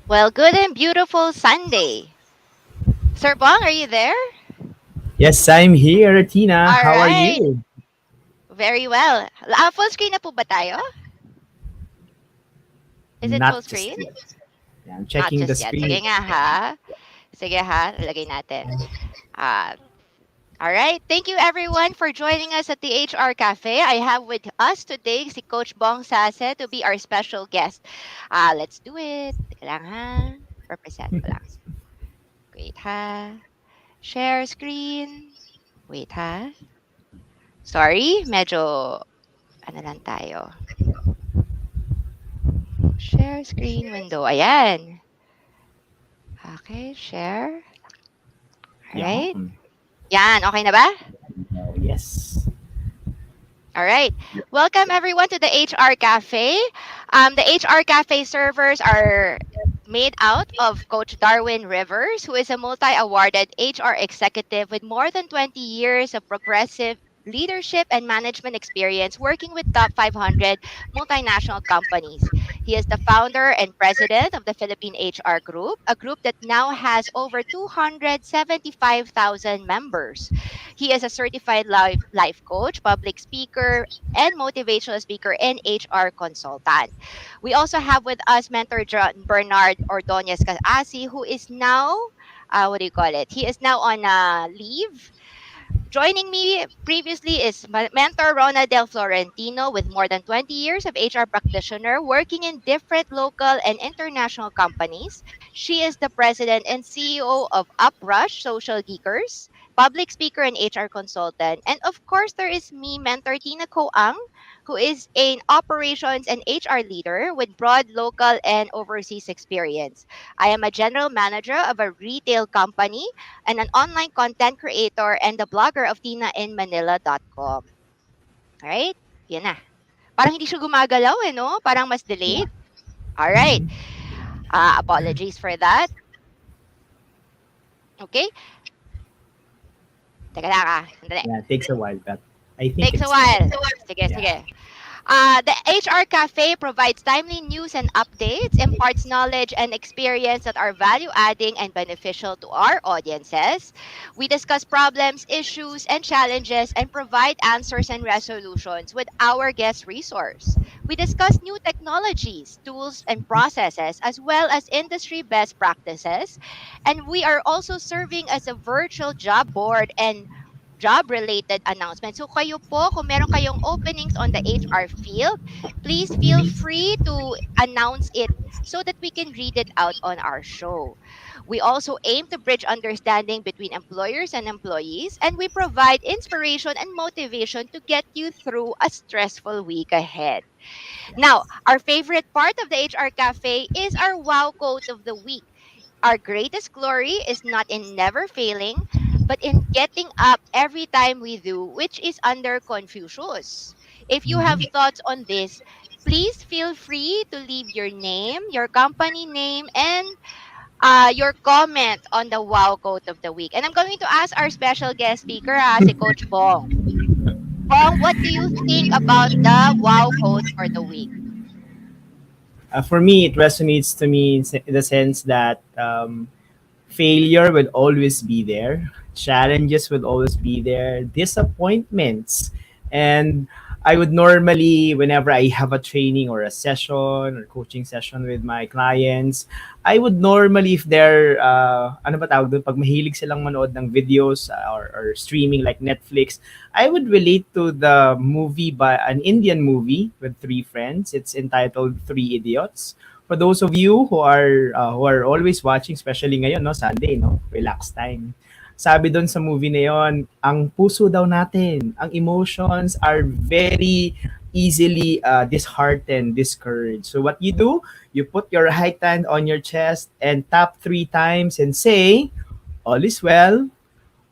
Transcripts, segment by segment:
Well, good and beautiful Sunday. Sir Bong, are you there? Yes, I'm here, Tina. All How are right. you? Very well. Full screen na po ba tayo? Is it full Not just screen? yet. Yeah, I'm Not checking the just yet. Sige screen. nga ha. Sige ha, lagay natin. Ah, all right. Thank you everyone for joining us at the HR Cafe. I have with us today si Coach Bong Sace to be our special guest. Let's do it. Teka lang ha. Represent ko lang. Wait ha. Share screen. Wait ha. Sorry, medyo ano lang tayo. Share screen window. Ayan. Okay, share. Yeah. Alright. Yan, okay na ba? Yes. All right. Welcome everyone to the HR Cafe. The HR Cafe servers are made out of Coach Darwin Rivers, who is a multi-awarded HR executive with more than 20 years of progressive leadership and management experience working with top 500 multinational companies. He is the founder and president of the Philippine HR Group, a group that now has over 275,000 members. He is a certified life coach, public speaker, and motivational speaker and HR consultant. We also have with us mentor Bernard Ordonez Casasi, who is now, what do you call it? He is now on leave. Joining me previously is mentor Rona Del Florentino with more than 20 years of HR practitioner working in different local and international companies. She is the president and CEO of Uprush Social Geekers, public speaker and HR consultant. And of course, there is me, mentor Tina Koang, who is an operations and HR leader with broad local and overseas experience. I am a general manager of a retail company and an online content creator and the blogger of tinainmanila.com. Alright? Yan na. Parang hindi siya gumagalaw eh, no? Parang mas Yeah. delayed. Alright. Apologies for that. Okay? Teka lang Sandali. Yeah, it takes a while, but I think Takes a it's there. while. Sige, Yeah. sige. The HR Cafe provides timely news and updates, imparts knowledge and experience that are value adding and beneficial to our audiences. We discuss problems, issues, and challenges and provide answers and resolutions with our guest resource. We discuss new technologies, tools, and processes, as well as industry best practices. And we are also serving as a virtual job board and job-related announcement. So kayo po, kung meron kayong openings on the HR field, please feel free to announce it so that we can read it out on our show. We also aim to bridge understanding between employers and employees, and we provide inspiration and motivation to get you through a stressful week ahead. Now, Yes. our favorite part of the HR Cafe is our wow quote of the week. Our greatest glory is not in never failing, but in getting up every time we do, which is under Confucius. If you have thoughts on this, please feel free to leave your name, your company name, and your comment on the wow quote of the week. And I'm going to ask our special guest speaker, si Coach Bong. Bong, what do you think about the wow quote for the week? For me, it resonates to me in the sense that failure will always be there, challenges will always be there, disappointments. And I would normally, whenever I have a training or a session or coaching session with my clients, I would normally, if they're, ano ba tawag doon, pag mahilig silang manood ng videos or streaming like Netflix, I would relate to the movie by an Indian movie with three friends. It's entitled Three Idiots. For those of you who are always watching, especially ngayon, no, Sunday, no, relax time. Sabi doon sa movie na yon, ang puso daw natin, ang emotions are very easily disheartened, discouraged. So what you do, you put your right hand on your chest and tap three times and say, all is well,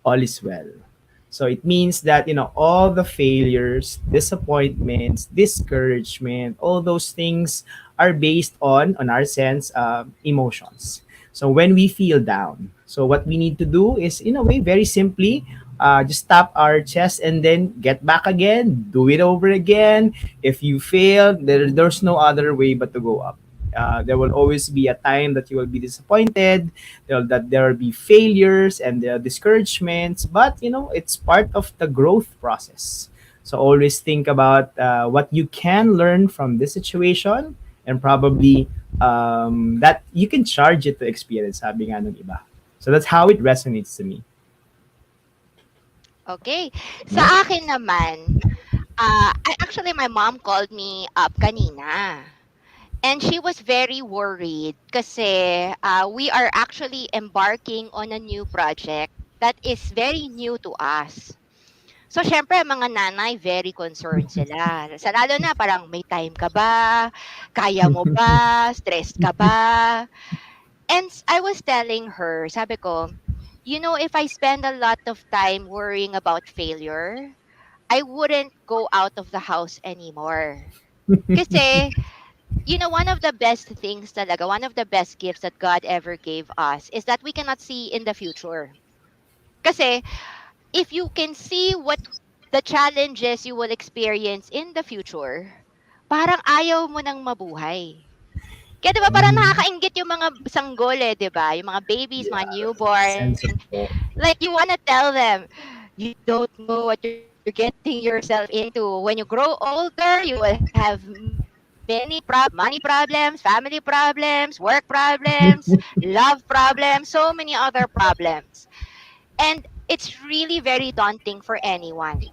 all is well. So it means that, you know, all the failures, disappointments, discouragement, all those things are based on our sense, emotions. So when we feel down, so what we need to do is, in a way, very simply, just tap our chest and then get back again, do it over again. If you fail, there's no other way but to go up. There will always be a time that you will be disappointed, that there will be failures and discouragements, but it's part of the growth process. So always think about what you can learn from this situation, and probably that you can charge it to experience, sabi nga nung iba. So that's how it resonates to me. Okay. Sa Yeah. akin naman, actually, my mom called me up kanina. And she was very worried kasi we are actually embarking on a new project that is very new to us. So, syempre, mga nanay, very concerned sila. Sa lalo na, parang, may time ka ba? Kaya mo ba? Stressed ka ba? And I was telling her, sabi ko, if I spend a lot of time worrying about failure, I wouldn't go out of the house anymore. Kasi, one of the best things talaga, one of the best gifts that God ever gave us is that we cannot see in the future. Kasi, if you can see what the challenges you will experience in the future, parang ayaw mo nang mabuhay. Kaya 'di ba parang Mhm. nakakainggit yung mga sanggol eh, 'di ba? Yung mga babies, mga Yeah, newborn. sense of hope. Like you wanna tell them, you don't know what you're getting yourself into. When you grow older, you will have many money problems, family problems, work problems, love problems, so many other problems. And it's really very daunting for anyone.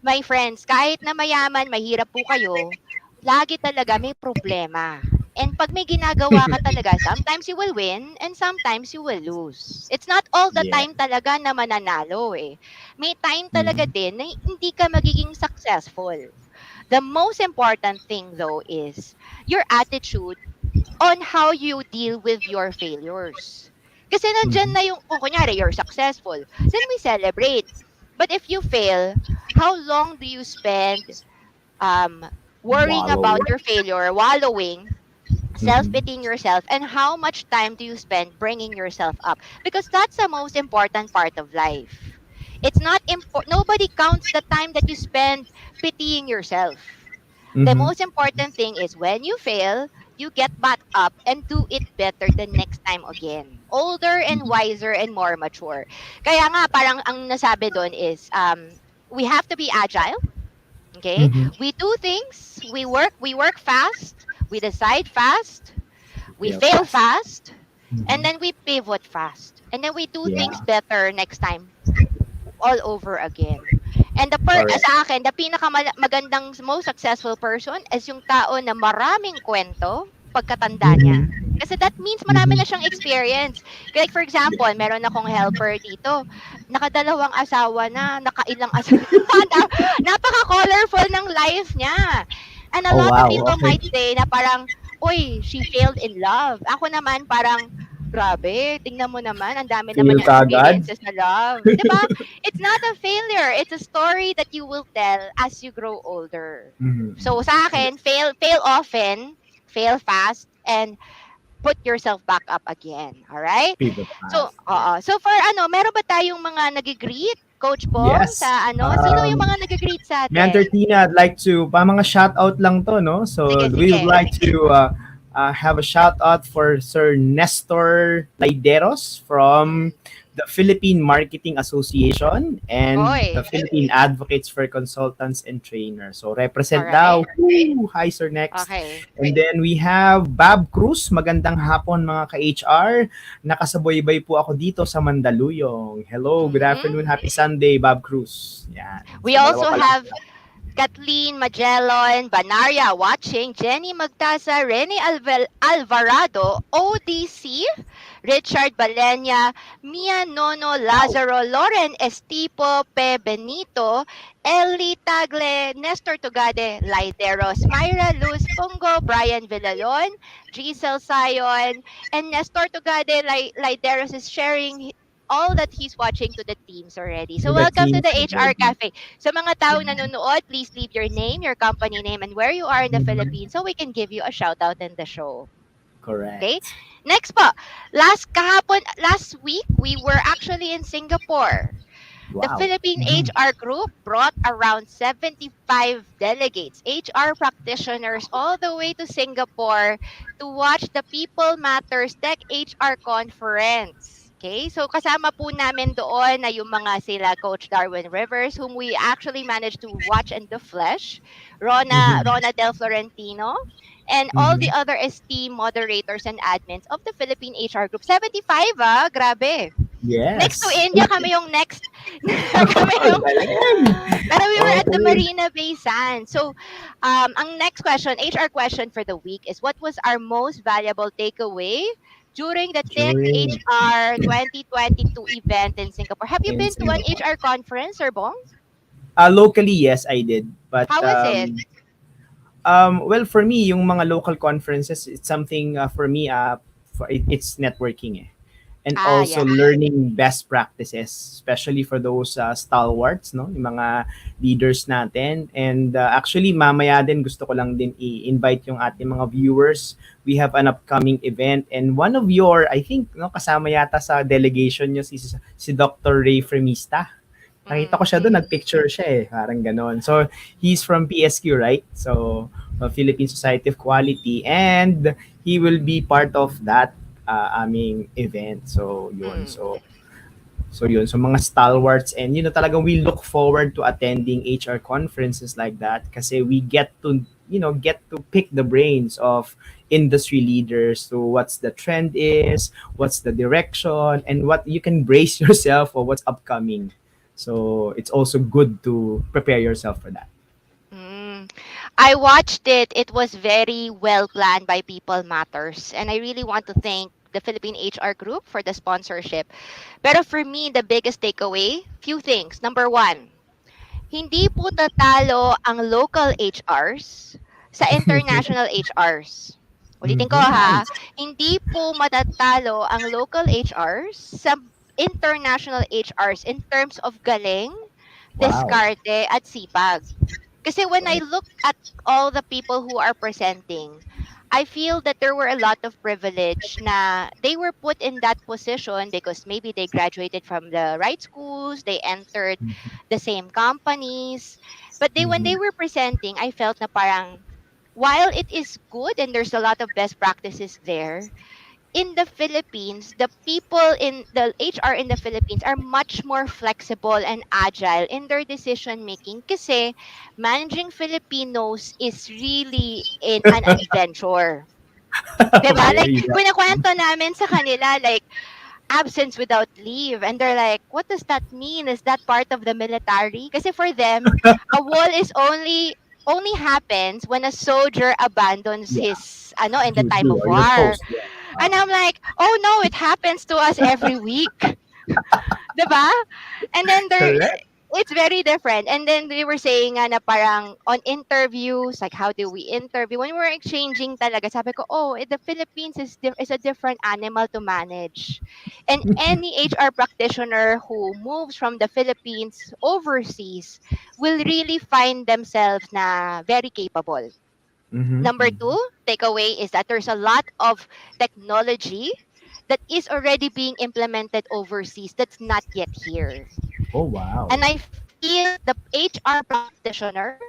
My friends, kahit na mayaman, mahirap po kayo, lagi talaga may problema. And pag may ginagawa ka talaga, sometimes you will win and sometimes you will lose. It's not all the Yeah. time talaga na mananalo eh. May time talaga Mhm. din na hindi ka magiging successful. The most important thing though is your attitude on how you deal with your failures. Kasi nandyan Mhm. na yung, kung kunyari, you're successful, then we celebrate. But if you fail, how long do you spend um, worrying Wallowing. about your failure, wallowing, Mhm. self-pitying yourself, and how much time do you spend bringing yourself up? Because that's the most important part of life. It's not important. Nobody counts the time that you spend pitying yourself. The Mhm. most important thing is when you fail, you get back up and do it better the next time again. Older and Mhm. wiser and more mature. Kaya nga, parang ang nasabi doon is, we have to be agile. Okay? Mhm. We do things, we work fast, we decide fast, we Feel fail fast. fast, and Mhm. then we pivot fast. And then we do things Yeah. better next time all over again. And Correct. sa akin, the magandang most successful person is yung tao na maraming kwento pagkatanda niya. Mhm. Kasi that means marami Mhm. na siyang experience. Like for example, Yeah. meron akong helper dito, nakadalawang asawa na, nakailang asawa. Napaka-colorful ng life niya. And a Oh lot of wow. people Okay. might say na parang, uy, she failed in love. Ako naman parang, grabe, tingnan mo naman, ang dami naman Feel niyang kagad. experiences na love. 'Di ba? It's not a failure. It's a story that you will tell as you grow older. Mhm. So sa And akin, fail often, fail fast, and put yourself back up again. All right? pivot So, fast. Yeah. oo. So for meron ba tayong mga nag-greet, Coach Bong, Yes. sa sino yung mga nag-greet sa Mentor atin? Tina, I'd like to, mga shout out lang to, no? So Sige, we would sige. like to have a shout out for Sir Nestor Laideros from Mm. the Philippine Marketing Association and the Oy, Philippine Advocates for Consultants and Trainers. So represent daw. alright. Woo! Hi, Sir Next. Okay. And then we have Bob Cruz. Magandang hapon mga ka-HR. Nakasaboy-bay po ako dito sa Mandaluyong. Hello, good Mhm. afternoon. Happy Sunday, Bob Cruz. Yan. We So dalawa also pa lang. have Kathleen Magellan, Banaria watching, Jenny Magtasa, Rene Alvarado, ODC, Richard Balenya, Mia Nono Wow. Lazaro, Lauren Estipo, Pe Benito, Ellie Tagle, Nestor Tugade, Laideros, Myra Luz Pungo, Brian Villalon, Giselle Sayon, and Nestor Tugade Laideros is sharing all that he's watching to the teams already. So To the welcome to teams the HR already. Cafe. Sa mga tao Yeah. nanonood, please leave your name, your company name, and where you are in the Mhm. Philippines so we can give you a shout out in the show. Okay? Correct. Next po, last week, we were actually in Singapore. The Wow. Philippine Mhm. HR group brought around 75 delegates, HR practitioners, all the way to Singapore to watch the People Matters Tech HR Conference. Okay, so kasama po namin doon na yung mga sila Coach Darwin Rivers, whom we actually managed to watch in the flesh, Mhm. Rona Del Florentino, and all the Mhm. other esteemed moderators and admins of the Philippine HR Group. 75 ah, grabe. Next to Yes. India, kami yung next. kami Ang yung, galing. pero we were at the Okay. Marina Bay Sands. So, ang next question, HR question for the week is what was our most valuable takeaway during the Tech During HR 2022 event in Singapore? Have you in been to an Singapore. HR conference, or Bong? Locally, yes, I did. But How was it? well, for me, yung mga local conferences, it's something for me. It's networking, eh. And Ah, also yeah. learning best practices, especially for those stalwarts, no, yung mga leaders natin. And actually, mamaya din gusto ko lang din i-invite yung ating mga viewers. We have an upcoming event, and one of your, I think, no, kasama yata sa delegation nyo si Dr. Ray Fremista. Nakita ko siya doon, Mm-mm. nagpicture siya eh, parang ganon. So, he's from PSQ, right? So, Philippine Society of Quality, and he will be part of that aming event. So, yun. Mm. So yun, so mga stalwarts, and talagang we look forward to attending HR conferences like that kasi we get to get to pick the brains of industry leaders to what's the trend is, what's the direction, and what you can brace yourself for what's upcoming. So it's also good to prepare yourself for that. Mm. I watched it. It was very well planned by People Matters. And I really want to thank the Philippine HR Group for the sponsorship. Pero for me, the biggest takeaway, few things. Number one, hindi po tatalo ang local HRs sa international HRs. Ulitin ko ha, Nice. hindi po matatalo ang local HRs sa international HRs in terms of galing, Wow. diskarte, at sipag. Kasi when I Right. look at all the people who are presenting, I feel that there were a lot of privilege na they were put in that position because maybe they graduated from the right schools, they entered the same companies. But when Mm-hmm. they were presenting, I felt na parang while it is good and there's a lot of best practices there, in the Philippines, the people in the HR in the Philippines are much more flexible and agile in their decision making kasi managing Filipinos is really an adventure. Diba? Like, Very well. kinakwento namin sa kanila, like, absence without leave. And they're like, what does that mean? Is that part of the military? Kasi for them, a wall is only happens when a soldier abandons Yeah. his in the True. time True. of Or your war. post. Yeah. And I'm like, oh no, it happens to us every week. 'Di ba? And then Correct. it's very different. And then they were saying nga na parang on interviews, like how do we interview? When we were exchanging talaga, sabi ko, oh, the Philippines is a different animal to manage. And any HR practitioner who moves from the Philippines overseas will really find themselves na very capable. Mm-hmm. Number Mm-hmm. two, takeaway is that there's a lot of technology that is already being implemented overseas that's not yet here. Oh wow. And I feel the HR practitioner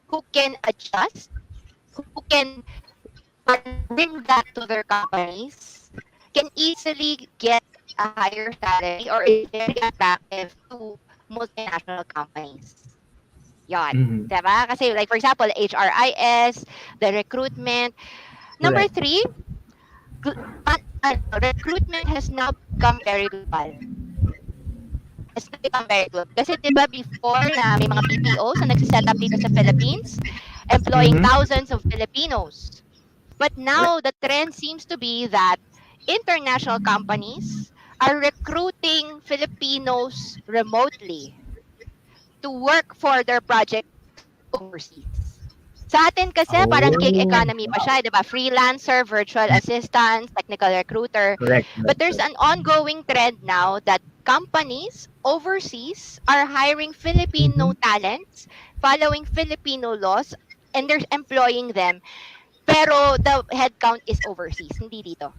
who can adjust, who can parang bring that to their companies, can easily get a higher salary or is very attractive to multinational companies. Yon. Mm-hmm. Diba? Kasi like for example, HRIS, the recruitment. Number Correct. three, recruitment has now become very global. Has now become very global. Kasi 'di ba before na may mga BPOs na nagsiset up dito sa Philippines, employing Mm-hmm. thousands of Filipinos. But Correct. now the trend seems to be that international companies are recruiting Filipinos remotely to work for their projects overseas. Sa atin kasi parang gig Oh, economy pa wow. siya, 'di ba? Freelancer, virtual assistants, technical recruiter. Correct, But correct, there's correct. an ongoing trend now that companies overseas are hiring Mm-hmm. Filipino talents, following Filipino laws, and they're employing them. Pero the headcount is overseas, hindi dito.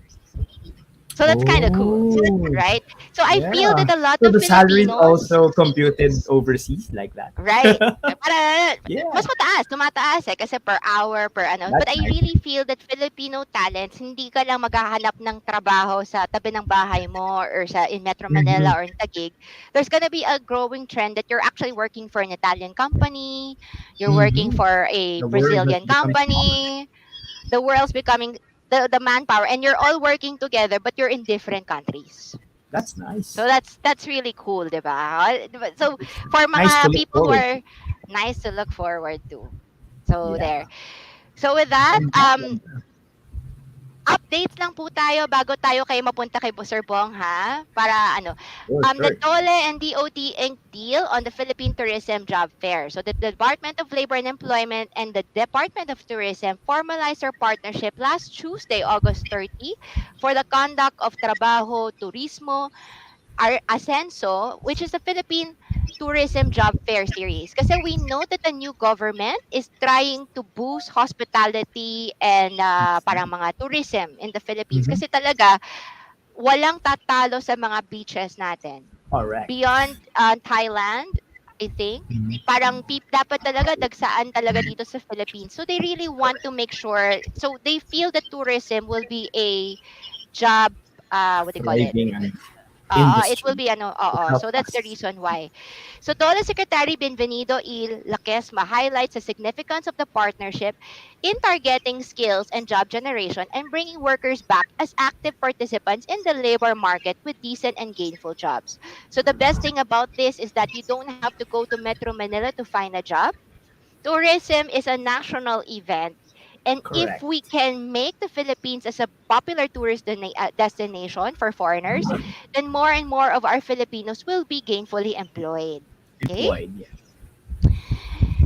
So that's kind of cool, Oh, right? So I feel yeah. that a lot So of the salary is Filipinos, also computed overseas like that. right. Para Yeah, mas mataas, tumataas eh kasi per hour, per ano. But that's I nice. really feel that Filipino talents, hindi ka lang maghahanap ng trabaho sa tabi ng bahay mo or sa in Metro Mm-hmm. Manila or in Taguig. There's gonna be a growing trend that you're actually working for an Italian company, you're working Mm-hmm. for a The world has Brazilian become smaller. company, the world's becoming the manpower, and you're all working together but you're in different countries. That's So nice. that's really cool, 'di ba? So It's for nice to mga look people who forward to. are nice to look forward to. So there. Yeah. So with that, Ganda, ganda. updates lang po tayo bago tayo kayo mapunta kay Sir Bong ha. Para ano, Sure, the sure. DOLE and DOT Inc. deal on the Philippine Tourism Job Fair. So the Department of Labor and Employment and the Department of Tourism formalized their partnership last Tuesday, August 30, for the conduct of Trabajo, Turismo, our Ascenso, which is the Philippine Tourism Job Fair series. Kasi we know that the new government is trying to boost hospitality and parang mga tourism in the Philippines. Mm-hmm. Kasi talaga, walang tatalo sa mga beaches natin. Correct. Beyond Thailand, I think, Mhm. parang dapat talaga dagsaan talaga dito sa Philippines. So they really want to make sure, so they feel that tourism will be a job, what do you call it? Thriving It will industry be ano, to oo. help So that's the us. reason why. So DOLE Secretary Benvenido E. Laquesma highlights the significance of the partnership in targeting skills and job generation and bringing workers back as active participants in the labor market with decent and gainful jobs. So the best thing about this is that you don't have to go to Metro Manila to find a job. Tourism is a national event. And if we Correct. can make the Philippines as a popular tourist destination for foreigners, then more and more of our Filipinos will be gainfully employed. Okay? Deployed. Yeah.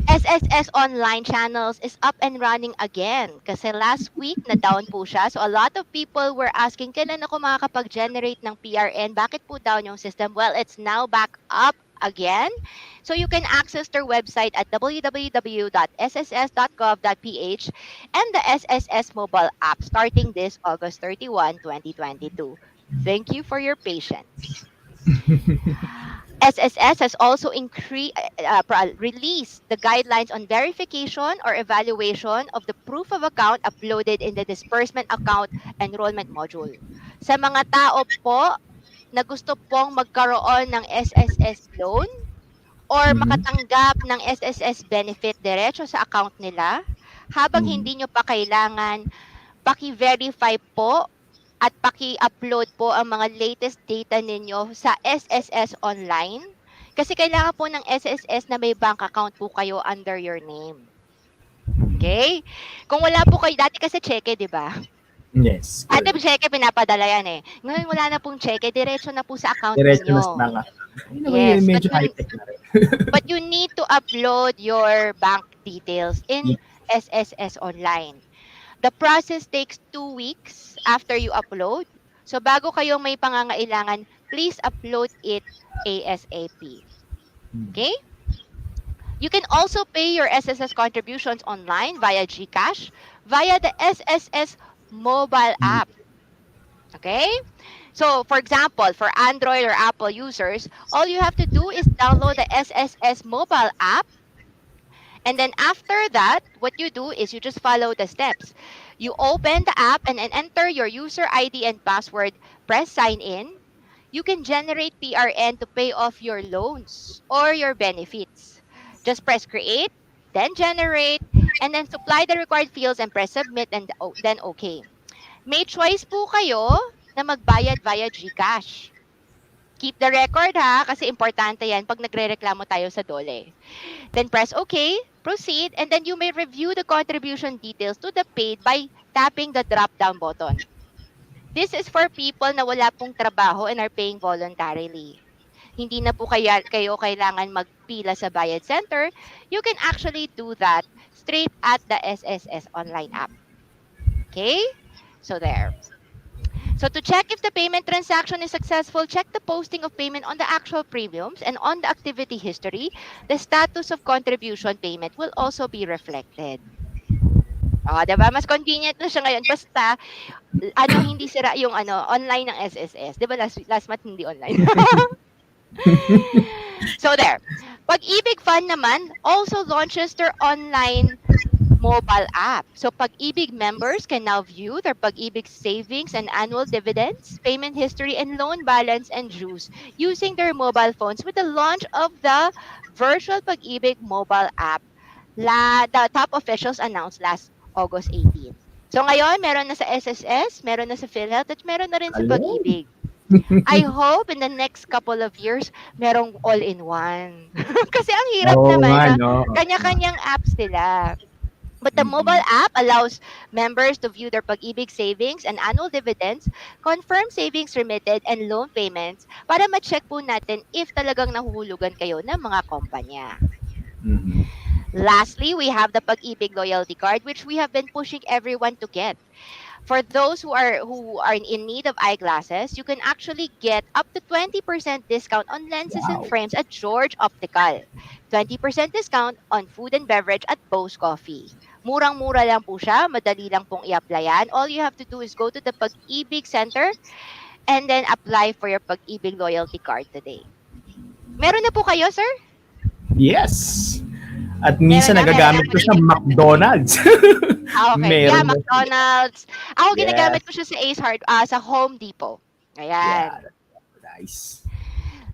SSS online channels is up and running again kasi last week na down po siya. So a lot of people were asking, kailan ako makakapag-generate ng PRN? Bakit po down yung system? Well, it's now back up again. So you can access their website at www.sss.gov.ph and the SSS mobile app starting this August 31, 2022. Thank you for your patience. SSS has also released the guidelines on verification or evaluation of the proof of account uploaded in the disbursement account enrollment module. Sa mga tao po na gusto pong magkaroon ng SSS loan or Mm-hmm. makatanggap ng SSS benefit diretso sa account nila, habang Mm-hmm. hindi nyo pa kailangan, paki-verify po at paki-upload po ang mga latest data ninyo sa SSS Online. Kasi kailangan po ng SSS na may bank account po kayo under your name. Okay? Kung wala po kayo, dati kasi cheque, di ba? Yes, Dati correct. cheque, pinapadala yan eh. Ngayon wala na pong cheque, diretso na po sa account Diretso na ninyo. sa mga, ay naman yun, Yes, medyo high-tech na rin. but you need to upload your bank details in Yeah. SSS Online. The process takes 2 weeks after you upload. So bago kayong may pangangailangan, please upload it ASAP. Mm. Okay? You can also pay your SSS contributions online via GCash via the SSS mobile Mm. app. Okay? So, for example, for Android or Apple users, all you have to do is download the SSS mobile app. And then after that, what you do is you just follow the steps. You open the app and then enter your user ID and password, press sign in. You can generate PRN to pay off your loans or your benefits. Just press create, then generate, and then supply the required fields and press submit and then okay. May choice po kayo na magbayad via GCash. Keep the record ha, kasi importante yan pag nagre-reklamo tayo sa DOLE. Then press OK, proceed, and then you may review the contribution details to the paid by tapping the drop-down button. This is for people na wala pong trabaho and are paying voluntarily. Hindi na po kayo kailangan magpila sa bayad center. You can actually do that straight at the SSS online app. Okay? So there. So to check if the payment transaction is successful, check the posting of payment on the actual premiums and on the activity history. The status of contribution payment will also be reflected. Oh, 'di ba? Mas convenient na siya ngayon basta ano hindi sira yung ano online ng SSS. 'Di ba last month hindi online. So there. Pag-ibig Fund naman also launches their online mobile app. So Pag-ibig members can now view their Pag-ibig savings and annual dividends, payment history, and loan balance and dues using their mobile phones with the launch of the virtual Pag-ibig mobile app. The top officials announced last August 18. So ngayon, meron na sa SSS, meron na sa PhilHealth, at meron na rin sa Alone. Pag-ibig. I hope in the next couple of years, merong all-in-one. Kasi ang hirap Oo nga, naman na no? kanya-kanyang apps nila. But the mobile Mm-mm. app allows members to view their Pag-ibig savings and annual dividends, confirm savings remitted and loan payments para ma-check po natin if talagang nahuhulugan kayo ng mga kumpanya. Mm-mm. Lastly, we have the Pag-ibig loyalty card which we have been pushing everyone to get. For those who are in need of eyeglasses, you can actually get up to 20% discount on lenses and Wow. frames at George Optical. 20% discount on food and beverage at Bose Coffee. Murang-mura lang po siya, madali lang pong i-applyan. All you have to do is go to the Pag-ibig Center and then apply for your Pag-ibig loyalty card today. Meron na po kayo, sir? Yes. At Meron minsan na, meron nagagamit ng ko sa Pag-ibig Center. McDonald's. Ah, okay. Yeah, Meron na. McDonald's. Ako Yes. ginagamit ko siya sa sa Home Depot. Yeah. Ayan. Nice.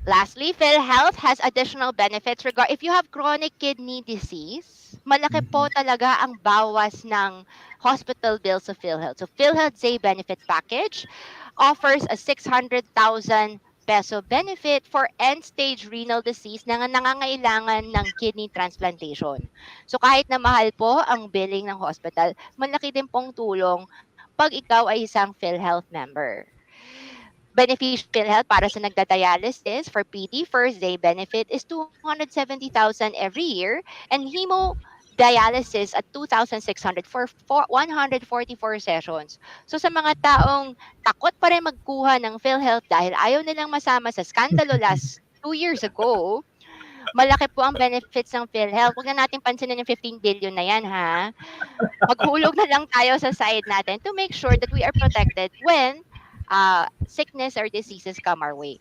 Lastly, PhilHealth has additional benefits if you have chronic kidney disease, malaki Mm-hmm. po talaga ang bawas ng hospital bills sa PhilHealth. So PhilHealth Say Benefit Package offers a 600,000 peso benefit for end-stage renal disease na nangangailangan ng kidney transplantation. So kahit na mahal po ang billing ng hospital, malaki din pong tulong pag ikaw ay isang PhilHealth member. Beneficial PhilHealth para sa nagda-dialysis for PD first day benefit is 270,000 every year and hemo dialysis at 2,600 for 144 sessions. So sa mga taong takot pa rin magkuha ng PhilHealth dahil ayaw nilang masama sa skandalo last 2 years ago, malaki po ang benefits ng PhilHealth. Huwag na natin pansinin yung 15 billion na yan, ha? Maghulog na lang tayo sa side natin to make sure that we are protected when sickness or diseases come our way.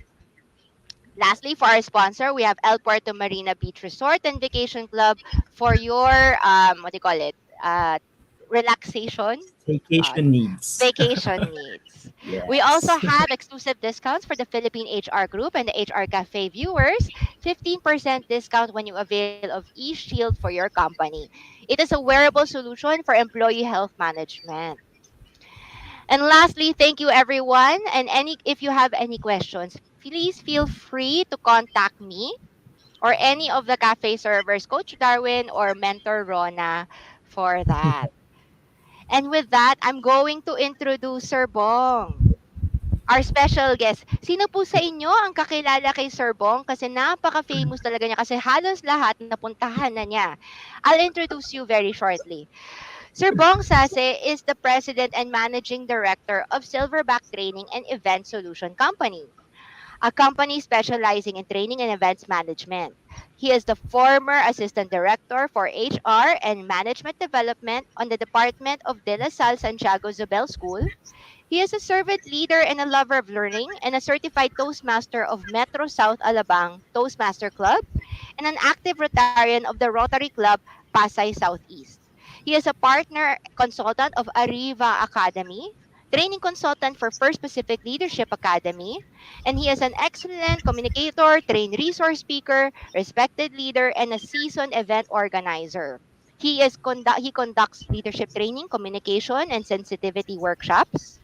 Lastly, for our sponsor, we have El Puerto Marina Beach Resort and Vacation Club for your, what do you call it, relaxation, uh, Vacation needs. vacation needs. We also Yes. have exclusive discounts for the Philippine HR Group and the HR Cafe viewers. 15% discount when you avail of eShield for your company. It is a wearable solution for employee health management. And lastly, thank you everyone. And if you have any questions, please feel free to contact me or any of the cafe servers, Coach Darwin or Mentor Rona for that. And with that, I'm going to introduce Sir Bong, our special guest. Sino po sa inyo ang kakilala kay Sir Bong? Kasi napaka-famous talaga niya kasi halos lahat napuntahan na niya. I'll introduce you very shortly. Sir Bong Sace is the president and managing director of Silverback Training and Event Solution Company, a company specializing in training and events management. He is the former assistant director for HR and management development on the Department of De La Salle Santiago Zobel School. He is a servant leader and a lover of learning and a certified Toastmaster of Metro South Alabang Toastmaster Club and an active Rotarian of the Rotary Club Pasay Southeast. He is a partner consultant of Arriva Academy, training consultant for First Pacific Leadership Academy, and he is an excellent communicator, trained resource speaker, respected leader, and a seasoned event organizer. He conducts leadership training, communication, and sensitivity workshops,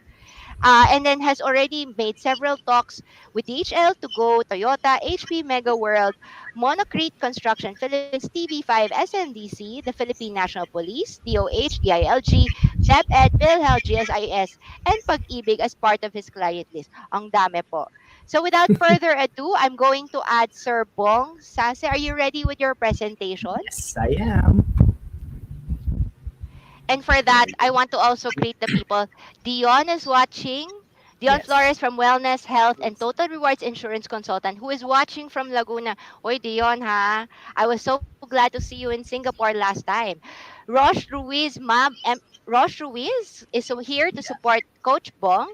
and then has already made several talks with DHL, To Go, Toyota, HP Mega World, Monocrete Construction Philippines, TV5, SMDC, the Philippine National Police, DOH, DILG, DepEd, PhilHealth, GSIS, and Pag-ibig as part of his client list. Ang dami po. So without further ado, I'm going to add Sir Bong. Sace, are you ready with your presentation? Yes, I am. And for that, I want to also greet the people. Dion is watching. Dion Yes. Flores from Wellness, Health, and Total Rewards Insurance Consultant, who is watching from Laguna. Oy, Dion, ha? I was so glad to see you in Singapore last time. Rosh Ruiz, ma'am, Rosh Ruiz is here to Yes. support Coach Bong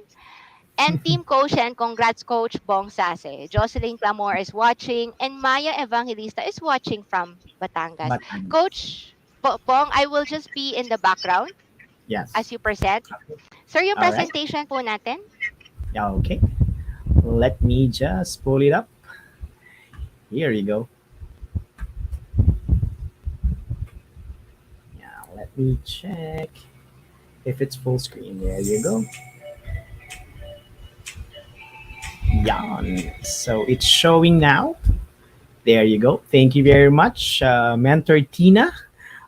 and Team Coach, and congrats Coach Bong Sace. Jocelyn Clamor is watching and Maya Evangelista is watching from Batangas. Batangas. Coach Bong, I will just be in the background Yes. as you present. Sir, yung All right. presentation po natin. Yeah, okay. Let me just pull it up. Here you go. Yeah, let me check if it's full screen. There you go. Yeah. So it's showing now. There you go. Thank you very much, Mentor Tina,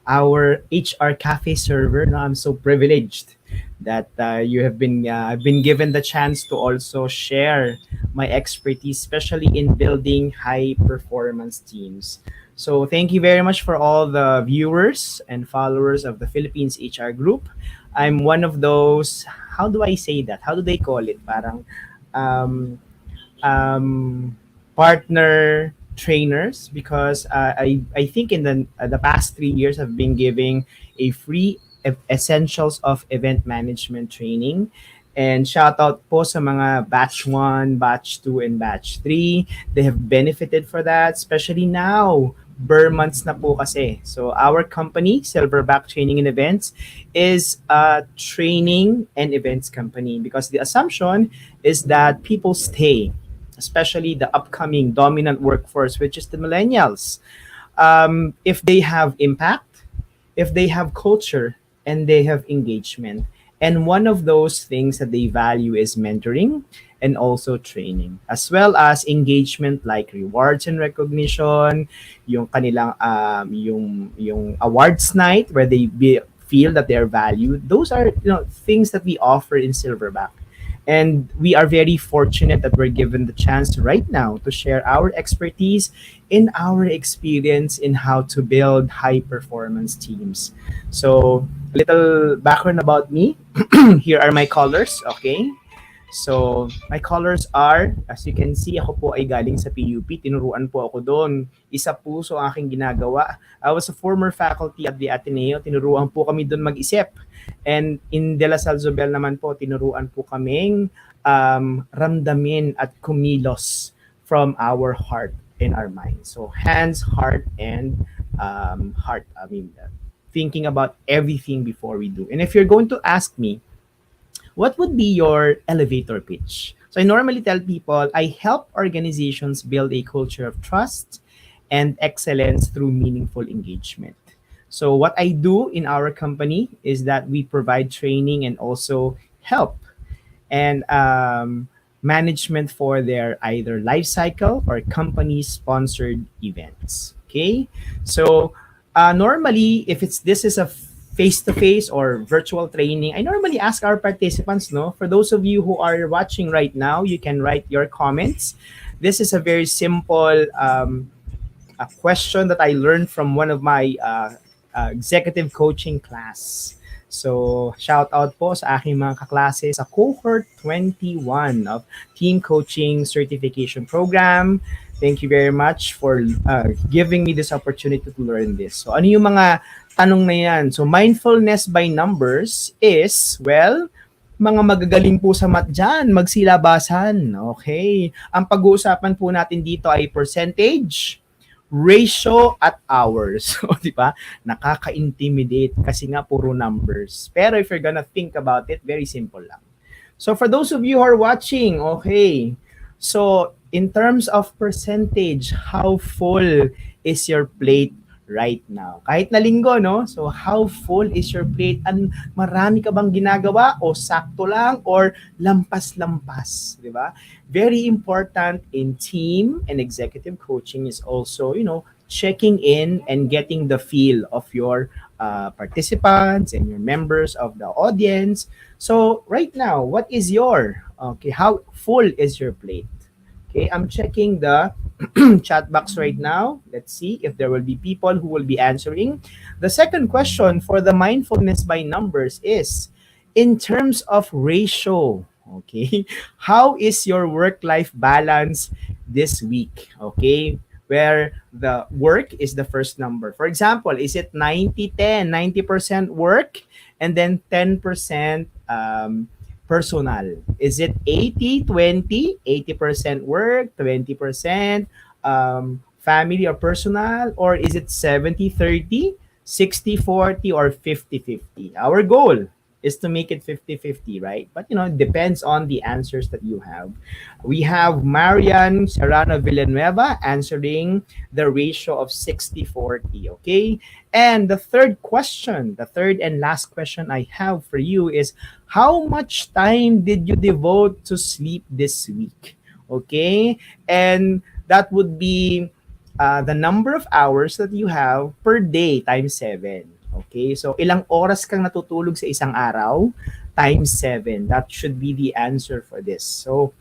our HR cafe server. Now I'm so privileged that you have been I've been given the chance to also share my expertise, especially in building high performance teams. So thank you very much for all the viewers and followers of the Philippines HR group. I'm one of those. How do I say that? How do they call it? Parang um, um, partner trainers because I think in the past 3 years I've been giving a free essentials of event management training. And shout out po sa mga batch 1, batch 2, and batch 3. They have benefited for that, especially now. Burr months na po kasi. So our company, Silverback Training and Events, is a training and events company because the assumption is that people stay, especially the upcoming dominant workforce, which is the millennials. If they have impact, if they have culture, and they have engagement. And one of those things that they value is mentoring and also training, as well as engagement like rewards and recognition, yung kanilang yung awards night where feel that they're valued. Those are things that we offer in Silverback. And we are very fortunate that we're given the chance right now to share our expertise in our experience in how to build high performance teams. So, little background about me. Here are my colors, okay? So, my colors are, as you can see, ako po ay galing sa PUP. Tinuruan po ako doon. Isa puso ang aking ginagawa. I was a former faculty at the Ateneo. Tinuruan po kami doon mag-isip. And in De La Salle Zobel naman po, tinuruan po kaming ramdamin at kumilos from our heart and our mind. So, hands, heart, and heart. I mean, thinking about everything before we do. And if you're going to ask me, what would be your elevator pitch? So I normally tell people I help organizations build a culture of trust and excellence through meaningful engagement. So what I do in our company is that we provide training and also help and management for their either life cycle or company sponsored events. Okay, so normally if it's this is a face to face or virtual training, I normally ask our participants. No, for those of you who are watching right now, you can write your comments. This is a very simple a question that I learned from one of my executive coaching class. So, shout out po sa aking mga kaklase sa cohort 21 of Team Coaching Certification Program. Thank you very much for giving me this opportunity to learn this. So, ano yung mga tanong na yan? So, mindfulness by numbers is, well, mga magagaling po sa math dyan, magsilabasan. Okay. Ang pag-uusapan po natin dito ay percentage, ratio at hours. So, di ba? Nakaka-intimidate kasi nga puro numbers. Pero if you're gonna think about it, very simple lang. So for those of you who are watching, okay. So in terms of percentage, how full is your plate right now? Kahit na linggo, no? So how full is your plate? Marami ka bang ginagawa o sakto lang or lampas-lampas, di ba? Very important in team and executive coaching is also, checking in and getting the feel of your participants and your members of the audience. So right now, what is how full is your plate? Okay, I'm checking the chat box right now. Let's see if there will be people who will be answering. The second question for the mindfulness by numbers is in terms of ratio. Okay, how is your work-life balance this week? Okay, where the work is the first number. For example, is it 90-10, 90% work and then 10% personal. Is it 80-20, 80% work, 20% family or personal, or is it 70-30, 60-40, or 50-50? Our goal is to make it 50-50, right? But it depends on the answers that you have. We have Marian Serrano Villanueva answering the ratio of 60-40, okay? And the third question, the third and last question I have for you is, how much time did you devote to sleep this week? Okay? And that would be the number of hours that you have per day times 7. Okay? So, ilang oras kang natutulog sa isang araw times 7. That should be the answer for this. So,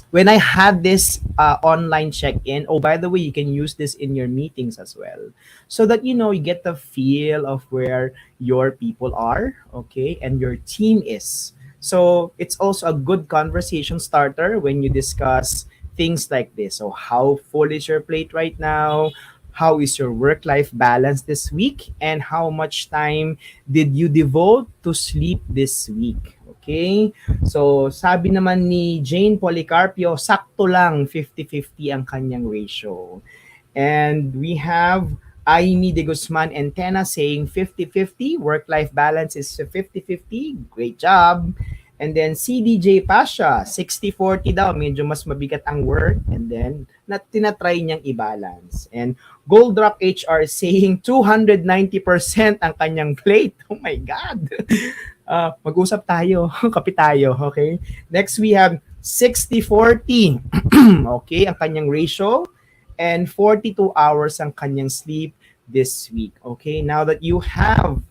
when I had this online check-in, oh, by the way, you can use this in your meetings as well, so that you get the feel of where your people are, okay, and your team is. So it's also a good conversation starter when you discuss things like this. So how full is your plate right now? How is your work-life balance this week? And how much time did you devote to sleep this week? Okay? So, sabi naman ni Jane Policarpio, sakto lang 50-50 ang kanyang ratio. And we have Aimee de Guzman Antena saying 50-50, work-life balance is 50-50. Great job. And then CDJ Pasha, 60-40 daw, medyo mas mabigat ang work, and then tinatry niyang i-balance. And Goldrock HR saying 290% ang kanyang plate. Oh my God! Mag-usap tayo, kape tayo, okay? Next we have 60-40, okay, ang kanyang ratio, and 42 hours ang kanyang sleep this week, okay? Now that you have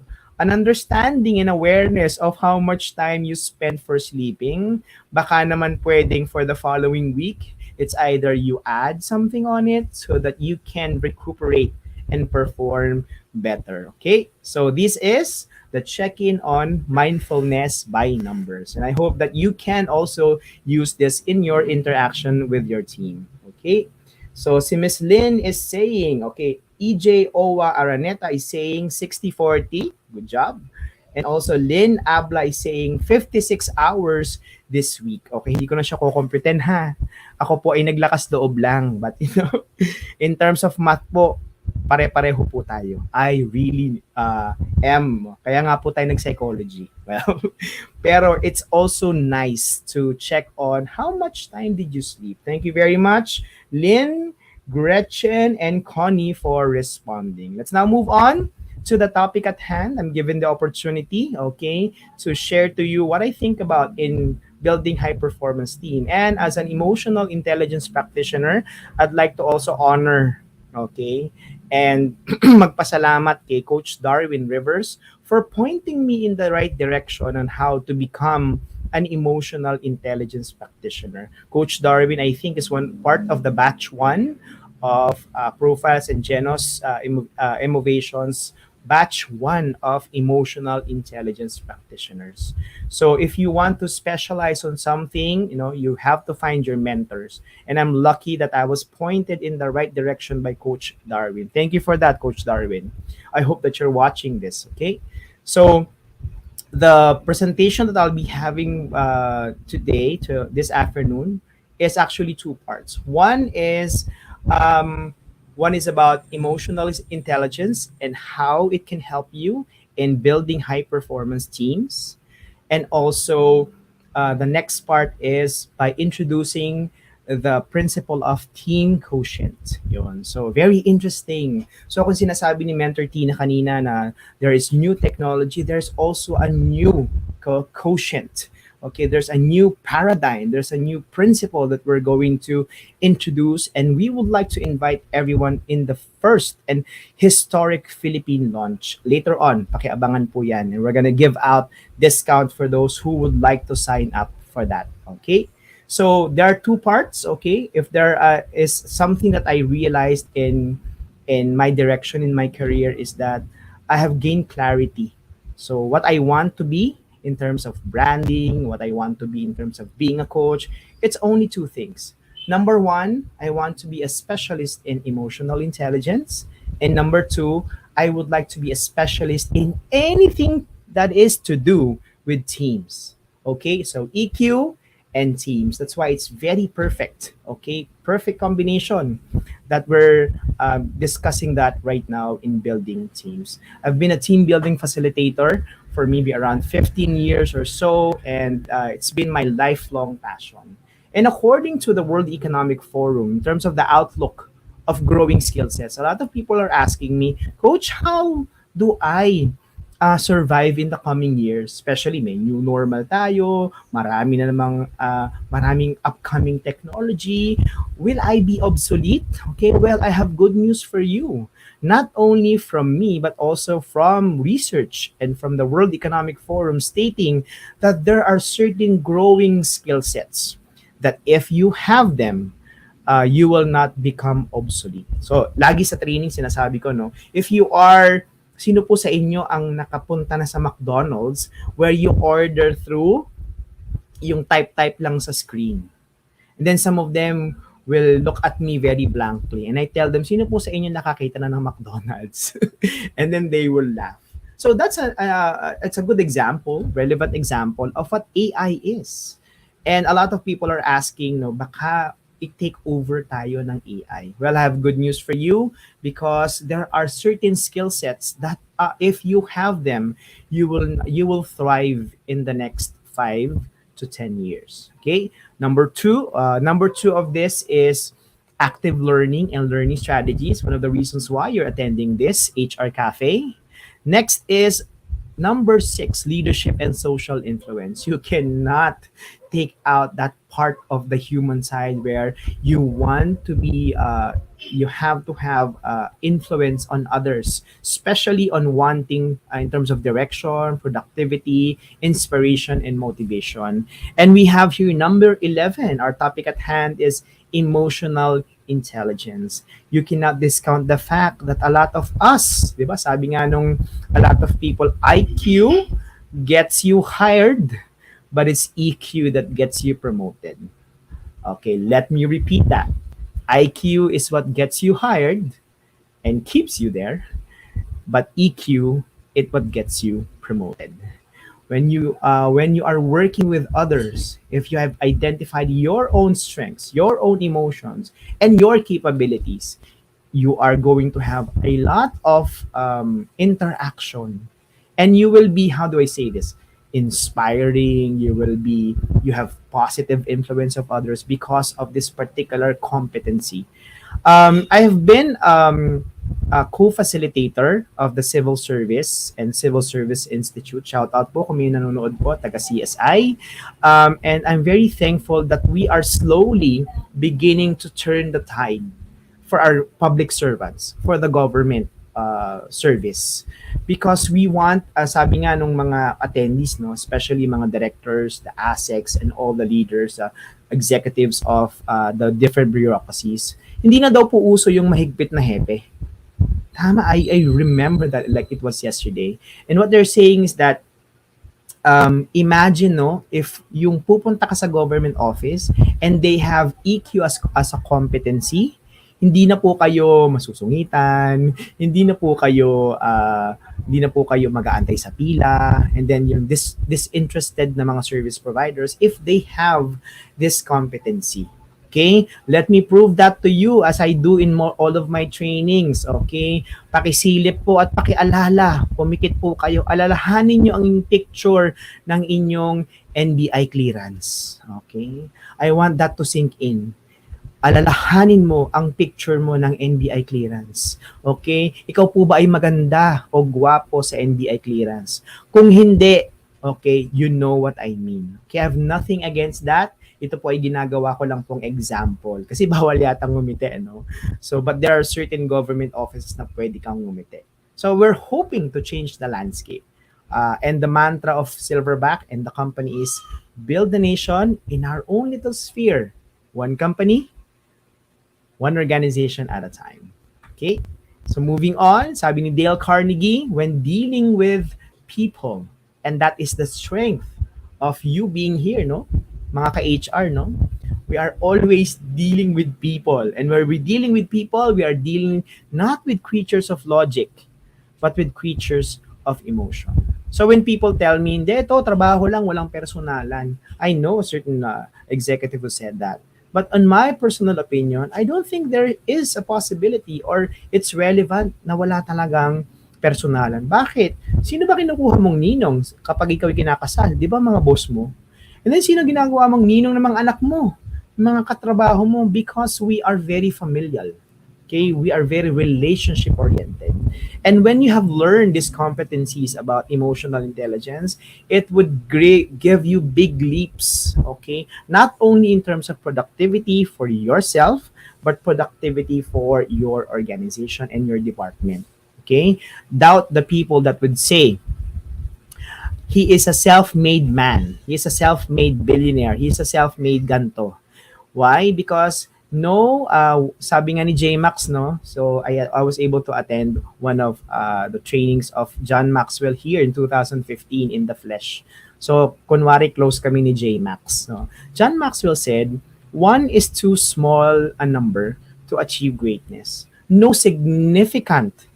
an understanding and awareness of how much time you spend for sleeping, baka naman pwedeng for the following week, it's either you add something on it so that you can recuperate and perform better. Okay? So this is the check-in on mindfulness by numbers. And I hope that you can also use this in your interaction with your team. Okay? So si Miss Lynn is saying, okay, EJ Owa Araneta is saying 60-40. Good job. And also Lynn Abla is saying 56 hours this week. Okay, hindi ko na siya kukumputen ha. Ako po ay naglakas loob lang. But in terms of math po, pare-pareho po tayo. I really am. Kaya nga po tayo nag-psychology. Well, pero it's also nice to check on how much time did you sleep. Thank you very much, Lynn, Gretchen, and Connie for responding. Let's now move on to the topic at hand. I'm given the opportunity, okay, to share to you what I think about in building high performance team. And as an emotional intelligence practitioner, I'd like to also honor, okay, and magpasalamat kay Coach Darwin Rivers for pointing me in the right direction on how to become an emotional intelligence practitioner. Coach Darwin, I think, is one part of the batch one of Profiles and Genos Innovations, batch one of emotional intelligence practitioners. So if you want to specialize on something, you have to find your mentors. And I'm lucky that I was pointed in the right direction by Coach Darwin. Thank you for that, Coach Darwin. I hope that you're watching this, okay? So the presentation that I'll be having today, to this afternoon, is actually two parts. Um, one is about emotional intelligence and how it can help you in building high performance teams. And also, the next part is by introducing the principle of team quotient. Yun. So, very interesting. So, kung sinasabi ni Mentor Tina kanina na there is new technology, there's also a new quotient. Okay, there's a new paradigm, there's a new principle that we're going to introduce, and we would like to invite everyone in the first and historic Philippine launch. Later on, pakiabangan po yan. And we're gonna give out discount for those who would like to sign up for that. Okay? So there are two parts, okay? If there is something that I realized in my direction in my career is that I have gained clarity. So what I want to be in terms of branding, what I want to be in terms of being a coach, it's only two things. Number one, I want to be a specialist in emotional intelligence. And number two, I would like to be a specialist in anything that is to do with teams. Okay, so EQ and teams. That's why it's very perfect. Okay, perfect combination that we're discussing that right now in building teams. I've been a team building facilitator for maybe around 15 years or so, and it's been my lifelong passion. And according to the World Economic Forum, in terms of the outlook of growing skill sets, a lot of people are asking me, Coach, how do I survive in the coming years? Especially may new normal tayo, marami na namang maraming upcoming technology. Will I be obsolete? Okay, well, I have good news for you. Not only from me, but also from research and from the World Economic Forum stating that there are certain growing skill sets that if you have them, you will not become obsolete. So, lagi sa training sinasabi ko, no, if you are, sino po sa inyo ang nakapunta na sa McDonald's where you order through yung type-type lang sa screen? And then some of them will look at me very blankly. And I tell them, sino po sa inyo nakakita na ng McDonald's? And then they will laugh. So that's it's a good example, relevant example of what AI is. And a lot of people are asking, no, baka i-take over tayo ng AI. Well, I have good news for you because there are certain skill sets that if you have them, you will thrive in the next 5 to 10 years. Okay. Number two of this is active learning and learning strategies. One of the reasons why you're attending this HR Cafe. Next is number 6, leadership and social influence. You cannot take out that part of the human side where you want to be, you have to have influence on others, especially on wanting in terms of direction, productivity, inspiration, and motivation. And we have here number 11. Our topic at hand is emotional intelligence. You cannot discount the fact that a lot of us, di ba, sabi nga nung a lot of people, IQ gets you hired, but it's EQ that gets you promoted. Okay, let me repeat that. IQ is what gets you hired and keeps you there, but EQ it what gets you promoted. When you are working with others, if you have identified your own strengths, your own emotions, and your capabilities, you are going to have a lot of interaction, and you will be, how do I say this, inspiring. You have positive influence of others because of this particular competency. I have been a co-facilitator of the Civil Service and Civil Service Institute. Shout out po kung may nanonood po, taga CSI. And I'm very thankful that we are slowly beginning to turn the tide for our public servants, for the government service. Because we want, sabi nga nung mga attendees, no, especially mga directors, the ASECs, and all the leaders, executives of the different bureaucracies, hindi na daw po uso yung mahigpit na hepe. Tama, I remember that like it was yesterday. And what they're saying is that, imagine, no, if yung pupunta ka sa government office and they have EQ as a competency, hindi na po kayo masusungitan, hindi na po kayo mag-aantay sa pila, and then yung disinterested na mga service providers if they have this competency. Okay? Let me prove that to you as I do in all of my trainings. Okay? Pakisilip po at pakialala. Pumikit po kayo. Alalahanin nyo ang picture ng inyong NBI clearance. Okay? I want that to sink in. Alalahanin mo ang picture mo ng NBI clearance. Okay? Ikaw po ba ay maganda o gwapo sa NBI clearance? Kung hindi, okay, you know what I mean. Okay, I have nothing against that. Ito po ay ginagawa ko lang pong example. Kasi bawal yata ngumiti, no? So, but there are certain government offices na pwede kang ngumiti. So, we're hoping to change the landscape. And the mantra of Silverback and the company is, build the nation in our own little sphere. One company, one organization at a time. Okay? So, moving on, sabi ni Dale Carnegie, when dealing with people, and that is the strength of you being here, no? Mga ka-HR, no? We are always dealing with people. And when we're dealing with people, we are dealing not with creatures of logic, but with creatures of emotion. So when people tell me, hindi, ito, trabaho lang, walang personalan. I know a certain executive who said that. But on my personal opinion, I don't think there is a possibility or it's relevant na wala talagang personalan. Bakit? Sino ba kinukuha mong ninong kapag ikaw kinakasal? Di ba mga boss mo? And then sino ginagawa mong ninong ng mga anak mo? Mga katrabaho mo? Because we are very familial. Okay, we are very relationship oriented. And when you have learned these competencies about emotional intelligence, it would give you big leaps, okay? Not only in terms of productivity for yourself, but productivity for your organization and your department. Okay? Doubt the people that would say, he is a self-made man. He is a self-made billionaire. He is a self-made ganto. Why? Because no, sabi nga ni J-Max, no? So I was able to attend one of the trainings of John Maxwell here in 2015 in the flesh. So kunwari close kami ni J-Max, no? John Maxwell said, one is too small a number to achieve greatness. No significant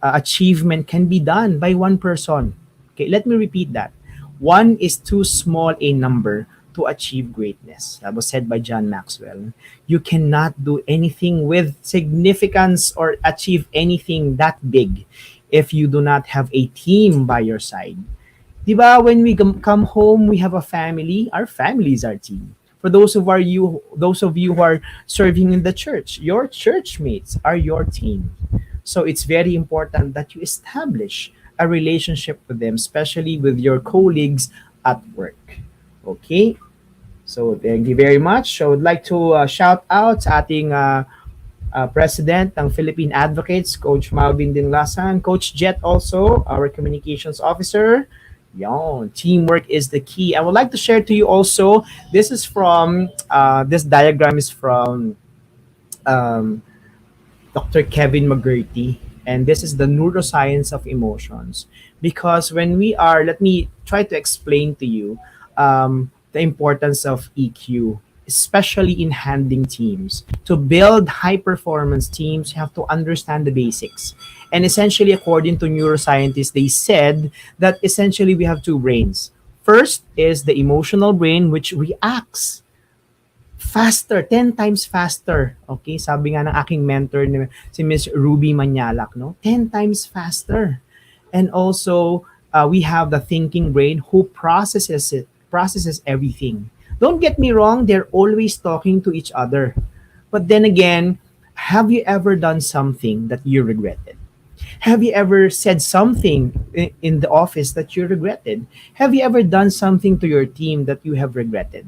achievement can be done by one person. Okay, let me repeat that. One is too small a number to achieve greatness. That was said by John Maxwell. You cannot do anything with significance or achieve anything that big if you do not have a team by your side. Diba, when we come home, we have a family. Our family is our team. For those of you who are serving in the church, your church mates are your team. So it's very important that you establish a relationship with them, especially with your colleagues at work. Okay? So thank you very much. I would like to shout out sa ating President ng Philippine Advocates, Coach Malvin Dinlasan, Coach Jet also, our Communications Officer. Yon, teamwork is the key. I would like to share to you also, this is from, this diagram is from Dr. Kevin McGurty, and this is the neuroscience of emotions. Because when we are, let me try to explain to you the importance of EQ, especially in handling teams. To build high performance teams, you have to understand the basics. And essentially, according to neuroscientists, they said that essentially we have two brains. First is the emotional brain, which reacts faster, 10 times faster. Okay, sabi nga ng aking mentor, si Miss Ruby Manyalak, no? 10 times faster. And also, we have the thinking brain who processes everything. Don't get me wrong, they're always talking to each other. But then again, have you ever done something that you regretted? Have you ever said something in the office that you regretted? Have you ever done something to your team that you have regretted?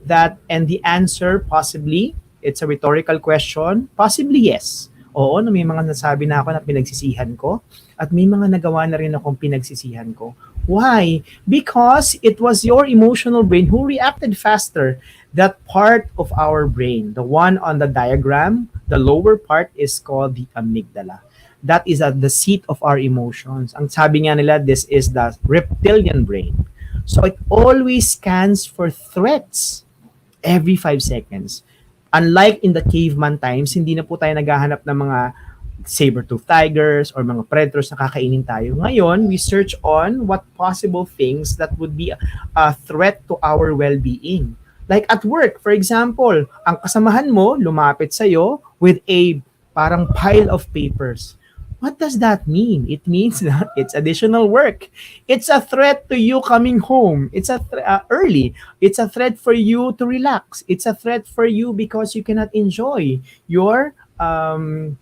That, and the answer, possibly, it's a rhetorical question, possibly yes. Oo, may mga nasabi na ako na pinagsisihan ko at may mga nagawa na rin akong pinagsisihan ko. Why? Because it was your emotional brain who reacted faster. That part of our brain, the one on the diagram, the lower part is called the amygdala. That is at the seat of our emotions. Ang sabi nga nila, this is the reptilian brain. So it always scans for threats every 5 seconds. Unlike in the caveman times, hindi na po tayo naghahanap ng mga saber-tooth tigers or mga predators na kakainin tayo. Ngayon, we search on what possible things that would be a threat to our well-being. Like at work, for example, ang kasamahan mo lumapit sa'yo with a parang pile of papers. What does that mean? It means that it's additional work. It's a threat to you coming home. It's early. It's a threat for you to relax. It's a threat for you because you cannot enjoy your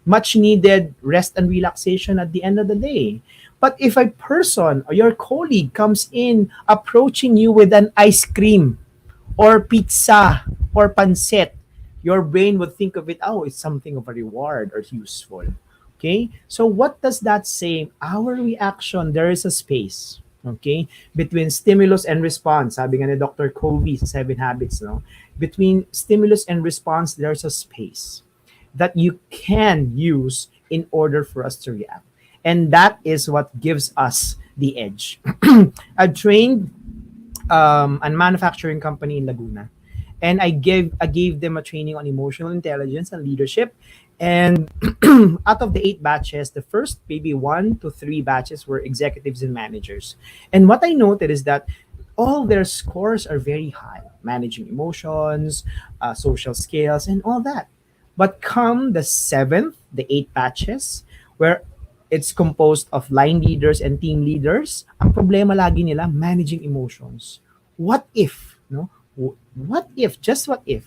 much needed rest and relaxation at the end of the day. But if a person or your colleague comes in approaching you with an ice cream or pizza or pancit, your brain would think of it, oh, it's something of a reward or useful. Okay? So what does that say? Our reaction, there is a space, okay, between stimulus and response. Sabi nga ni Dr. Covey sa 7 Habits, no? Between stimulus and response, there's a space that you can use in order for us to react. And that is what gives us the edge. I've trained a manufacturing company in Laguna. And I gave them a training on emotional intelligence and leadership. And out of the 8 batches, the first maybe 1 to 3 batches were executives and managers. And what I noted is that all their scores are very high, managing emotions, social skills, and all that. But come the seventh, the 8 batches, where it's composed of line leaders and team leaders, ang problema lagi nila, managing emotions. What if, no? What if, just what if,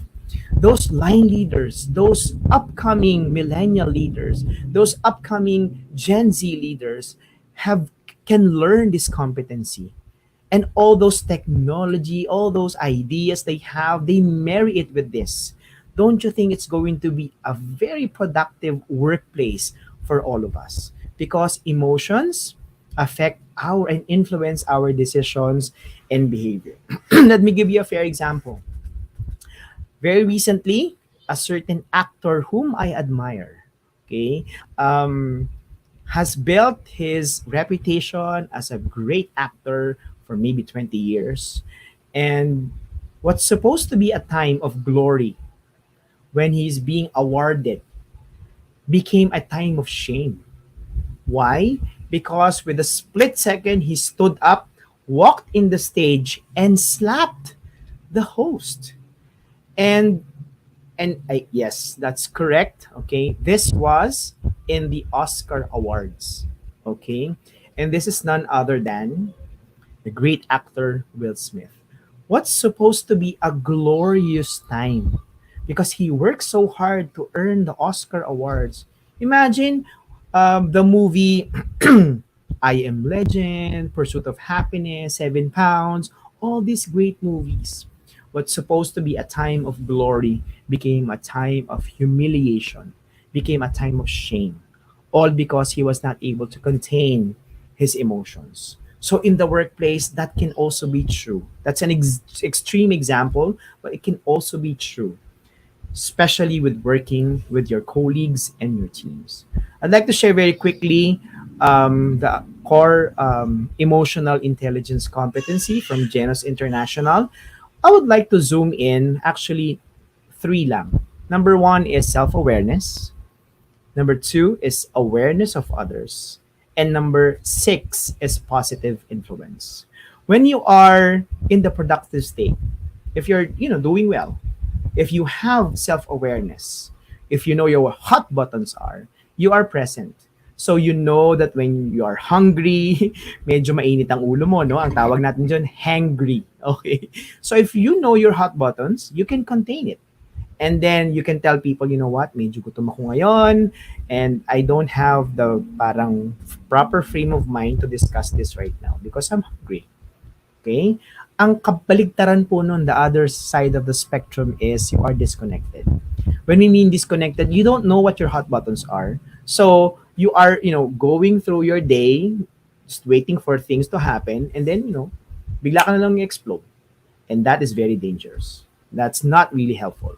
those line leaders, those upcoming millennial leaders, those upcoming Gen Z leaders have can learn this competency, and all those technology, all those ideas they have, they marry it with this. Don't you think it's going to be a very productive workplace for all of us? Because emotions affect our and influence our decisions and behavior. Let me give you a fair example. Very recently, a certain actor whom I admire, okay, um, has built his reputation as a great actor for maybe 20 years. And what's supposed to be a time of glory when he's being awarded became a time of shame. Why? Because with a split second, he stood up, walked in the stage, and slapped the host. And yes, that's correct. Okay, this was in the Oscar Awards. Okay, and this is none other than the great actor Will Smith. What's supposed to be a glorious time because he worked so hard to earn the Oscar Awards. Imagine the movie I Am Legend, Pursuit of Happiness, 7 Pounds, all these great movies. What's supposed to be a time of glory became a time of humiliation, became a time of shame, all because he was not able to contain his emotions. So in the workplace, that can also be true. That's an extreme example, but it can also be true, especially with working with your colleagues and your teams. I'd like to share very quickly the core emotional intelligence competency from Genus International. I would like to zoom in actually three lang. Number one is self awareness. Number two is awareness of others. And number six is positive influence. When you are in the productive state, if you're doing well, if you have self-awareness, if you know your hot buttons are, you are present. So you know that when you are hungry, medyo mainit ang ulo mo, no? Ang tawag natin dyan, hangry. Okay? So if you know your hot buttons, you can contain it. And then you can tell people, you know what, medyo gutom ako ngayon, and I don't have the parang proper frame of mind to discuss this right now because I'm hungry. Okay? Ang kabaligtaran po nun, the other side of the spectrum is you are disconnected. When we mean disconnected, you don't know what your hot buttons are. So you are, going through your day, just waiting for things to happen, and then, bigla ka na lang explode. And that is very dangerous. That's not really helpful.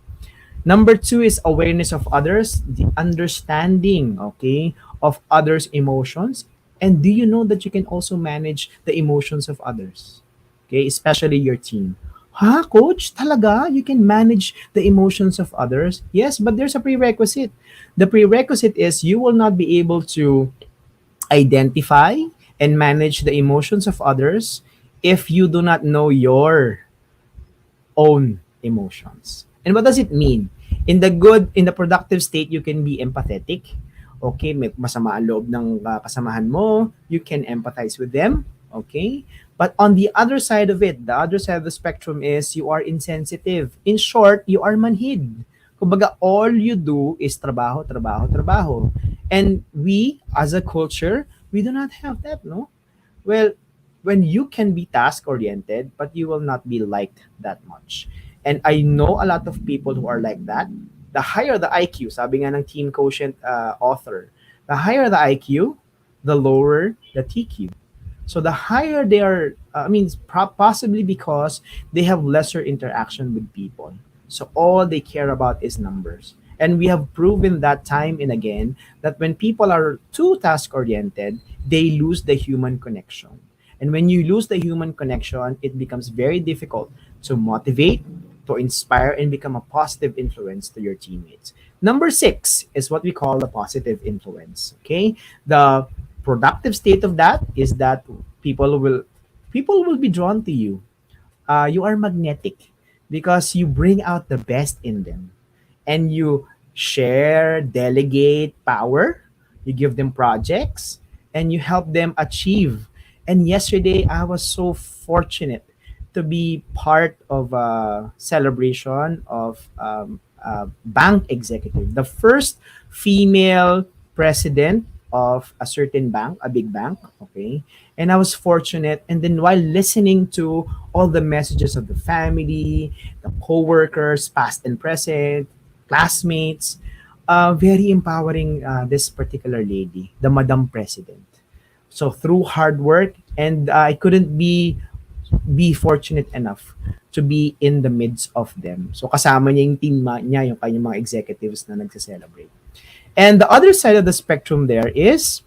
Number two is awareness of others, the understanding, okay, of others' emotions. And do you know that you can also manage the emotions of others? Okay, especially your team. Ha, coach? Talaga? You can manage the emotions of others? Yes, but there's a prerequisite. The prerequisite is you will not be able to identify and manage the emotions of others if you do not know your own emotions. And what does it mean? In the productive state, you can be empathetic. Okay, may masama ang loob ng kasamahan mo, you can empathize with them. Okay? But on the other side of it, the other side of the spectrum is you are insensitive. In short, you are manhid. Kumbaga, all you do is trabaho, trabaho, trabaho. And we, as a culture, we do not have that, no? Well, when you can be task oriented, but you will not be liked that much. And I know a lot of people who are like that. The higher the IQ, sabi nga ng team quotient author, the higher the IQ, the lower the TQ. So the higher they are, possibly because they have lesser interaction with people. So all they care about is numbers. And we have proven that time and again that when people are too task oriented, they lose the human connection. And when you lose the human connection, it becomes very difficult to motivate, to inspire and become a positive influence to your teammates. Number six is what we call the positive influence. Okay, the productive state of that is that people will people will be drawn to you. You are magnetic because you bring out the best in them, and you share, delegate power, you give them projects, and you help them achieve. And yesterday, I was so fortunate to be part of a celebration of a bank executive, the first female president of a certain bank, a big bank. Okay. And I was fortunate. And then while listening to all the messages of the family, the co-workers, past and present, classmates, very empowering, this particular lady, the Madam President. So through hard work, and I couldn't be fortunate enough to be in the midst of them. So kasama niya yung team niya, yung kanyang mga executives na nagse-celebrate. And the other side of the spectrum there is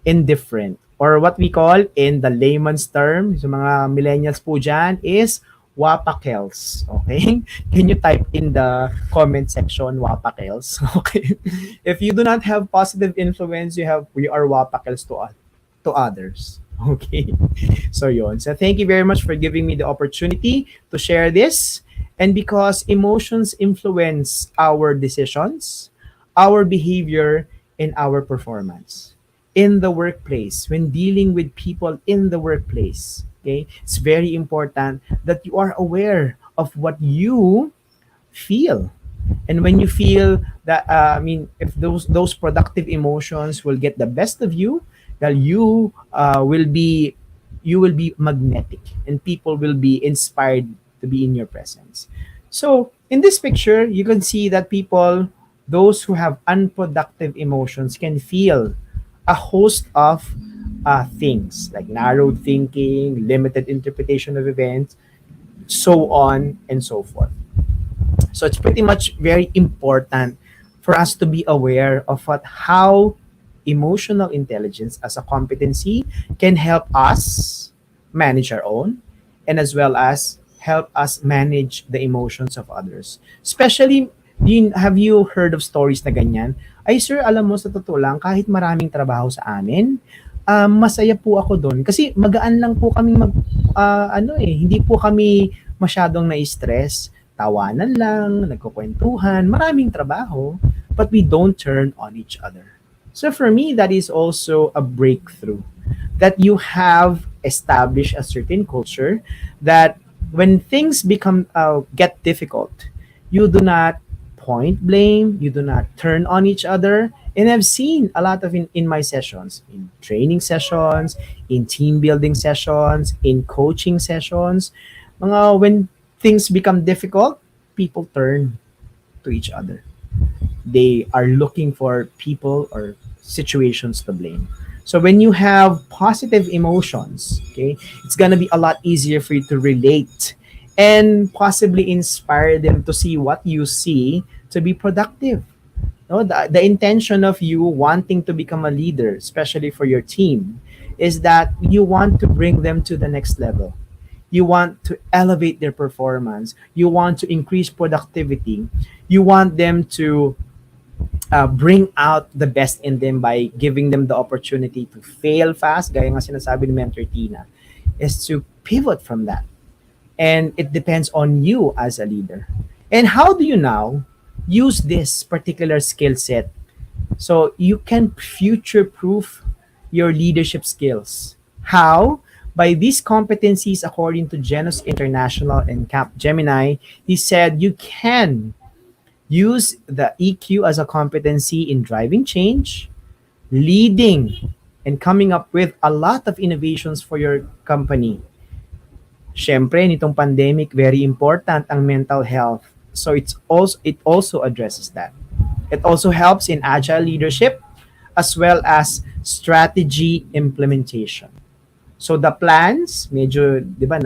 indifferent, or what we call in the layman's term, so mga millennials po dyan, is wapakels. Okay? Can you type in the comment section wapakels? Okay. If you do not have positive influence, we are wapakels to others. Okay. So yun. So thank you very much for giving me the opportunity to share this. And because emotions influence our decisions, our behavior, and our performance in the workplace, when dealing with people in the workplace, okay, it's very important that you are aware of what you feel. And when you feel that, if those productive emotions will get the best of you, that you will be magnetic, and people will be inspired to be in your presence. So in this picture, you can see that people, those who have unproductive emotions, can feel a host of things like narrowed thinking, limited interpretation of events, so on and so forth. So it's pretty much very important for us to be aware of how emotional intelligence as a competency can help us manage our own, and as well as help us manage the emotions of others. Especially, have you heard of stories na ganyan? Ay sir, alam mo, sa totoo lang, kahit maraming trabaho sa amin, masaya po ako doon. Kasi magaan lang po kami hindi po kami masyadong na-stress. Tawanan lang, nagkukwentuhan, maraming trabaho, but we don't turn on each other. So for me, that is also a breakthrough, that you have established a certain culture that when things get difficult, you do not point blame, you do not turn on each other. And I've seen a lot of in my sessions, in training sessions, in team building sessions, in coaching sessions, when things become difficult, people turn to each other. They are looking for people or situations to blame. So when you have positive emotions, okay, it's gonna be a lot easier for you to relate and possibly inspire them to see what you see to be productive. No, the intention of you wanting to become a leader, especially for your team, is that you want to bring them to the next level. You want to elevate their performance. You want to increase productivity. You want them to bring out the best in them by giving them the opportunity to fail fast, gaya nga sinasabi ni Mentor Tina, is to pivot from that. And it depends on you as a leader. And how do you now use this particular skill set so you can future proof your leadership skills? How? By these competencies, according to Genus International and Cap Gemini, he said you can use the EQ as a competency in driving change, leading, and coming up with a lot of innovations for your company. Siyempre, nitong pandemic, very important ang mental health. So it also addresses that. It also helps in agile leadership as well as strategy implementation. So the plans, medyo, di ba,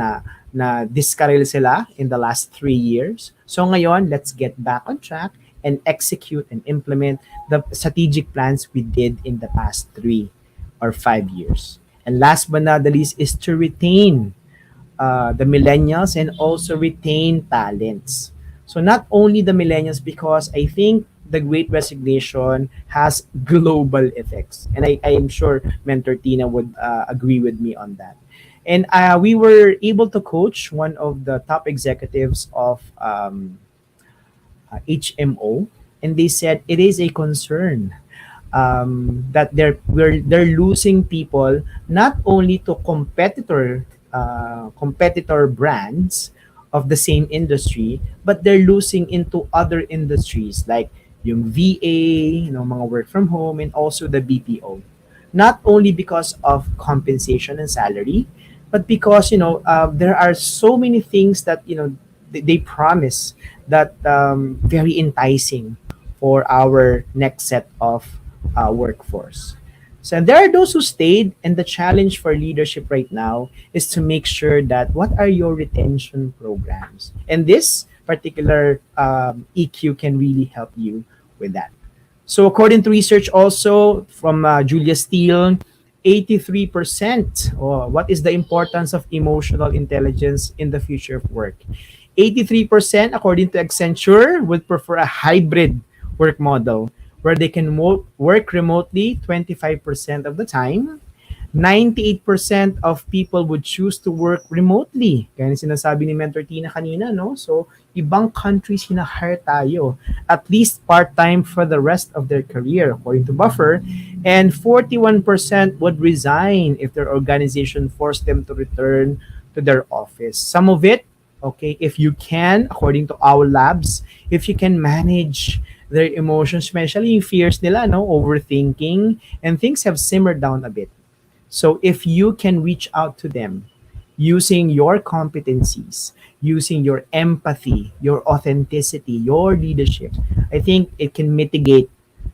na discarrel sila in the last 3 years. So ngayon, let's get back on track and execute and implement the strategic plans we did in the past 3 or 5 years. And last but not the least is to retain the millennials and also retain talents. So not only the millennials, because I think the Great Resignation has global effects, and I am sure Mentor Tina would agree with me on that. And we were able to coach one of the top executives of HMO, and they said it is a concern that they're losing people not only to competitor brands of the same industry, but they're losing into other industries like yung VA, mga work from home, and also the BPO. Not only because of compensation and salary, but because there are so many things that they promise that very enticing for our next set of workforce. So and there are those who stayed, and the challenge for leadership right now is to make sure that what are your retention programs, and this particular EQ can really help you with that. So according to research also from Julia Steele, 83%, what is the importance of emotional intelligence in the future of work? 83%, according to Accenture, would prefer a hybrid work model where they can work remotely 25% of the time. 98% of people would choose to work remotely. Kaya sinasabi ni Mentor Tina kanina, no? So, ibang countries hinahire tayo. At least part-time for the rest of their career, according to Buffer. And 41% would resign if their organization forced them to return to their office. Some of it, okay, if you can, according to our labs, if you can manage their emotions, especially yung fears nila, no? Overthinking, and things have simmered down a bit. So if you can reach out to them using your competencies, using your empathy, your authenticity, your leadership, I think it can mitigate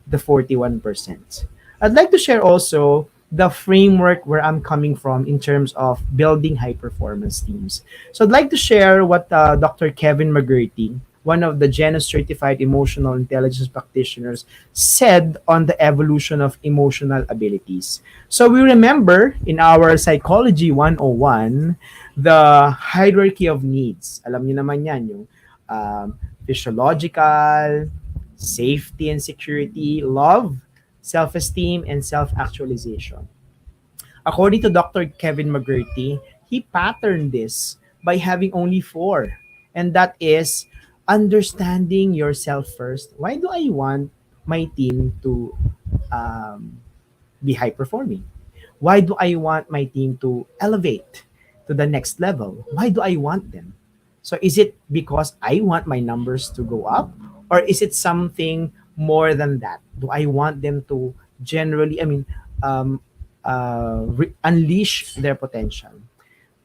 the 41%. I'd like to share also the framework where I'm coming from in terms of building high performance teams. So I'd like to share what Dr. Kevin McGurty, one of the Genus certified emotional intelligence practitioners, said on the evolution of emotional abilities. So we remember in our Psychology 101, the hierarchy of needs. Alam niyo naman yan, yung physiological, safety and security, love, self-esteem, and self-actualization. According to Dr. Kevin McGurty, he patterned this by having only four. And that is understanding yourself first. Why do I want my team to um, be high performing? Why do I want my team to elevate to the next level? Why do I want them? So is it because I want my numbers to go up, or is it something more than that? Do I want them to generally, um, unleash their potential?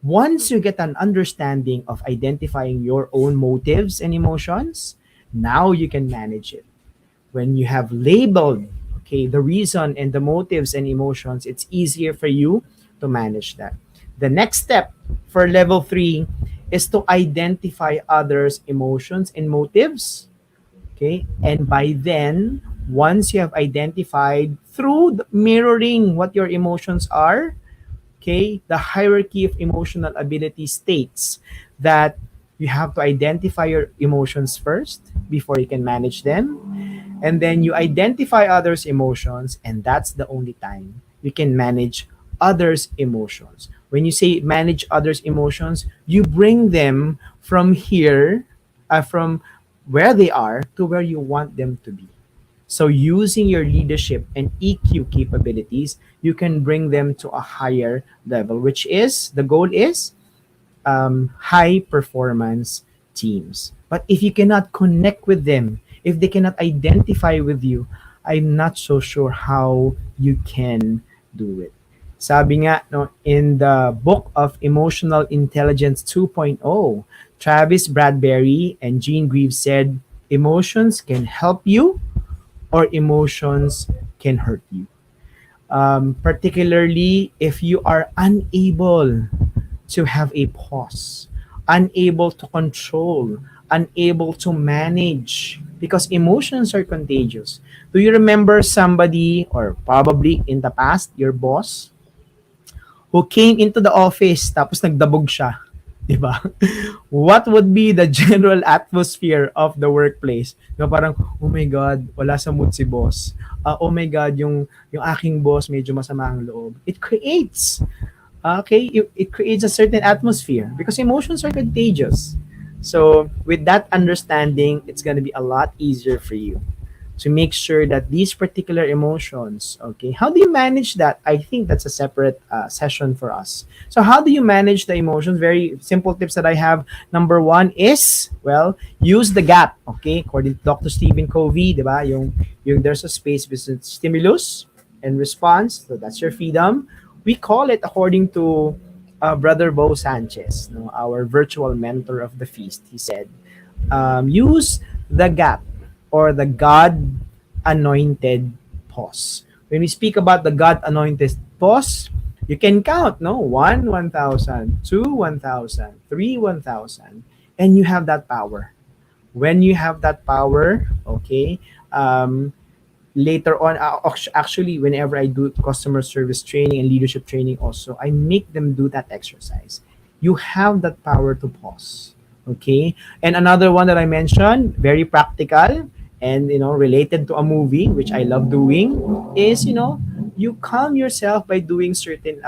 Once you get an understanding of identifying your own motives and emotions, now you can manage it. When you have labeled, okay, the reason and the motives and emotions, it's easier for you to manage that. The next step for level 3 is to identify others' emotions and motives. Okay, and by then, once you have identified through mirroring what your emotions are, okay, the hierarchy of emotional ability states that you have to identify your emotions first before you can manage them. And then you identify others' emotions, and that's the only time you can manage others' emotions. When you say manage others' emotions, you bring them from here, from where they are to where you want them to be. So using your leadership and EQ capabilities, you can bring them to a higher level, which is the goal is high performance teams. But if you cannot connect with them, if they cannot identify with you, I'm not so sure how you can do it. Sabi nga, no, in the book of Emotional Intelligence 2.0, Travis Bradbury and Gene Greaves said, emotions can help you or emotions can hurt you. Particularly if you are unable to have a pause, unable to control, unable to manage, because emotions are contagious. Do you remember somebody, or probably in the past, your boss, who came into the office tapos nagdabog siya? Diba? What would be the general atmosphere of the workplace? No, parang, oh my God, wala sa mood si boss. Oh my God, yung aking boss medyo masama ang loob. It creates, okay, it creates a certain atmosphere because emotions are contagious. So with that understanding, it's going to be a lot easier for you to make sure that these particular emotions, okay, how do you manage that? I think that's a separate session for us. So how do you manage the emotions? Very simple tips that I have. Number one is, well, use the gap, okay, according to Dr. Stephen Covey, diba? Yung there's a space between stimulus and response, so that's your freedom. We call it, according to Brother Bo Sanchez, no, our virtual mentor of the feast. He said, use the gap or the God anointed pause. When we speak about the God anointed pause, you can count, no? 1,000, 2, 1,000, 3, 1,000, and you have that power. When you have that power, okay, later on, actually, whenever I do customer service training and leadership training also, I make them do that exercise. You have that power to pause. Okay. And another one that I mentioned, very practical and, related to a movie, which I love doing, is, you calm yourself by doing certain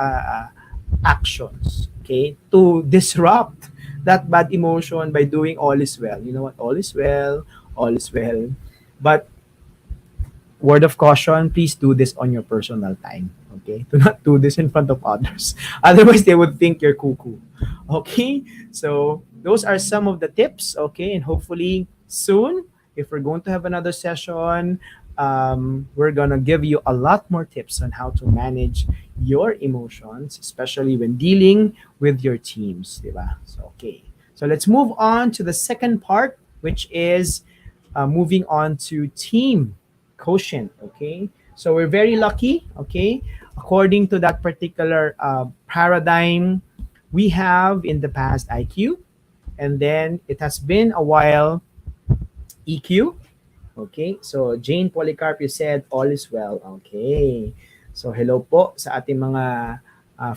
actions, okay, to disrupt that bad emotion by doing all is well. You know what? All is well, all is well. But word of caution, please do this on your personal time. Okay? Do not do this in front of others. Otherwise, they would think you're cuckoo. Okay? So, those are some of the tips. Okay? And hopefully, soon, if we're going to have another session, we're going to give you a lot more tips on how to manage your emotions, especially when dealing with your teams. Diba? So, okay. So, let's move on to the second part, which is moving on to team quotient. Okay, so we're very lucky. Okay, according to that particular paradigm, we have in the past IQ, and then it has been a while EQ. Okay, so Jane Policarpio said all is well. Okay, so hello po sa ating mga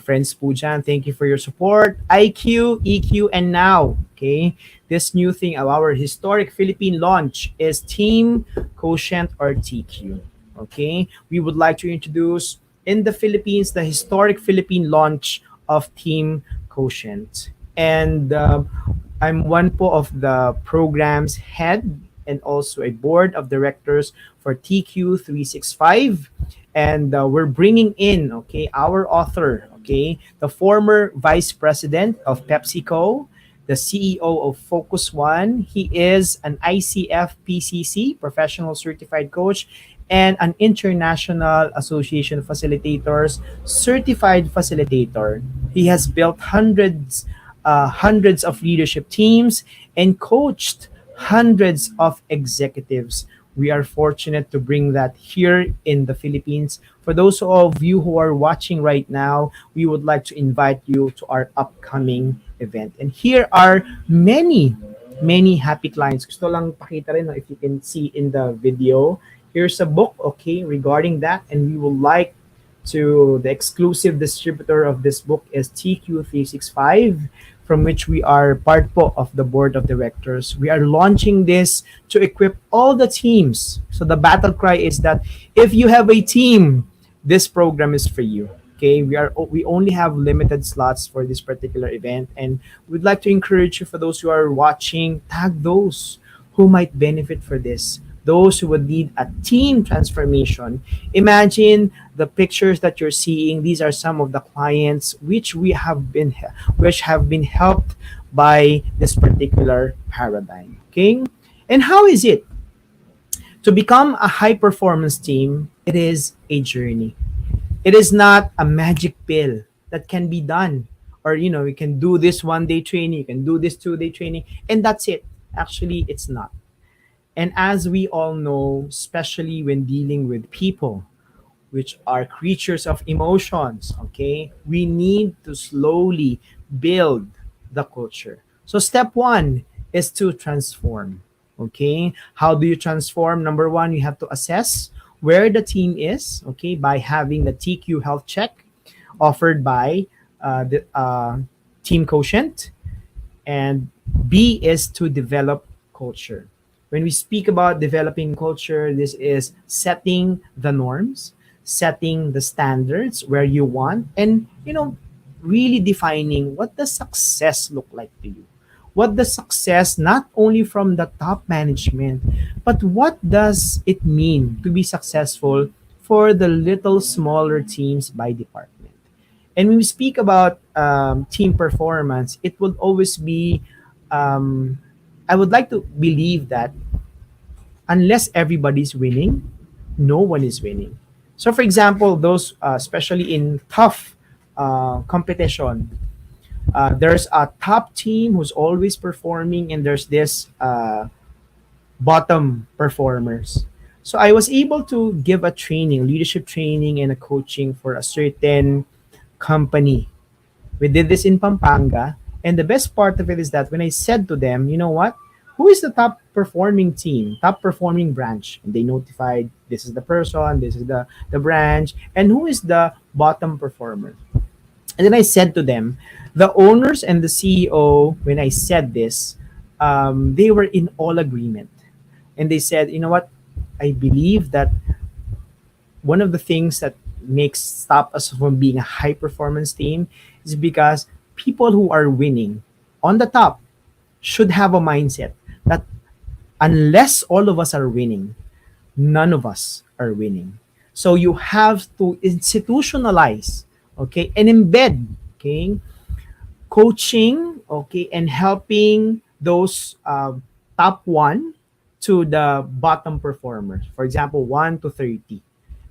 friends po dyan. Thank you for your support. IQ, EQ, and now, okay, this new thing of our historic Philippine launch is Team Quotient or TQ. Okay, we would like to introduce in the Philippines the historic Philippine launch of Team Quotient. And I'm one po of the program's head and also a board of directors for TQ365. And we're bringing in, okay, our author, okay, the former vice president of PepsiCo, the CEO of Focus One. He is an ICF PCC, professional certified coach, and an International Association of Facilitators certified facilitator. He has built hundreds of leadership teams and coached hundreds of executives. We are fortunate to bring that here in the Philippines. For those of you who are watching right now, we would like to invite you to our upcoming event. And here are many happy clients. Gusto lang pakita rin, no, if you can see in the video. Here's a book, okay, regarding that. And we would like to, the exclusive distributor of this book is TQ365, from which we are part po of the board of directors. We are launching this to equip all the teams. So the battle cry is that if you have a team, this program is for you. Okay, we only have limited slots for this particular event, and we'd like to encourage you, for those who are watching, tag those who might benefit for this, those who would need a team transformation. Imagine the pictures that you're seeing. These are some of the clients which have been helped by this particular paradigm. Okay, and how is it to become a high performance team? It is a journey. It is not a magic pill that can be done, or you can do this 1 day training, you can do this 2 day training, and that's it. Actually, it's not. And as we all know, especially when dealing with people, which are creatures of emotions, okay, we need to slowly build the culture. So, step one is to transform. Okay, how do you transform? Number one, you have to assess where the team is, okay, by having the TQ health check offered by the Team Quotient. And B is to develop culture. When we speak about developing culture, this is setting the norms, setting the standards where you want, and really defining what does success look like to you. What does success not only from the top management, but what does it mean to be successful for the little smaller teams by department? And when we speak about team performance, it will always be, um, I would like to believe that unless everybody's winning, no one is winning. So, for example, those, especially in tough competition, there's a top team who's always performing, and there's this bottom performers. So, I was able to give a training, leadership training, and a coaching for a certain company. We did this in Pampanga, and the best part of it is that when I said to them, you know what, who is the top performing team, top performing branch? And they notified this is the person, this is the branch, and who is the bottom performer. And then I said to them, the owners and the CEO, when I said this, they were in all agreement. And they said, you know what, I believe that one of the things that makes stop us from being a high performance team is because people who are winning on the top should have a mindset that unless all of us are winning, none of us are winning. So you have to institutionalize, okay, and embed, okay, coaching, okay, and helping those top one to the bottom performers. For example, 1 to 30.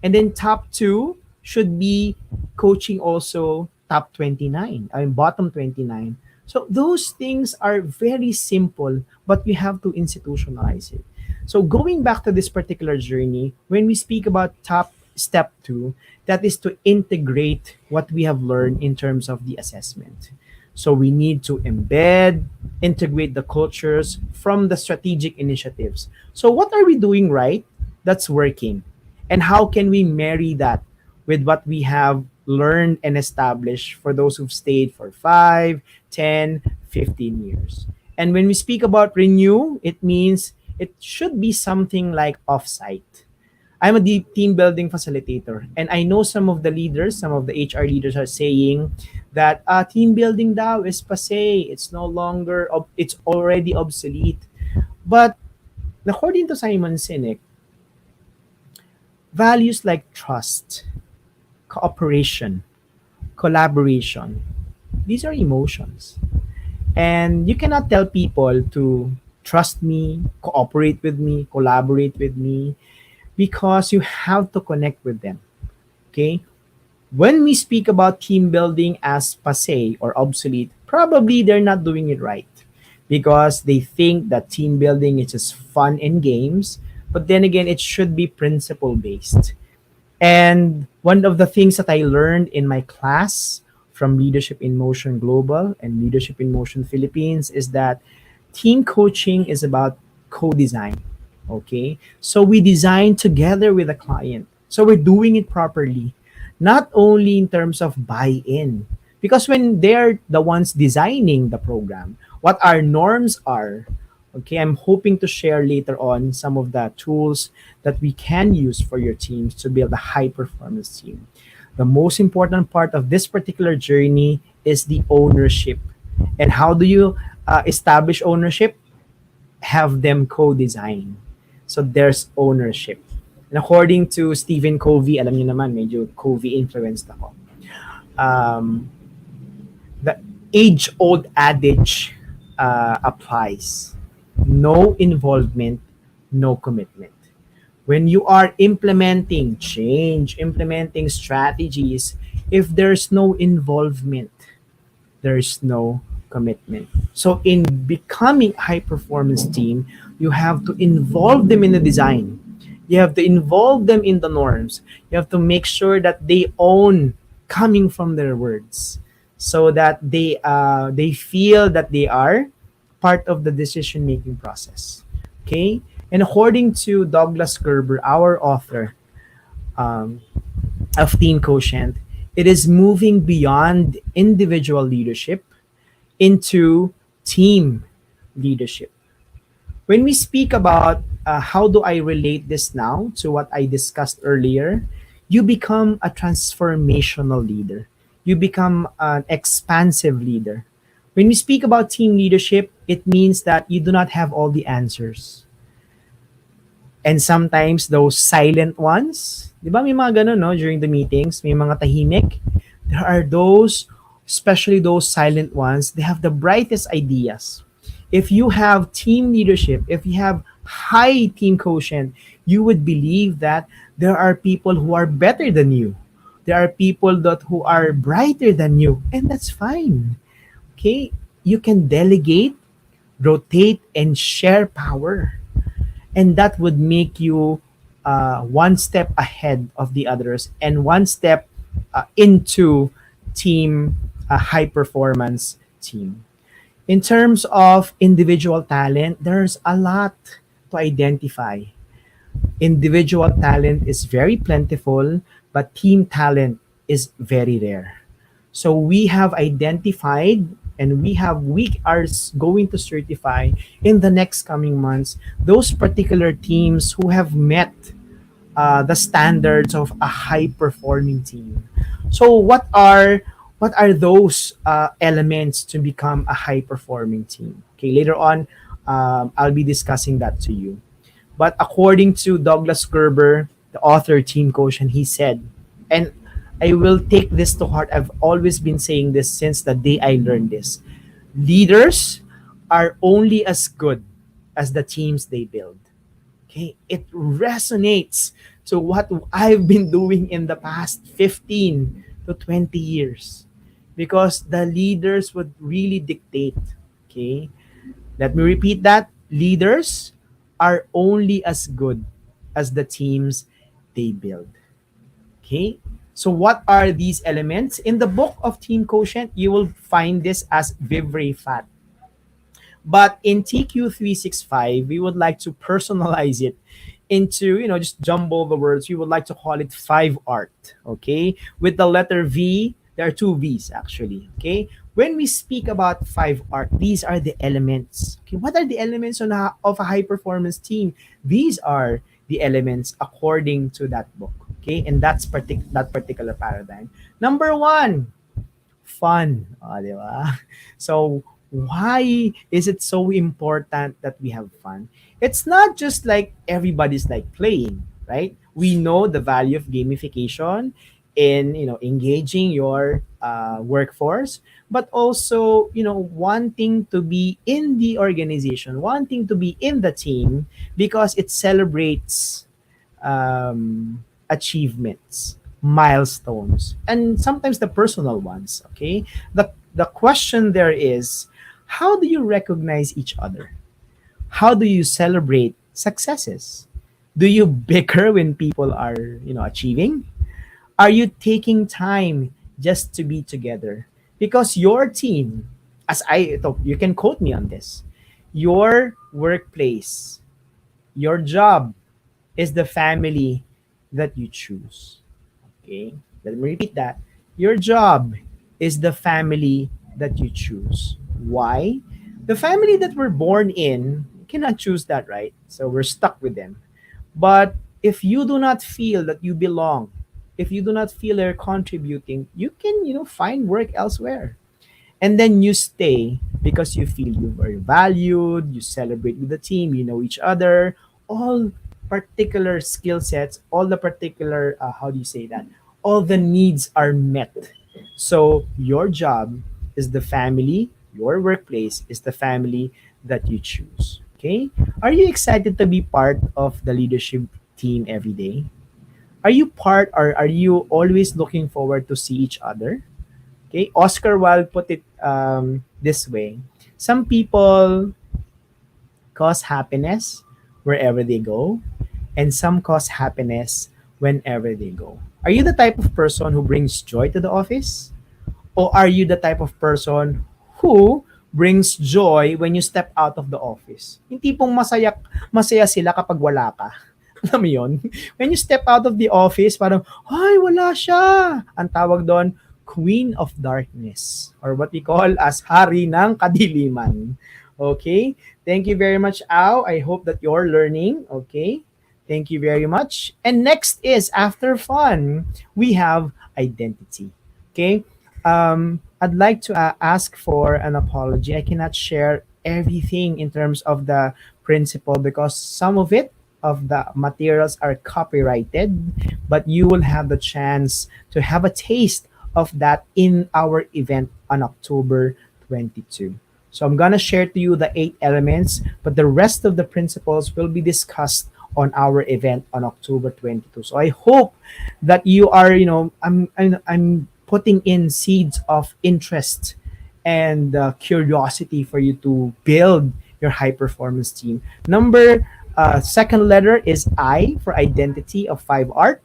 And then top two should be coaching also top 29, I mean bottom 29. So those things are very simple, but we have to institutionalize it. So going back to this particular journey, when we speak about top step two, that is to integrate what we have learned in terms of the assessment. So we need to embed, integrate the cultures from the strategic initiatives. So what are we doing right that's working? And how can we marry that with what we have learned and established for those who've stayed for 5, 10, 15 years? And when we speak about renew, it means it should be something like offsite. I'm a team building facilitator, and I know some of the leaders, some of the HR leaders are saying that team building now is passe. It's no longer, it's already obsolete. But according to Simon Sinek, values like trust, cooperation, collaboration, these are emotions. And you cannot tell people to trust me, cooperate with me, collaborate with me, because you have to connect with them. Okay? When we speak about team building as passe or obsolete, probably they're not doing it right because they think that team building is just fun and games. But then again, it should be principle based. And one of the things that I learned in my class from Leadership in Motion Global and Leadership in Motion Philippines is that team coaching is about co design. Okay. So we design together with a client. So we're doing it properly, not only in terms of buy in, because when they're the ones designing the program, what our norms are, okay, I'm hoping to share later on some of the tools that we can use for your teams to build a high performance team. The most important part of this particular journey is the ownership. And how do you establish ownership? Have them co-design. So there's ownership. And according to Stephen Covey, alam niyo naman, medyo Covey influenced ako. Um, the age-old adage applies. No involvement, no commitment. When you are implementing change, implementing strategies, if there's no involvement, there's no commitment. So in becoming a high performance team, you have to involve them in the design. You have to involve them in the norms. You have to make sure that they own coming from their words so that they feel that they are part of the decision making process. Okay? And according to Douglas Gerber, our author um, of Team Quotient, it is moving beyond individual leadership into team leadership. When we speak about how do I relate this now to what I discussed earlier, you become a transformational leader. You become an expansive leader. When we speak about team leadership, it means that you do not have all the answers. And sometimes those silent ones, di ba may mga ganun, no? During the meetings, may mga tahimik. There are those, especially those silent ones, they have the brightest ideas. If you have team leadership, if you have high team quotient, you would believe that there are people who are better than you. There are people that who are brighter than you, and that's fine. Okay? You can delegate, rotate, and share power, and that would make you one step ahead of the others and one step into team high performance team. In terms of individual talent, there's a lot to identify. Individual talent is very plentiful, but team talent is very rare. So we have identified, and we are going to certify in the next coming months those particular teams who have met the standards of a high performing team. So what are those elements to become a high performing team? Okay, later on, I'll be discussing that to you. But according to Douglas Gerber, the author, team coach, and he said, and I will take this to heart. I've always been saying this since the day I learned this. Leaders are only as good as the teams they build. Okay, it resonates to what I've been doing in the past 15 to 20 years, because the leaders would really dictate. Okay, let me repeat that. Leaders are only as good as the teams they build. Okay, so what are these elements? In the book of Team Quotient, you will find this as Vivre Fat. But in TQ365, we would like to personalize it into, just jumble the words. We would like to call it 5 art, okay? With the letter V, there are two V's actually, okay? When we speak about 5 art, these are the elements. Okay, what are the elements of a high performance team? These are the elements according to that book, okay? And that particular paradigm. Number one, fun. Di ba? So, why is it so important that we have fun? It's not just like everybody's like playing, right? We know the value of gamification in, engaging your workforce, but also, wanting to be in the organization, wanting to be in the team because it celebrates achievements, milestones, and sometimes the personal ones. Okay, the question there is, how do you recognize each other? How do you celebrate successes? Do you bicker when people are, achieving? Are you taking time just to be together? Because your team, you can quote me on this, your workplace, your job is the family that you choose. Okay? Let me repeat that. Your job is the family that you choose. Why? The family that we're born in, you cannot choose that, right? So we're stuck with them. But if you do not feel that you belong, if you do not feel you're contributing, you can, find work elsewhere. And then you stay because you feel you are valued, you celebrate with the team, you know each other, all particular skill sets, all the particular, how do you say that? All the needs are met. So your job is the family, your workplace is the family that you choose. Okay? Are you excited to be part of the leadership team every day? Are you part, or are you always looking forward to see each other? Okay, Oscar Wilde put it this way: some people cause happiness wherever they go, and some cause happiness whenever they go. Are you the type of person who brings joy to the office? Or are you the type of person who brings joy when you step out of the office? Yung tipong masaya sila kapag wala ka. Alam mo yun? When you step out of the office, parang, ay, wala siya. Ang tawag doon, Queen of Darkness, or what we call as Hari ng Kadiliman. Okay? Thank you very much, Ao. I hope that you're learning. Okay? Thank you very much. And next is, after fun, we have identity. Okay? I'd like to ask for an apology. I cannot share everything in terms of the principle because some of it, of the materials, are copyrighted, but you will have the chance to have a taste of that in our event on October 22. So I'm going to share to you the 8 elements, but the rest of the principles will be discussed on our event on October 22. So I hope that you are, I'm putting in seeds of interest and curiosity for you to build your high performance team. Second letter is I for identity of 5 art.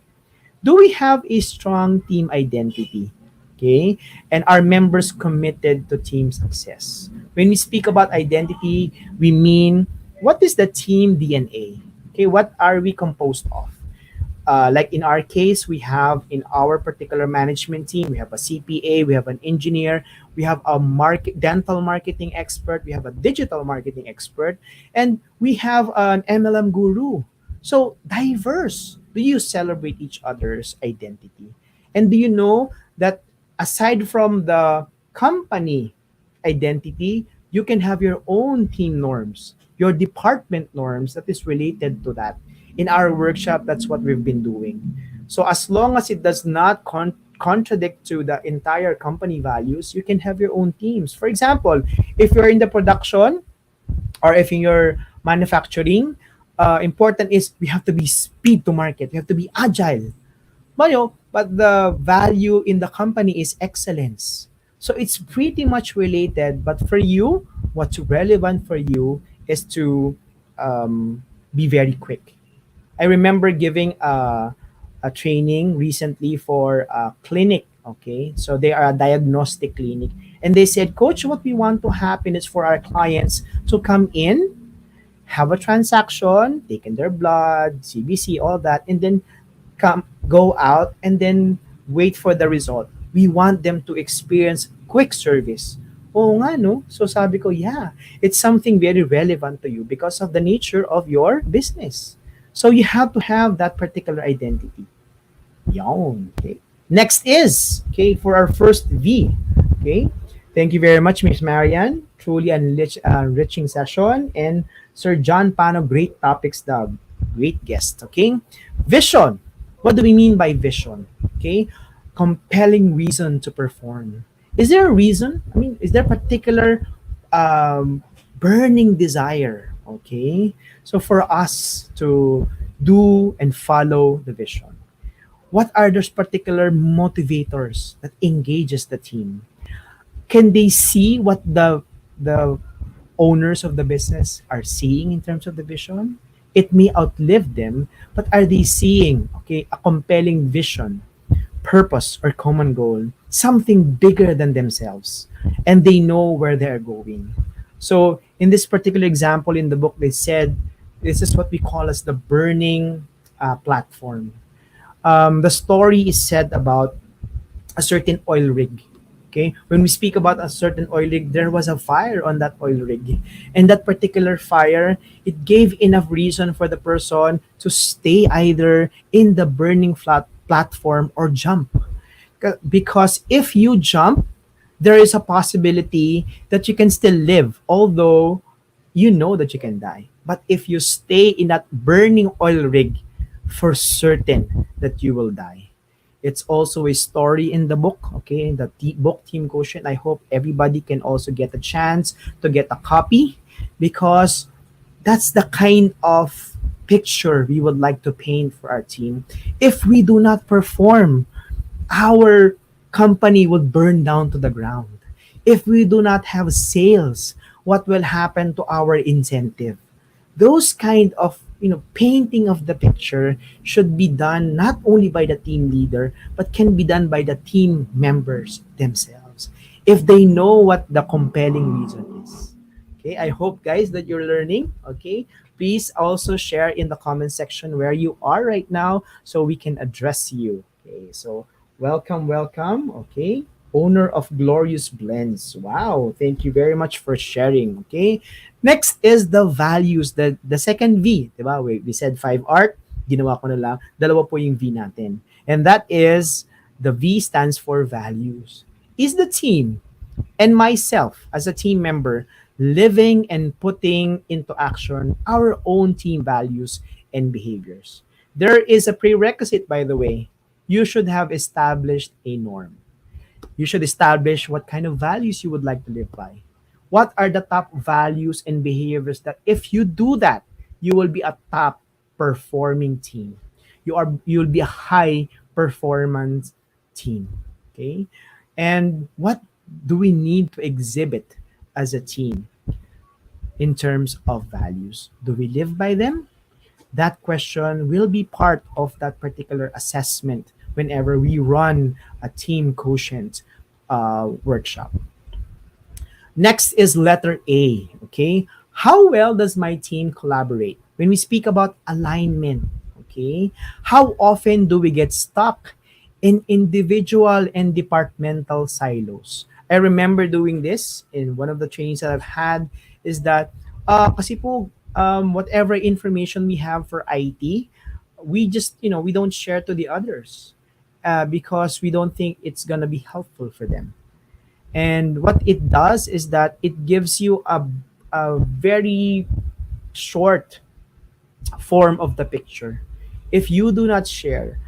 Do we have a strong team identity? Okay. And are members committed to team success? When we speak about identity, we mean what is the team DNA? Okay. What are we composed of? Like in our case, we have in our particular management team, we have a CPA, we have an engineer, we have a dental marketing expert, we have a digital marketing expert, and we have an MLM guru. So diverse. Do you celebrate each other's identity? And do you know that aside from the company identity, you can have your own team norms, your department norms that is related to that. In our workshop, that's what we've been doing. So as long as it does not contradict to the entire company values, you can have your own teams. For example, if you're in the production or if in your manufacturing, important is we have to be speed to market. We have to be agile. But the value in the company is excellence. So it's pretty much related. But for you, what's relevant for you is to be very quick. I remember giving a training recently for a clinic. Okay, so they are a diagnostic clinic, and they said, "Coach, what we want to happen is for our clients to come in, have a transaction, taking their blood, CBC, all that, and then go out and then wait for the result. We want them to experience quick service." Oo nga, no? So sabi ko, yeah, it's something very relevant to you because of the nature of your business. So you have to have that particular identity. Yawn. Okay. Next is, okay, for our first V. Okay. Thank you very much, Miss Marian. Truly enriching session. And Sir John Pano, great topics, the great guest. Okay. Vision. What do we mean by vision? Okay. Compelling reason to perform. Is there a reason? I mean, is there a particular burning desire? Okay. So for us to do and follow the vision, what are those particular motivators that engages the team? Can they see what the owners of the business are seeing in terms of the vision? It may outlive them, but are they seeing, okay, a compelling vision, purpose, or common goal, something bigger than themselves, and they know where they're going? So in this particular example in the book, they said this is what we call as the burning platform. The story is said about a certain oil rig. Okay, when we speak about a certain oil rig, there was a fire on that oil rig, and that particular fire, it gave enough reason for the person to stay either in the burning flat platform or jump. Because if you jump, there is a possibility that you can still live, although you know that you can die. But if you stay in that burning oil rig, for certain that you will die. It's also a story in the book, okay, in the book Team Quotient. I hope everybody can also get a chance to get a copy because that's the kind of picture we would like to paint for our team. If we do not perform, our company would burn down to the ground. If we do not have sales, what will happen to our incentive? Those kind of painting of the picture should be done not only by the team leader but can be done by the team members themselves if they know what the compelling reason is. Okay, I hope guys that you're learning. Okay, please also share in the comment section where you are right now so we can address you. Okay, so Welcome, welcome. Okay. Owner of Glorious Blends. Wow. Thank you very much for sharing. Okay. Next is the values. The second V. Diba? We said 5 art. Ginawa ko na lang. Dalawa po yung V natin. And that is, the V stands for values. Is the team and myself as a team member living and putting into action our own team values and behaviors? There is a prerequisite, by the way. You should have established a norm. You should establish what kind of values you would like to live by. What are the top values and behaviors that if you do that, you will be a top performing team. You'll be a high performance team. Okay? And what do we need to exhibit as a team in terms of values? Do we live by them? That question will be part of that particular assessment whenever we run a team quotient workshop. Next is letter A. Okay. How well does my team collaborate? When we speak about alignment, okay, how often do we get stuck in individual and departmental silos? I remember doing this in one of the trainings that I've had is that kasi po whatever information we have for IT, we just, we don't share to the others because we don't think it's going to be helpful for them. And what it does is that it gives you a very short form of the picture. If you do not share,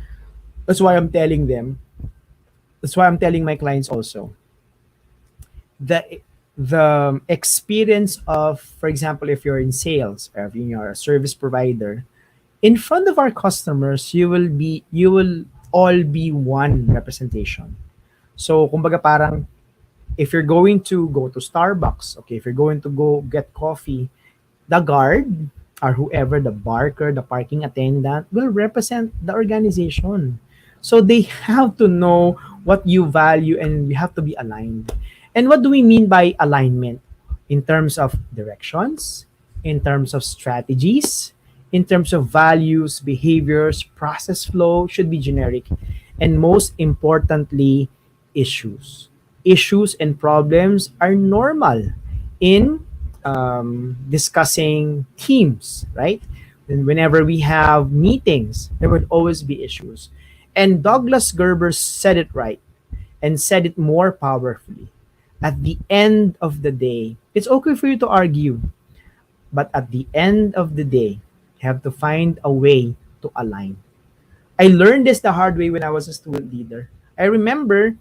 that's why I'm telling them, that's why I'm telling my clients also, the the experience of, for example, if you're in sales or if you're a service provider, in front of our customers, you will all be one representation. So, kumbaga parang if you're going to go to Starbucks, okay, if you're going to go get coffee, the guard or whoever, the barker, the parking attendant will represent the organization. So they have to know what you value and you have to be aligned. And what do we mean by alignment? In terms of directions, in terms of strategies, in terms of values, behaviors, process flow should be generic. And most importantly, issues. Issues and problems are normal in discussing teams, right? And whenever we have meetings, there would always be issues. And Douglas Gerber said it right and said it more powerfully. At the end of the day, it's okay for you to argue, but at the end of the day, you have to find a way to align. I learned this the hard way when I was a student leader. I remember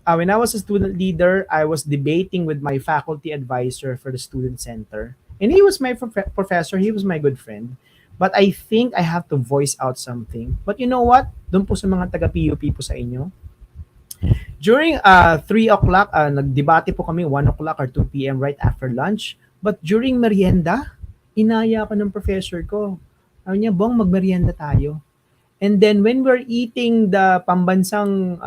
when I was a student leader, I was debating with my faculty advisor for the student center. And he was my professor, he was my good friend. But I think I have to voice out something. But you know what? Doon po sa mga taga-PUP po sa inyo, during 3 o'clock, nagdebate po kami 1 o'clock or 2 p.m. right after lunch. But during merienda, inaya ako ng professor ko. Sabi niya, Bong, magmerienda tayo. And then when we're eating the pambansang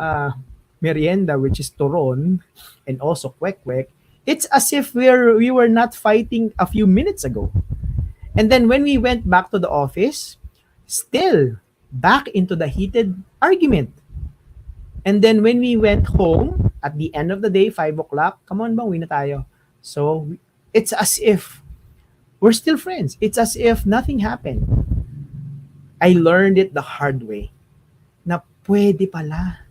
merienda, which is turon, and also kwek-kwek, it's as if we were not fighting a few minutes ago. And then when we went back to the office, still back into the heated argument. And then when we went home, at the end of the day, 5 o'clock, come on ba, uwi na tayo. So, it's as if we're still friends. It's as if nothing happened. I learned it the hard way. Na pwede pala.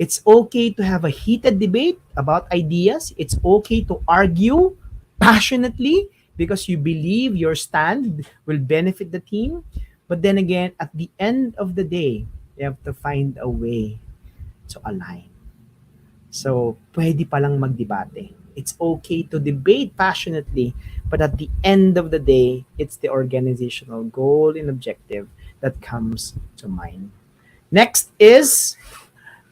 It's okay to have a heated debate about ideas. It's okay to argue passionately because you believe your stand will benefit the team. But then again, at the end of the day, you have to find a way to align. So, pwede palang magdebate. It's okay to debate passionately, but at the end of the day, it's the organizational goal and objective that comes to mind. Next is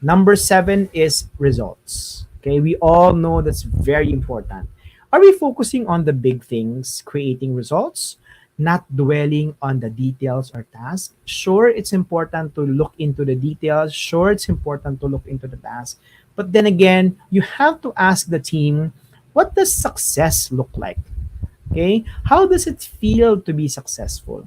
number 7 is results. Okay, we all know that's very important. Are we focusing on the big things, creating results, not dwelling on the details or tasks? Sure, it's important to look into the details. Sure, it's important to look into the tasks. But then again, you have to ask the team, what does success look like? Okay, how does it feel to be successful?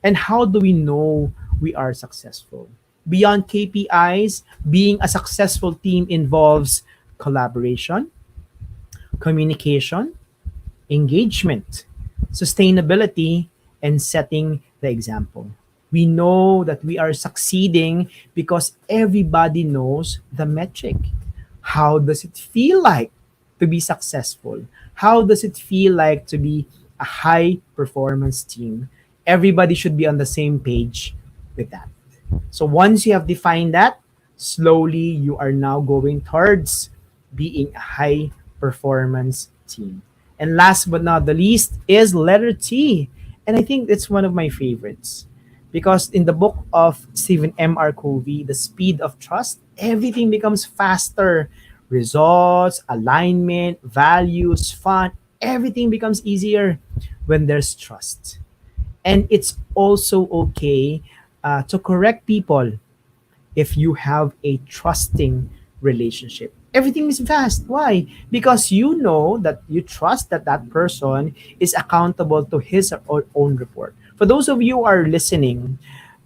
And how do we know we are successful? Beyond KPIs, being a successful team involves collaboration, communication, engagement, sustainability, and setting the example. We know that we are succeeding because everybody knows the metric. How does it feel like to be successful? How does it feel like to be a high performance team? Everybody should be on the same page with that. So once you have defined that, slowly you are now going towards being a high performance team. And last but not the least is letter T. And I think it's one of my favorites. Because in the book of Stephen M. R. Covey, The Speed of Trust, everything becomes faster. Results, alignment, values, fun, everything becomes easier when there's trust. And it's also okay to correct people if you have a trusting relationship. Everything is fast. Why? Because you know that you trust that that person is accountable to his or own report. For those of you who are listening,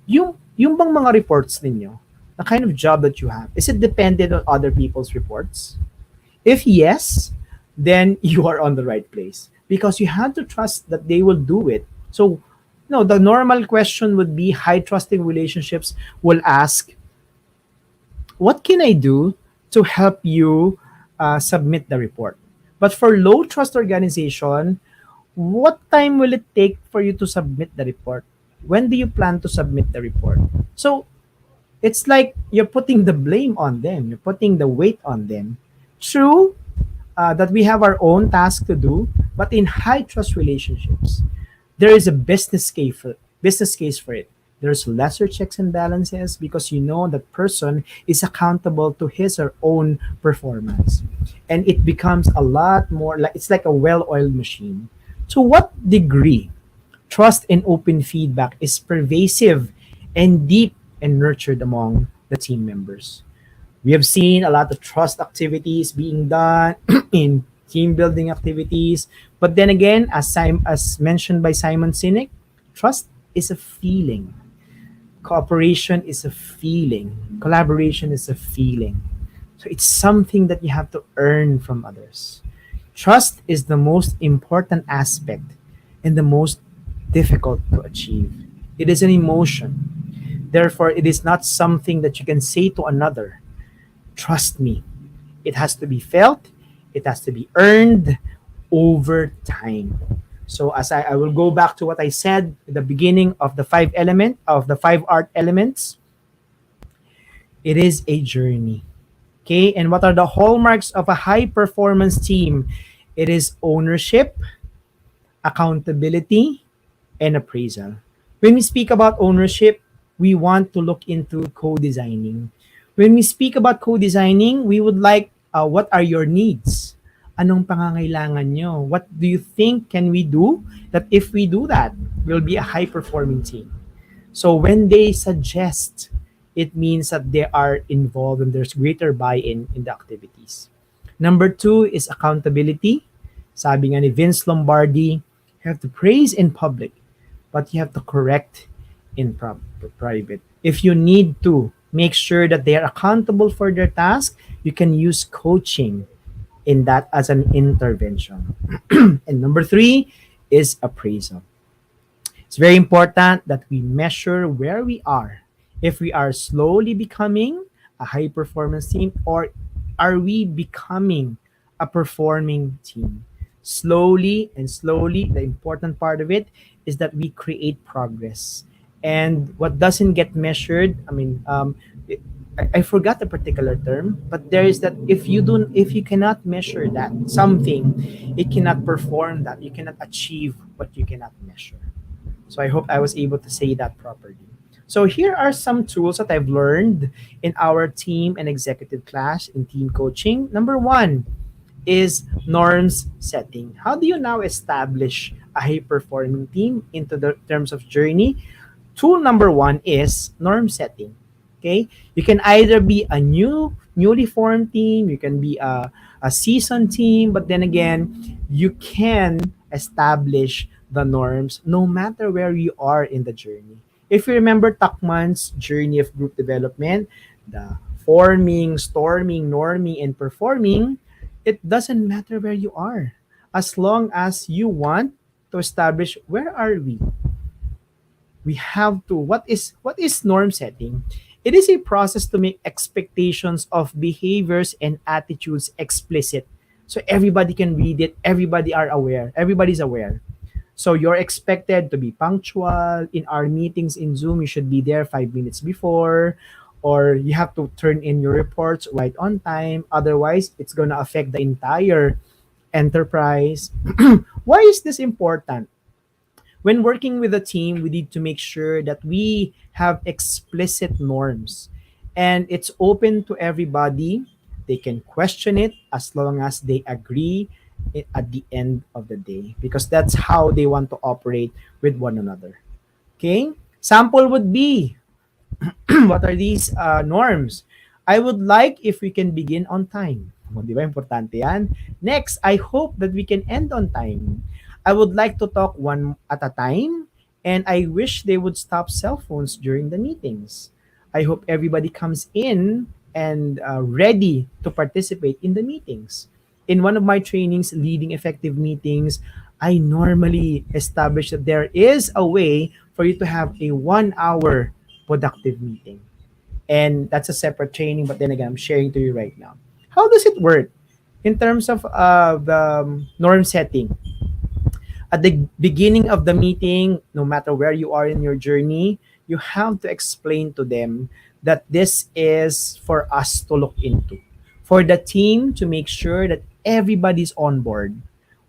yung bang mga reports ninyo, the kind of job that you have, is it dependent on other people's reports? If yes, then you are on the right place because you have to trust that they will do it. So, no, the normal question would be high trusting relationships will ask, what can I do to help you submit the report? But for low trust organization, what time will it take for you to submit the report? When do you plan to submit the report? So it's like you're putting the blame on them. You're putting the weight on them. True, that we have our own task to do, but in high trust relationships, there is a business case for it. There's lesser checks and balances because you know that person is accountable to his or own performance, and it becomes a lot more like it's like a well-oiled machine. To what degree trust and open feedback is pervasive and deep and nurtured among the team members? We have seen a lot of trust activities being done in team building activities. But then again, as mentioned by Simon Sinek, trust is a feeling. Cooperation is a feeling. Collaboration is a feeling. So it's something that you have to earn from others. Trust is the most important aspect and the most difficult to achieve. It is an emotion. Therefore, it is not something that you can say to another. Trust me. It has to be felt, it has to be earned over time. So as I will go back to what I said at the beginning of the five art elements, it is a journey. Okay, and what are the hallmarks of a high performance team? It is ownership, accountability, and appraisal. When we speak about ownership, we want to look into co-designing. When we speak about co-designing, we would like, what are your needs? Anong pangangailangan nyo? What do you think can we do that if we do that, we'll be a high-performing team? So when they suggest, it means that they are involved and there's greater buy-in in the activities. Number two is accountability. Sabi nga ni Vince Lombardi, you have to praise in public, but you have to correct in private. If you need to make sure that they are accountable for their task, you can use coaching in that as an intervention. And number three is appraisal. It's very important that we measure where we are. If we are slowly becoming a high performance team, or are we becoming a performing team? Slowly and slowly, the important part of it is that we create progress. And what doesn't get measured, I forgot the particular term, but there is that if you cannot measure that something, it cannot perform that. You cannot achieve what you cannot measure. So I hope I was able to say that properly. So here are some tools that I've learned in our team and executive class in team coaching. Number one is norms setting. How do you now establish a high performing team into the terms of journey? Tool number one is norm setting. Okay, you can either be a newly formed team, you can be a seasoned team, but then again, you can establish the norms no matter where you are in the journey. If you remember Tuckman's journey of group development, the forming, storming, norming, and performing, it doesn't matter where you are. As long as you want to establish where are we have to what is norm setting. It is a process to make expectations of behaviors and attitudes explicit, so everybody can read it, everybody's aware. So you're expected to be punctual in our meetings in Zoom. You should be there 5 minutes before, or you have to turn in your reports right on time, otherwise it's going to affect the entire enterprise. Why is this important? When working with a team, we need to make sure that we have explicit norms and it's open to everybody. They can question it as long as they agree at the end of the day, because that's how they want to operate with one another. Okay? Sample would be what are these norms? I would like if we can begin on time. O, di ba? Importante yan. Next, I hope that we can end on time. I would like to talk one at a time, and I wish they would stop cell phones during the meetings. I hope everybody comes in and ready to participate in the meetings. In one of my trainings, Leading Effective Meetings, I normally establish that there is a way for you to have a 1 hour productive meeting. And that's a separate training, but then again, I'm sharing to you right now. How does it work in terms of the norm setting? At the beginning of the meeting, no matter where you are in your journey, you have to explain to them that this is for us to look into, for the team to make sure that everybody's on board,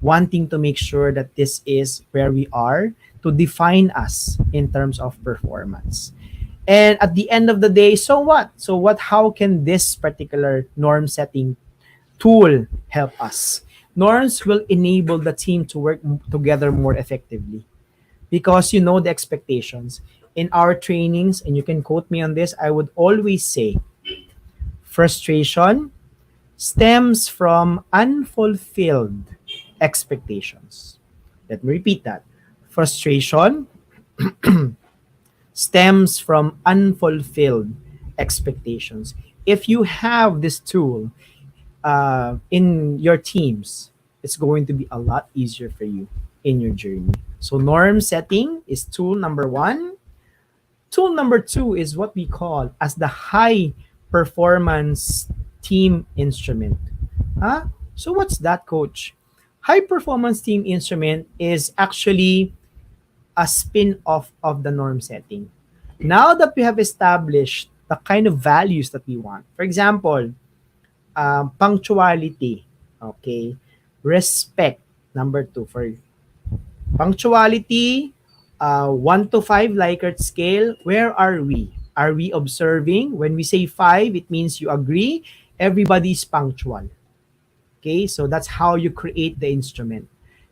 wanting to make sure that this is where we are to define us in terms of performance. And at the end of the day, so what? So what? How can this particular norm setting tool help us? Norms will enable the team to work together more effectively because you know the expectations. In our trainings, and you can quote me on this, I would always say frustration stems from unfulfilled expectations. Let me repeat that. Frustration stems from unfulfilled expectations. If you have this tool in your teams, it's going to be a lot easier for you in your journey. So, norm setting is tool number one. Tool number two is what we call as the high performance team instrument. Huh? So, what's that, coach? High performance team instrument is actually a spin-off of the norm setting. Now that we have established the kind of values that we want, for example, punctuality, okay, respect, number two, for punctuality, 1 to 5 Likert scale, where are we? Are we observing? When we say 5, it means you agree everybody's punctual. Okay, so that's how you create the instrument.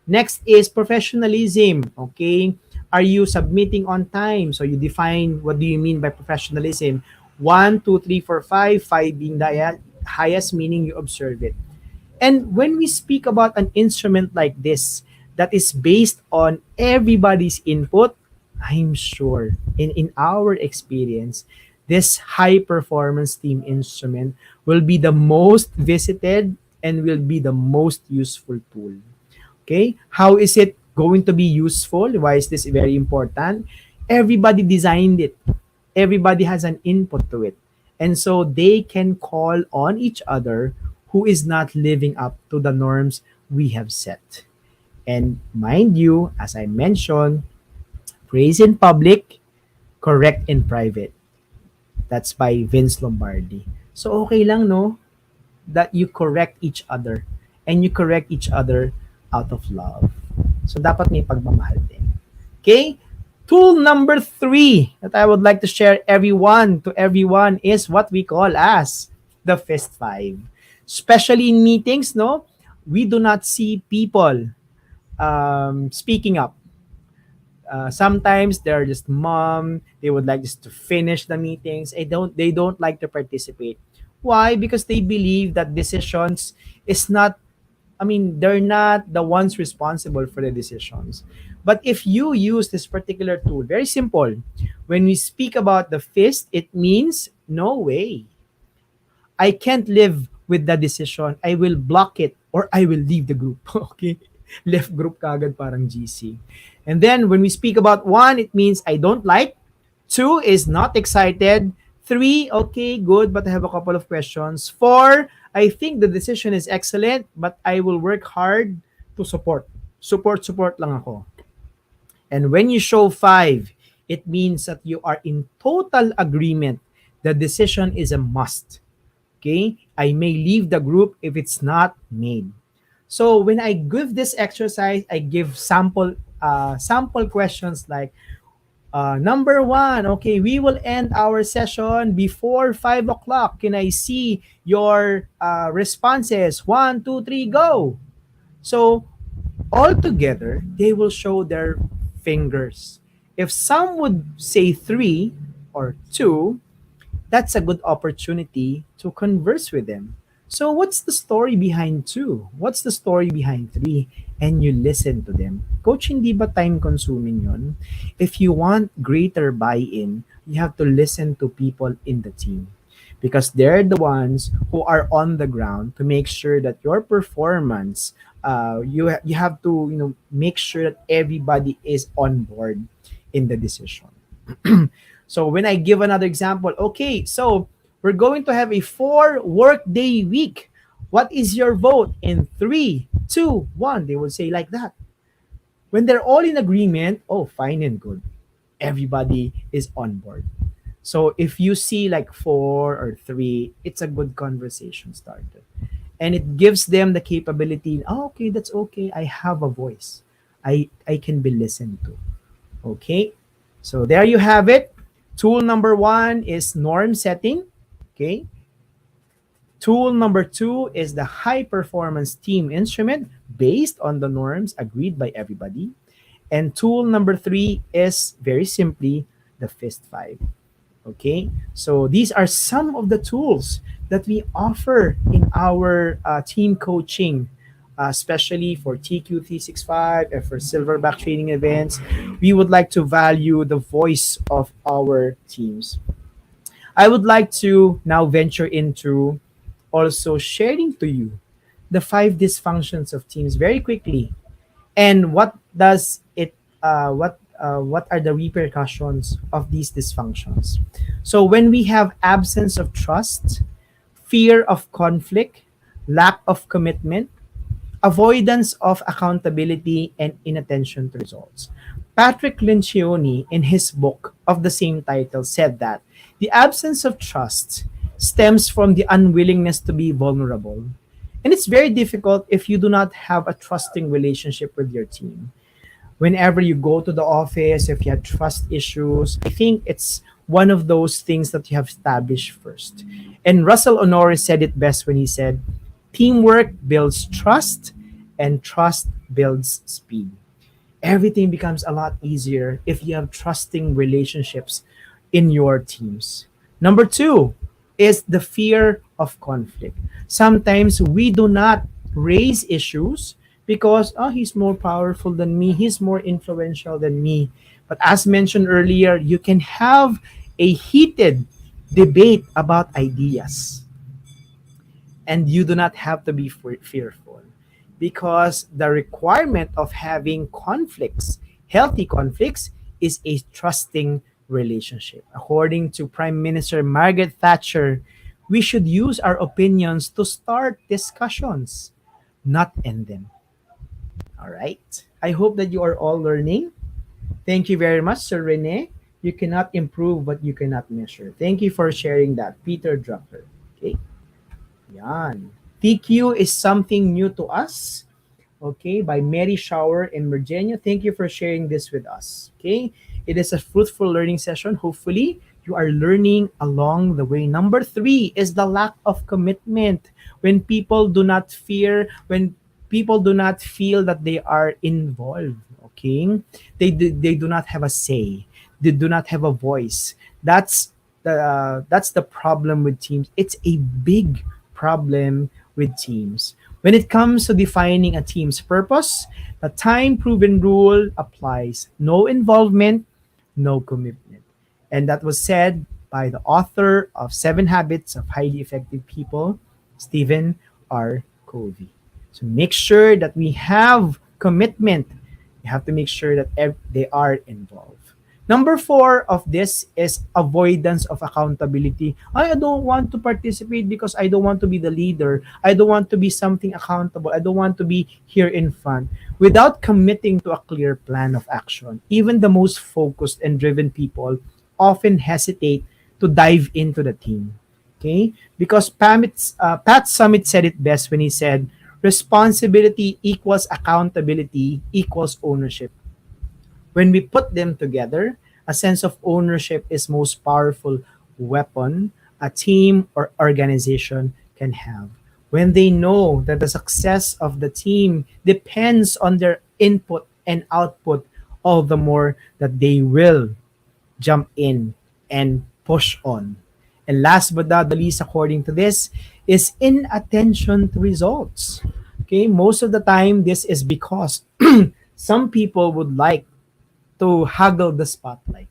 Next is professionalism. Okay, are you submitting on time? So you define what do you mean by professionalism. 1, 2, 3, 4, 5, 5 being the highest, meaning you observe it. And when we speak about an instrument like this that is based on everybody's input, I'm sure in our experience, this high performance team instrument will be the most visited and will be the most useful tool. Okay? How is it going to be useful? Why is this very important? Everybody designed it. Everybody has an input to it. And so they can call on each other who is not living up to the norms we have set. And mind you, as I mentioned, praise in public, correct in private. That's by Vince Lombardi. So okay lang, no? That you correct each other. And you correct each other out of love. So dapat may pagmamahal din. Okay? Tool number 3 that I would like to share to everyone is what we call as the fist five. Especially in meetings, no? We do not see people speaking up. Sometimes they're just mum. They would like just to finish the meetings. They don't like to participate. Why? Because they believe that decisions is not. I mean, they're not the ones responsible for the decisions. But if you use this particular tool, very simple. When we speak about the fist, it means no way. I can't live with the decision. I will block it or I will leave the group. Okay? Left group kagad parang GC. And then when we speak about one, it means I don't like. Two is not excited. Three, okay, good, but I have a couple of questions. Four, I think the decision is excellent, but I will work hard to support. Support lang ako. And when you show five, it means that you are in total agreement. The decision is a must. Okay? I may leave the group if it's not made. So when I give this exercise, I give sample questions like number one, okay, we will end our session before 5 o'clock. Can I see your responses? One, two, three, go. So all together, they will show their fingers. If some would say three or two, that's a good opportunity to converse with them. So, what's the story behind two? What's the story behind three? And you listen to them. Coach, hindi ba time consuming yon? If you want greater buy-in, you have to listen to people in the team because they're the ones who are on the ground to make sure that your performance, you have to make sure that everybody is on board in the decision. So when I give another example, okay, so we're going to have a 4 work day week. What is your vote? In three, two, one, they will say like that. When they're all in agreement, oh, fine and good. Everybody is on board. So if you see like four or three, it's a good conversation starter. And it gives them the capability, oh, okay, that's okay. I have a voice. I can be listened to. Okay. So there you have it. Tool number one is norm setting. Okay. Tool number two is the high performance team instrument based on the norms agreed by everybody. And tool number three is very simply the fist five. Okay. So these are some of the tools that we offer in our team coaching, especially for TQ365 and for Silverback training events. We would like to value the voice of our teams. I would like to now venture into also sharing to you the five dysfunctions of teams very quickly, and what does it what are the repercussions of these dysfunctions. So when we have absence of trust, fear of conflict, lack of commitment, avoidance of accountability, and inattention to results. Patrick Lencioni, in his book of the same title, said that the absence of trust stems from the unwillingness to be vulnerable. And it's very difficult if you do not have a trusting relationship with your team. Whenever you go to the office, if you have trust issues, I think it's one of those things that you have established first. And Russell Honore said it best when he said, teamwork builds trust and trust builds speed. Everything becomes a lot easier if you have trusting relationships in your teams. Number two is the fear of conflict. Sometimes we do not raise issues because, oh, he's more powerful than me, he's more influential than me. But as mentioned earlier, you can have a heated debate about ideas, and you do not have to be fearful because the requirement of having conflicts, healthy conflicts, is a trusting relationship. According to Prime Minister Margaret Thatcher, we should use our opinions to start discussions, not end them. All right. I hope that you are all learning. Thank you very much, Sir Rene. You cannot improve what you cannot measure. Thank you for sharing that, Peter Drucker. Okay. Yan. TQ is something new to us. Okay, by Mary Shower in Virginia. Thank you for sharing this with us. Okay, it is a fruitful learning session. Hopefully, you are learning along the way. Number three is the lack of commitment. When people do not when people do not feel that they are involved. Okay, they do not have a say. They do not have a voice. That's the problem with teams. It's a big problem with teams. When it comes to defining a team's purpose, The time proven rule applies: no involvement, no commitment. And that was said by the author of Seven Habits of Highly Effective People, Stephen R. Covey. So make sure that we have commitment. You have to make sure that they are involved. Number four of this is avoidance of accountability. I don't want to participate because I don't want to be the leader. I don't want to be something accountable. I don't want to be here in front. Without committing to a clear plan of action, even the most focused and driven people often hesitate to dive into the team. Okay? Because Pat Summit said it best when he said, responsibility equals accountability equals ownership. When we put them together, a sense of ownership is most powerful weapon a team or organization can have. When they know that the success of the team depends on their input and output, all the more that they will jump in and push on. And last but not the least, according to this, is inattention to results. Okay, most of the time, this is because some people would like to haggle the spotlight.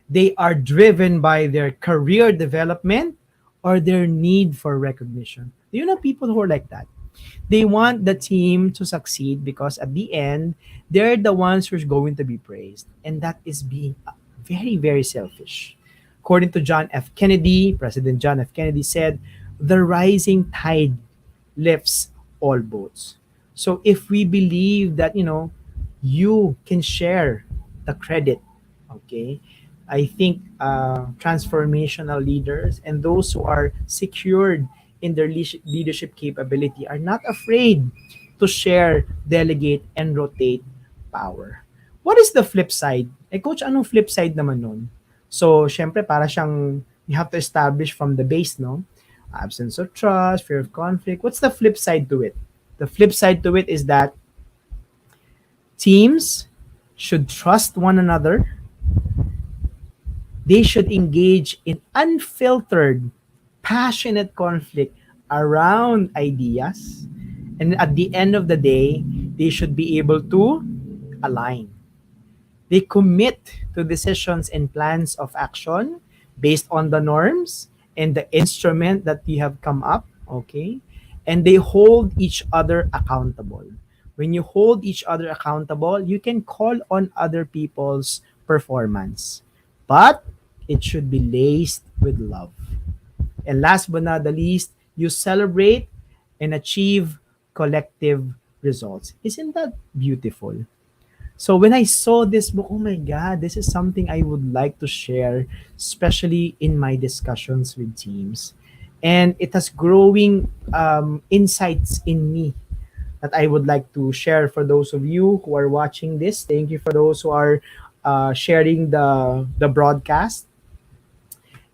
They are driven by their career development or their need for recognition. Do you know people who are like that? They want the team to succeed because at the end, they're the ones who's going to be praised. And that is being very, very selfish. According to John F. Kennedy, President John F. Kennedy said, the rising tide lifts all boats. So if we believe that, you can share the credit, okay, I think transformational leaders and those who are secured in their leadership capability are not afraid to share, delegate, and rotate power. What is the flip side? Eh, coach, anong flip side naman nun? So, syempre, para siyang you have to establish from the base, no? Absence of trust, fear of conflict. What's the flip side to it? The flip side to it is that teams should trust one another. They should engage in unfiltered, passionate conflict around ideas. And at the end of the day, they should be able to align. They commit to decisions and plans of action based on the norms and the instrument that we have come up, okay? And they hold each other accountable. When you hold each other accountable, you can call on other people's performance. But it should be laced with love. And last but not the least, you celebrate and achieve collective results. Isn't that beautiful? So when I saw this book, oh my God, this is something I would like to share, especially in my discussions with teams. And it has growing insights in me that I would like to share for those of you who are watching this. Thank you for those who are sharing the broadcast.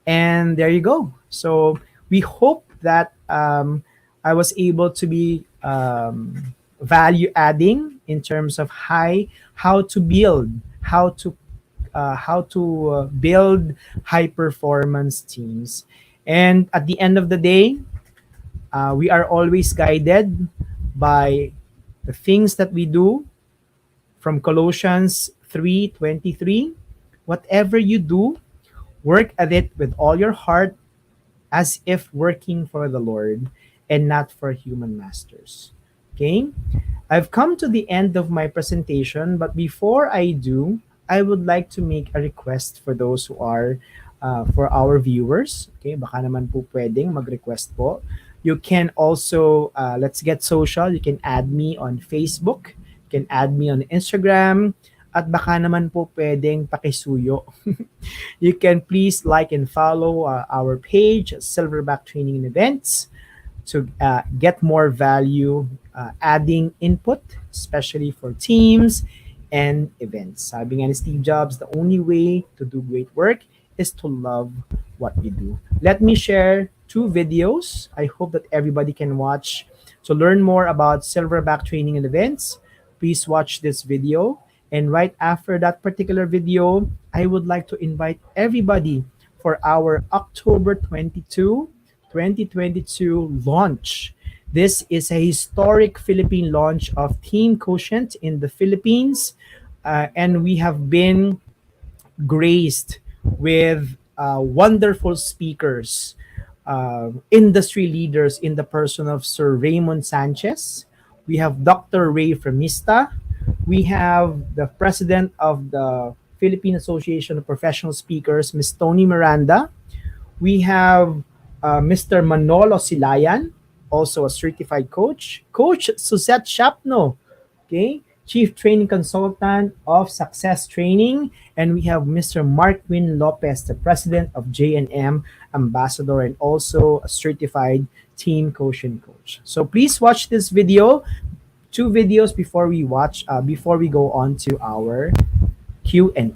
And there you go. So we hope that I was able to be value adding in terms of how to build build high performance teams. And at the end of the day, we are always guided by the things that we do from Colossians 3:23. Whatever you do, work at it with all your heart as if working for the Lord and not for human masters. Okay? I've come to the end of my presentation, but before I do, I would like to make a request for those who are for our viewers. Okay, baka naman po pwedeng mag-request po. You can also, let's get social. You can add me on Facebook. You can add me on Instagram. At baka naman po pwedeng pakisuyo. You can please like and follow our page, Silverback Training and Events, to get more value, adding input, especially for teams and events. Sabi nga ni Steve Jobs, the only way to do great work is to love what we do. Let me share two videos. I hope that everybody can watch. To learn more about Silverback Training and Events, please watch this video. And right after that particular video, I would like to invite everybody for our October 22, 2022 launch. This is a historic Philippine launch of Team Quotient in the Philippines, and we have been graced with wonderful speakers, industry leaders in the person of Sir Raymond Sanchez. We have Dr. Ray Fremista. We have the president of the Philippine Association of Professional Speakers, Ms. Tony Miranda. We have Mr. Manolo Silayan, also a certified coach. Coach Suzette Shapno, okay, Chief Training Consultant of Success Training. And we have Mr. Markwin Lopez, the President of J&M Ambassador and also a certified team coach and coach. So please watch this video, two videos before we go on to our Q&A.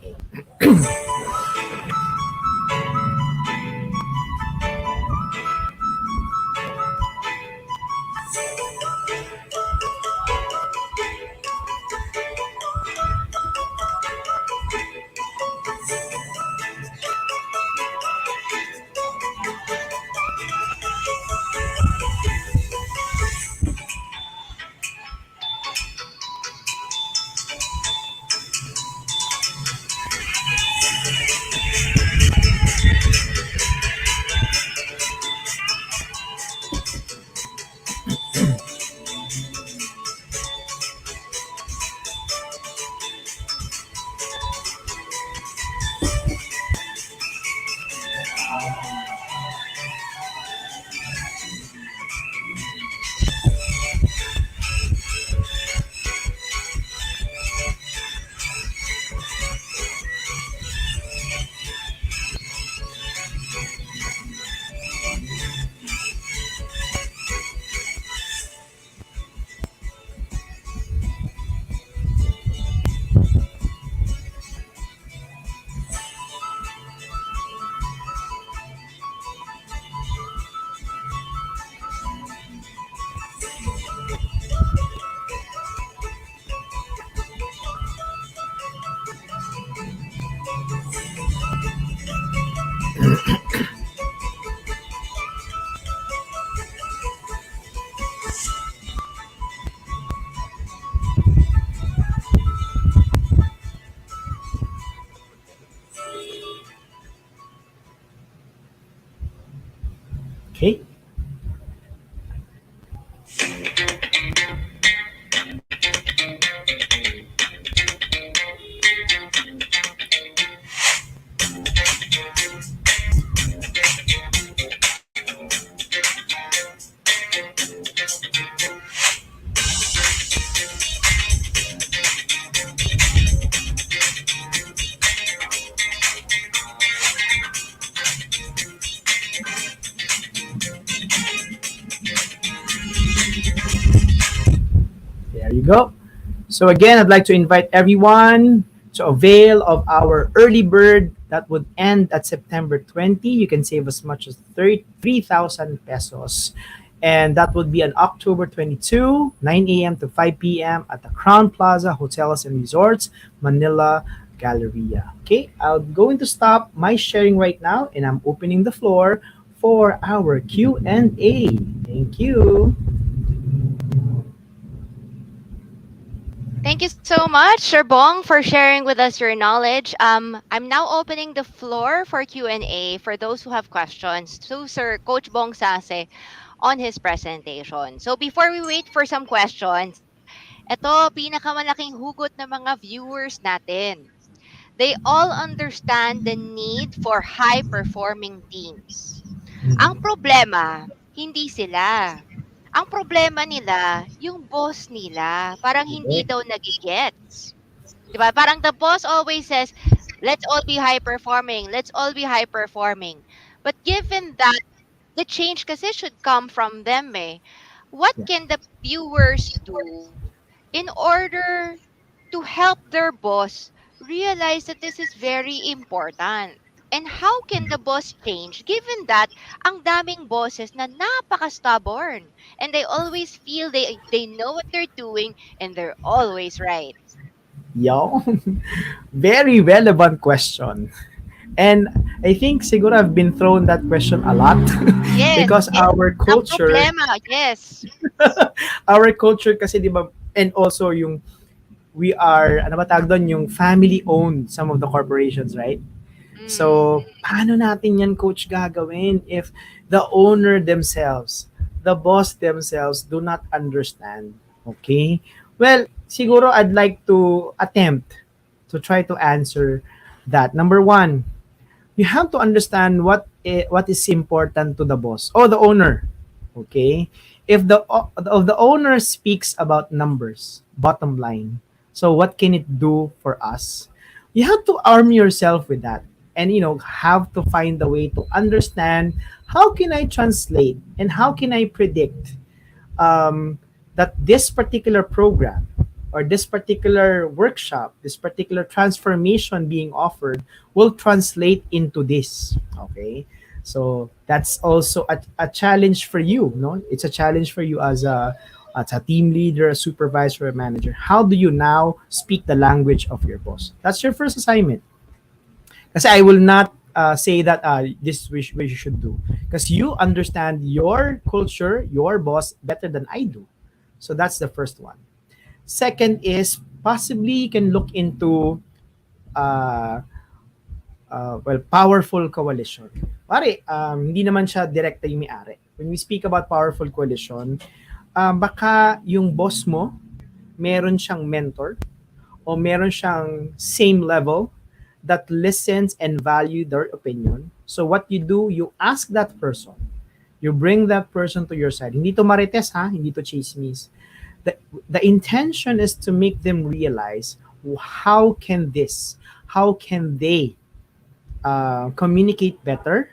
Okay. There you go. So again, I'd like to invite everyone to avail of our early bird that would end at September 20. You can save as much as 3,000 pesos. And that would be on October 22, 9 a.m. to 5 p.m. at the Crown Plaza Hotels and Resorts, Manila Galleria. Okay, I'm going to stop my sharing right now and I'm opening the floor for our Q&A. Thank you. Thank you so much, Sir Bong, for sharing with us your knowledge. I'm now opening the floor for Q&A for those who have questions to Sir Coach Bong Sace on his presentation. So before we wait for some questions, ito, pinakamalaking hugot ng mga viewers natin. They all understand the need for high-performing teams. Ang Mhm. problema, hindi sila. Ang problema nila, yung boss nila, parang hindi Correct. daw nagigets. 'Di ba? Parang the boss always says, let's all be high performing, let's all be high performing. But given that the change kasi should come from them eh, what Yeah. can the viewers do in order to help their boss realize that this is very important? And how can the boss change given that ang daming bosses na napaka-stubborn and they always feel they know what they're doing and they're always right. Yo, very relevant question. And I think siguro I've been thrown that question a lot Yes, because yes. Ang problema, yes. our culture kasi 'di ba, and also yung we are ano ba tawag doon, yung family owned some of the corporations, right? Mm. So, paano natin yan, coach, gagawin if the owner themselves, the boss themselves do not understand? Okay? Well, siguro I'd like to attempt to try to answer that. Number one, you have to understand what is important to the boss or the owner. Okay, if the owner speaks about numbers, bottom line, so what can it do for us? You have to arm yourself with that, and have to find a way to understand how can I translate and how can I predict um, that this particular program or this particular workshop, this particular transformation being offered will translate into this. Okay. So that's also a challenge for you. No, it's a challenge for you as a team leader, a supervisor, a manager. How do you now speak the language of your boss? That's your first assignment. Kasi I will not say that this we should do. Because you understand your culture, your boss better than I do. So that's the first one. Second is possibly you can look into uh, powerful coalition. Pare, hindi naman siya direkta yung may-ari. When we speak about powerful coalition, baka yung boss mo, meron siyang mentor o meron siyang same level that listens and value their opinion. So what you do, you ask that person. You bring that person to your side. Hindi to marites ha, hindi to chismis. The, the intention is to make them realize how can they communicate better,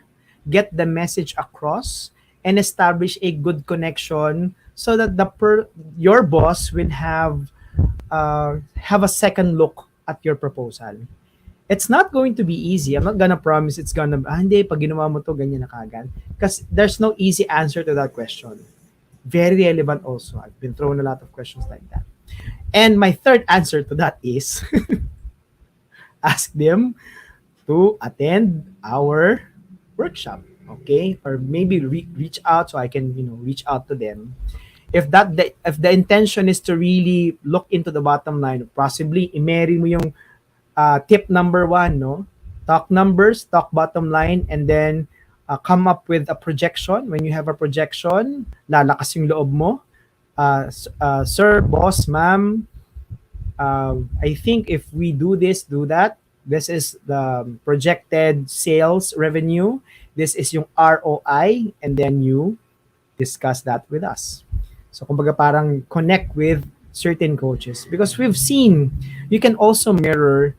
get the message across, and establish a good connection so that your boss will have a second look at your proposal. It's not going to be easy. I'm not gonna promise it's gonna, hindi, pag ginawa mo to, ganyan na kagad. Because there's no easy answer to that question. Very relevant also. I've been thrown a lot of questions like that. And my third answer to that is ask them to attend our workshop. Okay? Or maybe reach out so I can, reach out to them. If the intention is to really look into the bottom line, possibly i-marry mo yung tip number one, no? Talk numbers, talk bottom line, and then come up with a projection. When you have a projection, lalakas yung loob mo. Sir, boss, ma'am, I think if we do this, do that, this is the projected sales revenue, this is yung ROI, and then you discuss that with us. So kumbaga parang connect with certain coaches because we've seen you can also mirror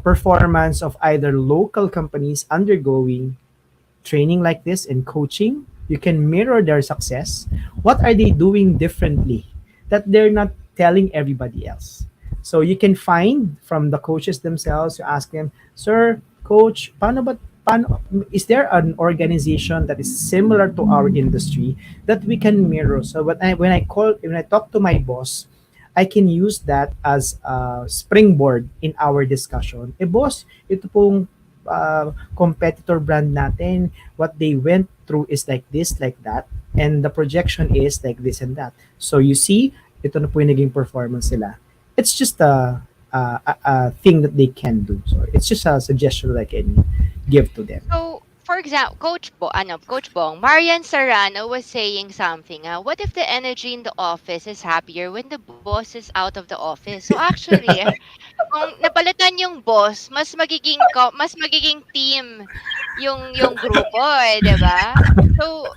performance of either local companies undergoing training like this and coaching. You can mirror their success. What are they doing differently that they're not telling everybody else? So you can find from the coaches themselves. You ask them, sir, coach, paano, is there an organization that is similar to our industry that we can mirror? So when I talk to my boss, I can use that as a springboard in our discussion. Boss, ito pong competitor brand natin, what they went through is like this, like that, and the projection is like this and that. So you see, ito na po yung naging performance nila. It's just a thing that they can do. So it's just a suggestion that I can give to them. So, for example, Coach Bong, Marian Serrano was saying something. What if the energy in the office is happier when the boss is out of the office? So actually, kung napalitan yung boss, mas magiging team yung grupo, 'di ba? So,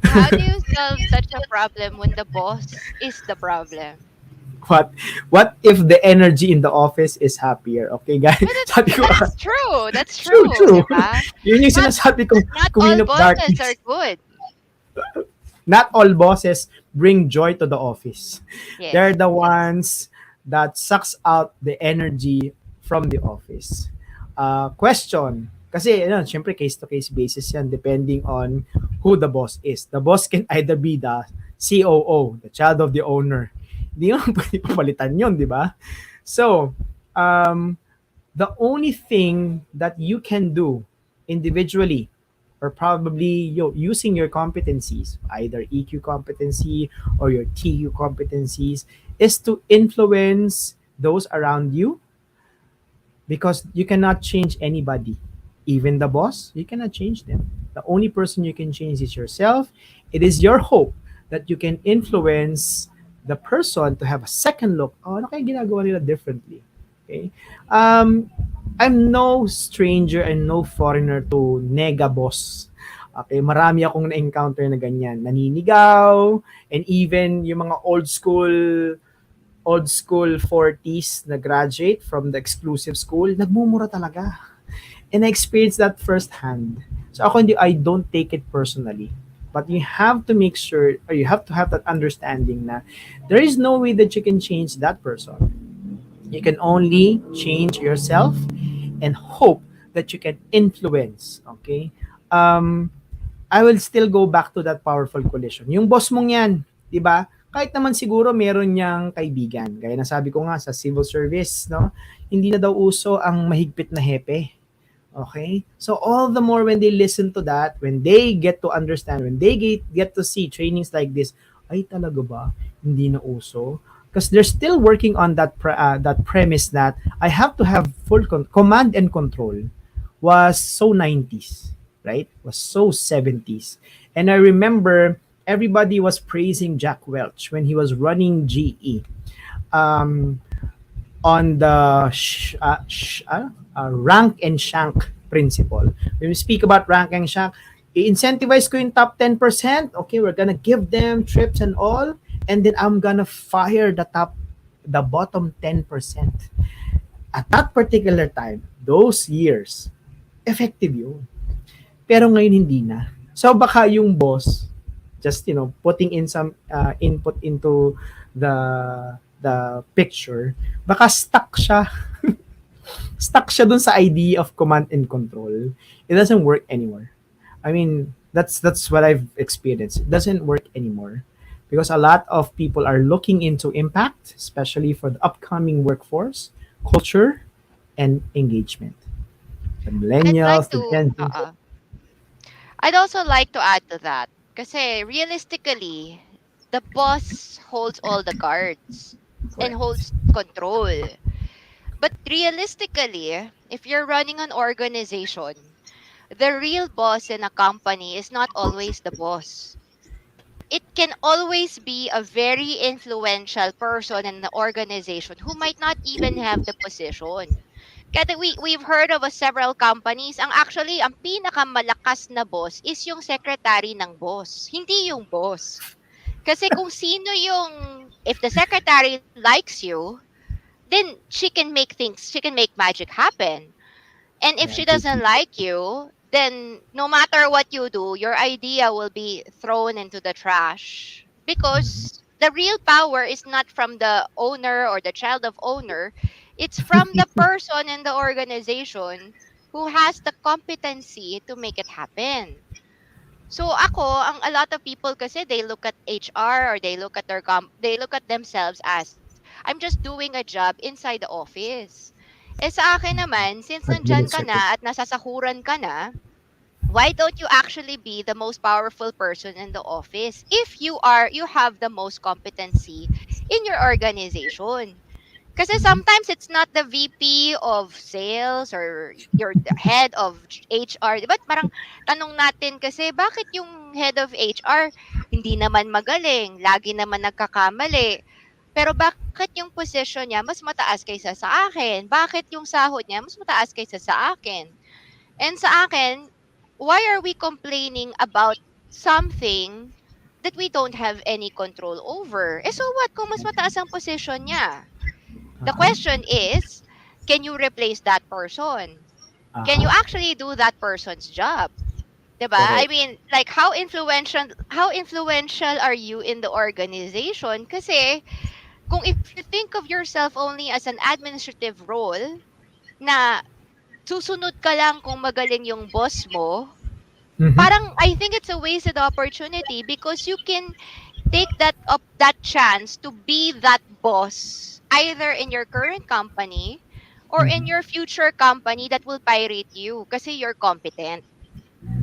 how do you solve such a problem when the boss is the problem? what what if the energy in the office is happier? Okay, guys. But Sabi ko, that's true. That's true, true, 'di true. ba? Yun yung Not sinasabi kong not Queen all of bosses are Darkness. good. Not all bosses bring joy to the office. They're Yes. the ones that sucks out the energy from the office. Question. Kasi, syempre case-to-case basis yan depending on who the boss is. The boss can either be the COO, the child of the owner. Hindi naman pwede papalitan yun, di ba? So, The only thing that you can do individually, or probably using your competencies, either EQ competency or your TQ competencies, is to influence those around you, because you cannot change anybody. Even the boss, you cannot change them. The only person you can change is yourself. It is your hope that you can influence the person to have a second look. Oh, ano kaya ginagawa nila differently? Okay? Um, I'm no stranger and no foreigner to nega boss. Okay, marami akong na-encounter na ganyan. Naninigaw, and even yung mga old school 40s na graduate from the exclusive school, nagmumura talaga. And I experienced that firsthand. So ako hindi, I don't take it personally. But you have to make sure, or you have to have that understanding na there is no way that you can change that person. You can only change yourself and hope that you can influence. Okay? Um, I will still go back to that powerful collision. Yung boss mong yan, di ba? Kahit naman siguro meron niyang kaibigan. Gaya na sabi ko nga sa civil service, no? Hindi na daw uso ang mahigpit na hepe. Okay? So all the more when they listen to that, when they get to understand, when they get to see trainings like this, ay talaga ba? Hindi na uso? Because they're still working on that premise that I have to have full command and control was so 90s, right? Was so 70s. And I remember everybody was praising Jack Welch when he was running GE. Um, on the rank and shank principle. When we speak about rank and shank, i-incentivize ko yung top 10%. Okay, we're gonna give them trips and all. And then I'm gonna fire the bottom 10%. At that particular time, those years, effective yun. Pero ngayon hindi na. So baka yung boss just putting in some input into the picture, baka stuck siya dun sa idea of command and control. It doesn't work anymore. I mean, that's what I've experienced. It doesn't work anymore because a lot of people are looking into impact, especially for the upcoming workforce, culture, and engagement. The I'd like millennials, the to, Gen Z. I'd also like to add to that. Kasi realistically, the boss holds all the cards and Correct. holds control. But realistically, if you're running an organization, the real boss in a company is not always the boss. It can always be a very influential person in the organization who might not even have the position. Kaya we've heard of several companies, ang pinakamalakas na boss is yung secretary ng boss, hindi yung boss. Kasi kung sino yung, if the secretary likes you, then she can make magic happen. And if Yeah, she doesn't like you, then no matter what you do, your idea will be thrown into the trash. Because the real power is not from the owner or the child of owner, it's from the person in the organization who has the competency to make it happen. So a lot of people kasi they look at HR or they look at themselves as I'm just doing a job inside the office. Eh sa akin naman, since nandyan ka administrative. na at nasasahuran ka na, why don't you actually be the most powerful person in the office if you have the most competency in your organization? Kasi Mhm. sometimes it's not the VP of sales or your head of HR. Diba? Parang tanong natin kasi, bakit yung head of HR hindi naman magaling, lagi naman nagkakamali. Pero bakit yung position niya mas mataas kaysa sa akin? Bakit yung sahod niya mas mataas kaysa sa akin? And sa akin, why are we complaining about something that we don't have any control over? Eh so what kung mas mataas ang position niya? The Uh-huh. question is, can you replace that person? Can you Uh-huh. actually do that person's job? 'Di ba? I Correct. mean, like how influential are you in the organization? Kasi kung if you think of yourself only as an administrative role na susunod ka lang kung magaling yung boss mo, Mm-hmm. parang I think it's a wasted opportunity because you can take that chance to be that boss either in your current company or in Mhm. your future company that will pirate you kasi you're competent.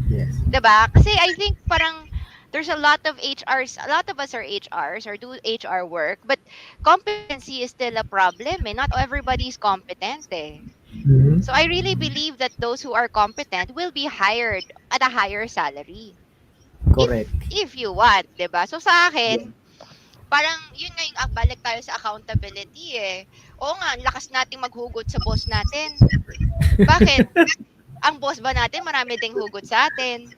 Yes. 'Di ba? Kasi I think parang there's a lot of HRs, a lot of us are HRs or do HR work, but competency is still a problem eh. Not everybody's competent eh. Mhm. So I really believe that those who are competent will be hired at a higher salary. Correct. If you want, 'di ba? So sa Yeah. akin, parang yun nga yung balik tayo sa accountability eh. Oo nga, ang lakas nating maghugot sa boss natin. Bakit? Ang boss ba natin marami ding hugot sa atin?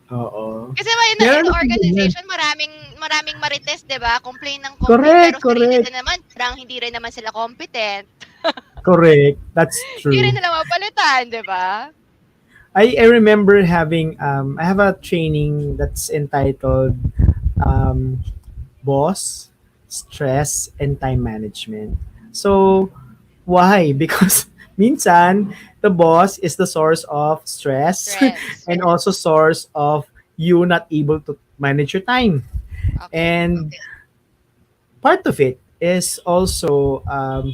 Oo. Kasi may in Meron the akong ganyan. organization maraming maraming marites, 'di ba? Complain ng complain pero Correct, sarili correct, na naman parang hindi rin naman sila competent. correct. That's Hindi rin true. nila mapalitan, 'di ba? I remember having I have a training that's entitled um, Boss, Stress, and Time Management. So why? Because minsan the boss is the source of stress Stress. and also source of you not able to manage your time. Okay. And part of it is also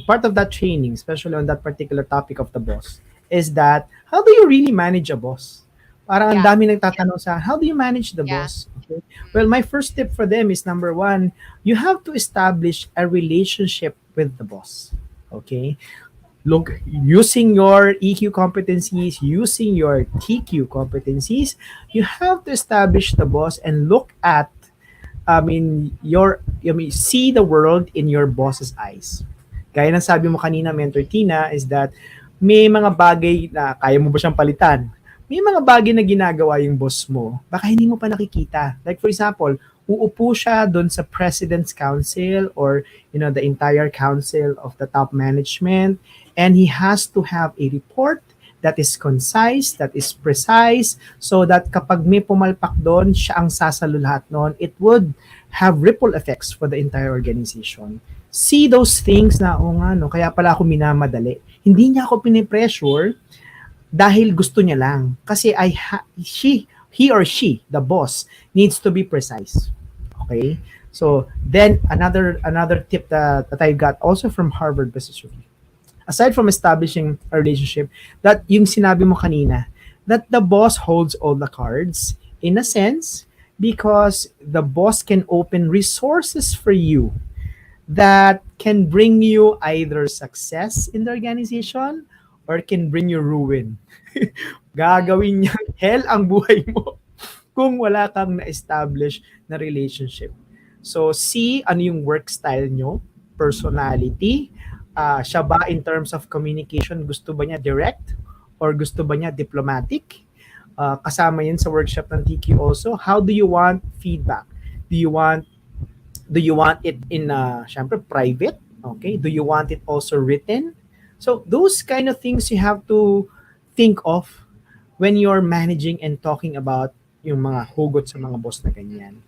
part of that training, especially on that particular topic of the boss, is that how do you really manage a boss? Parang ang Yeah. dami nagtatanong sa, how do you manage the Yeah. boss? Okay. Well, Mm. my first tip for them is number one, you have to establish a relationship with the boss. Okay. Look, using your EQ competencies, using your TQ competencies, you have to establish the boss and look at see the world in your boss's eyes. Gaya ng sabi mo kanina, Mentor Tina, is that may mga bagay na kaya mo ba siyang palitan? May mga bagay na ginagawa yung boss mo, baka hindi mo pa nakikita. Like for example, uupo siya doon sa President's Council or the entire council of the top management, and he has to have a report that is concise, that is precise, so that kapag may pumalpak doon, siya ang sasalo lahat noon. It would have ripple effects for the entire organization. See those things na, o nga, no, kaya pala ako minamadali. Hindi niya ako pinipressure dahil gusto niya lang. Kasi he or she, the boss, needs to be precise. Okay? So, then another tip that I got also from Harvard Business Review, aside from establishing a relationship, that yung sinabi mo kanina, that the boss holds all the cards in a sense because the boss can open resources for you that can bring you either success in the organization or can bring you ruin. Mm. Gagawin niya hell ang buhay mo kung wala kang na-establish na relationship. So, see ano yung work style nyo, personality, Mm. siya ba in terms of communication, gusto ba niya direct or gusto ba niya diplomatic? Kasama yun sa workshop ng TQ also. How do you want feedback? Do you want it in syempre private? Okay. Do you want it also written? So those kind of things you have to think of when you're managing and talking about yung mga hugot sa mga boss na ganyan.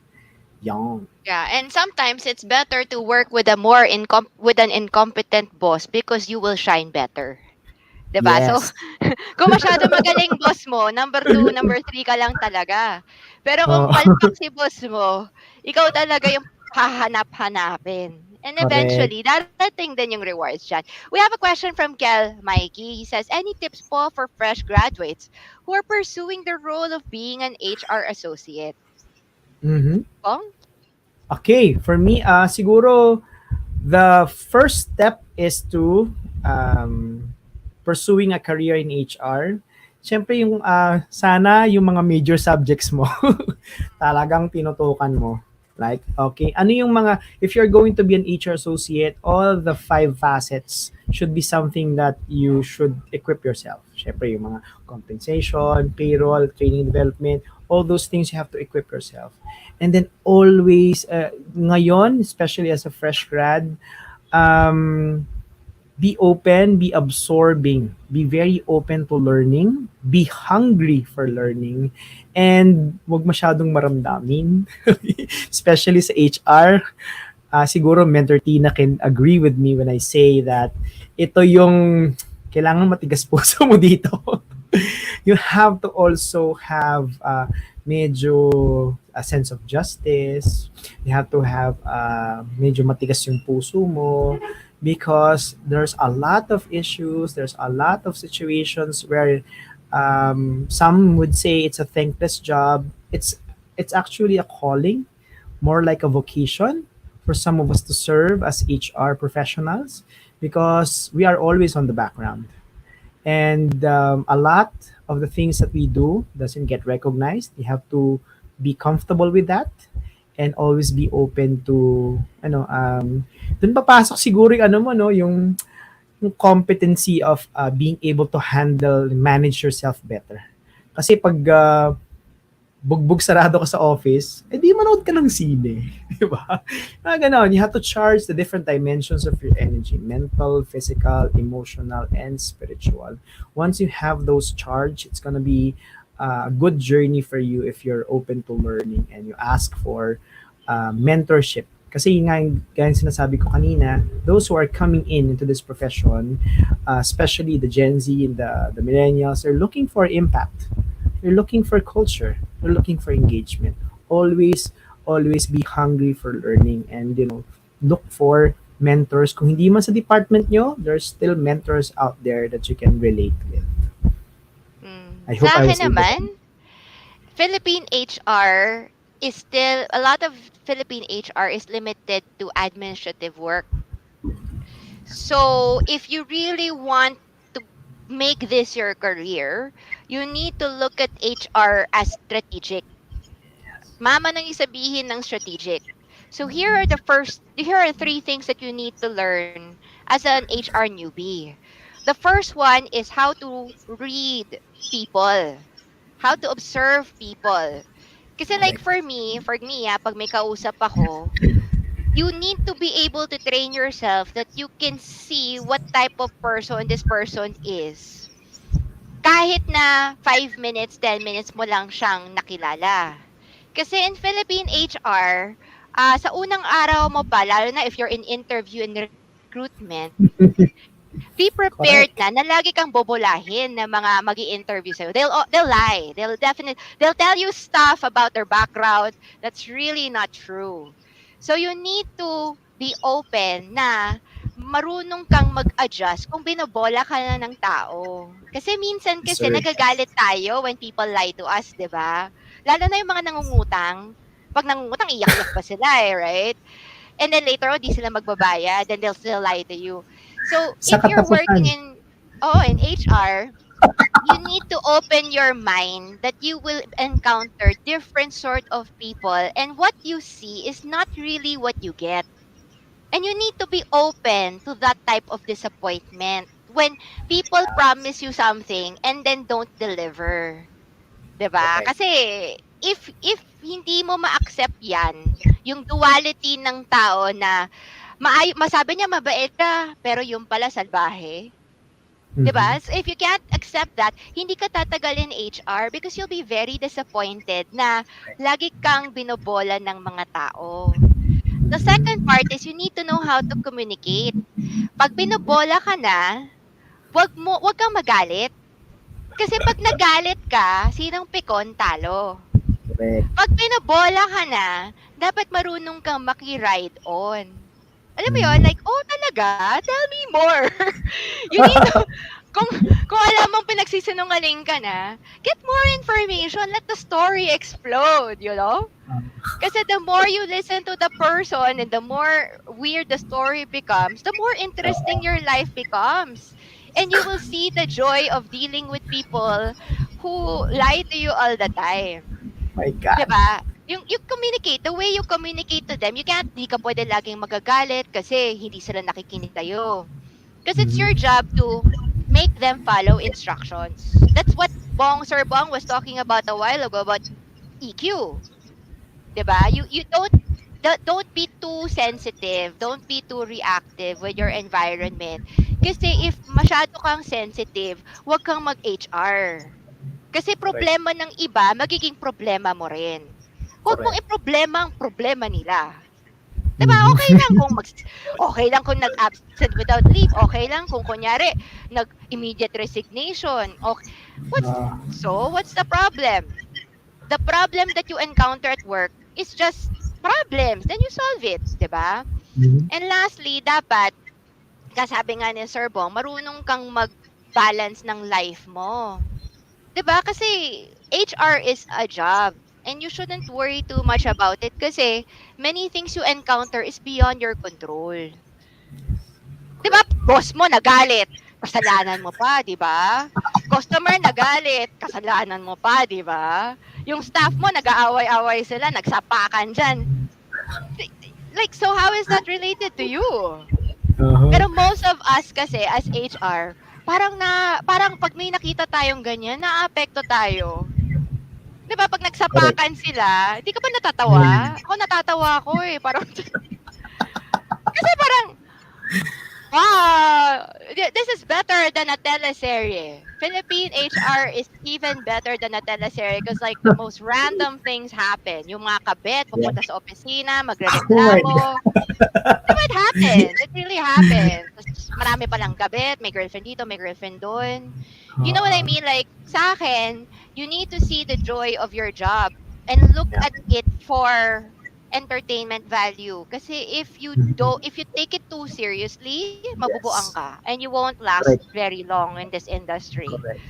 Yan. Yeah, and sometimes it's better to work with with an incompetent boss because you will shine better. 'Di ba? So, Yes. kung masyado magaling boss mo, number two, number three ka lang talaga. Pero kung Oh, palpak si boss mo, ikaw talaga yung hahanap-hanapin. And correct. eventually, darating din yung rewards dyan. We have a question from Kel Mikey. He says, any tips po for fresh graduates who are pursuing the role of being an HR associate? Mhm. Bong? Okay, for me, siguro the first step is to pursuing a career in HR. Siyempre yung sana yung mga major subjects mo talagang tinutukan mo. Like, okay, ano yung mga, if you're going to be an HR associate, all the five facets should be something that you should equip yourself. Siyempre yung mga compensation, payroll, training development, all those things you have to equip yourself. And then always, ngayon, especially as a fresh grad, um, be open, be absorbing, be very open to learning, be hungry for learning, and wag masyadong maramdamin. Especially sa HR, siguro Mentor Tina can agree with me when I say that ito yung kailangan matigas puso mo dito. You have to also have medyo a sense of justice. You have to have medyo matigas yung puso mo. because there's a lot of issues, there's a lot of situations where some would say it's a thankless job. It's actually a calling, more like a vocation for some of us to serve as HR professionals, because we are always on the background, and a lot of the things that we do doesn't get recognized. You have to be comfortable with that and always be open to dun papasok siguro yung ano mo no, yung competency of being able to handle, manage yourself better. Kasi pag bugbog sarado ka sa office, eh di manood ka ng sine. Di ba? Ganon. You have to charge the different dimensions of your energy: mental, physical, emotional, and spiritual. Once you have those charged, it's gonna be a good journey for you if you're open to learning and you ask for mentorship. Kasi nga yung gaya ng sinasabi ko kanina, those who are coming into this profession, especially the Gen Z and the millennials, are looking for impact. You're looking for culture. You're looking for engagement. Always, always be hungry for learning, and look for mentors. Kung hindi man sa department nyo, there's still mentors out there that you can relate with. I hope Sa I akin was able to. naman, Philippine HR is still, a lot of Philippine HR is limited to administrative work. So, if you really want to make this your career, you need to look at HR as strategic. Mama nang isabihin ng strategic. So, here are three things that you need to learn as an HR newbie. The first one is how to read people, how to observe people. Kasi like Correct. for me, pag may kausap ako, you need to be able to train yourself that you can see what type of person this person is. Kahit na 5 minutes, 10 minutes mo lang siyang nakilala. Kasi in Philippine HR, sa unang araw mo pa, lalo na if you're in interview and recruitment, be prepared Correct. na lagi kang bobolahin ng mga magi-interview sa'yo. They'll lie. They'll tell you stuff about their background that's really not true. So you need to be open na marunong kang mag-adjust kung binobola ka na ng tao. Kasi minsan Yes, kasi sir. nagagalit tayo when people lie to us, 'di ba? Lalo na yung mga nangungutang. Pag nangungutang, iyak-iyak pa sila right? And then later on, di sila magbabayad, then they'll still lie to you. So, Sa if you're katapusan. working in HR, you need to open your mind that you will encounter different sort of people, and what you see is not really what you get. And you need to be open to that type of disappointment when people promise you something and then don't deliver. 'Di ba? Correct. Kasi if hindi mo ma-accept 'yan, yung duality ng tao na masabi niya mabait ka, pero yung pala salbahe, 'di Mm-hmm. ba? So if you can't accept that, hindi ka tatagal in HR because you'll be very disappointed na lagi kang binobola ng mga tao. The second part is you need to know how to communicate. Pag binobola ka na, wag kang magalit. Kasi pag nagalit ka, sinong pikon talo. Correct. Pag pinabola ka na, dapat marunong kang maki-ride on. Alam mo yun? Mm-hmm. Like, oh talaga? Tell me more. You need to, kung, kung alam mong pinagsisinungaling ka na, get more information. Let the story explode, you know? Kasi the more you listen to the person and the more weird the story becomes, the more interesting your life becomes. And you will see the joy of dealing with people who lie to you all the time. My 'Di God. ba? Yung communicate, the way you communicate to them, di ka pwede laging magagalit kasi hindi sila nakikinig sa'yo. Because it's your Mm-hmm. job to make them follow instructions. That's what Sir Bong was talking about a while ago about EQ. 'Di ba? You don't be too sensitive, don't be too reactive with your environment. Kasi if masyado kang sensitive, wag kang mag-HR. Kasi Correct. problema ng iba, magiging problema mo rin. Huwag mong Correct. iproblema ang problema nila. 'Di ba? Okay lang Mm-hmm. kung okay lang kung nag-absent without leave, okay lang kung kunyari nag-immediate resignation. Okay. What's the problem? The problem that you encounter at work is just problems. Then you solve it, 'di ba? Mm-hmm. And lastly, dapat Kasabi nga ni Sir Bong, marunong kang mag-balance ng life mo. 'Di ba? Kasi HR is a job and you shouldn't worry too much about it kasi many things you encounter is beyond your control. 'Di ba? Boss mo nagalit, kasalanan mo pa, 'di ba? Customer nagalit, kasalanan mo pa, 'di ba? Yung staff mo nag-aaway-away sila, nagsapakan diyan. Like, so how is that related to you? Uh-huh. Pero most of us kasi as HR, parang pag may nakita tayong ganyan, naaapekto tayo. 'Di ba 'pag Correct. nagsapakan sila, 'di ka ba natatawa? Mm. Ako natatawa ako, eh, parang kasi parang, wow, this is better than a teleserye. Philippine HR is even better than a teleserye because like the most random things happen. Yung mga kabit Yeah. pupunta sa opisina, Oh my God. magrereklamo. Diba it happens? It really happens. Tas marami palang kabit, may girlfriend dito, may girlfriend doon. You know what I Uh-uh. mean? Like, sa akin, you need to see the joy of your job and look Yeah. at it for entertainment value. Kasi Mhm. if you take it too seriously, mabubuang Yes. ka and you won't last Correct. very long in this industry. Correct.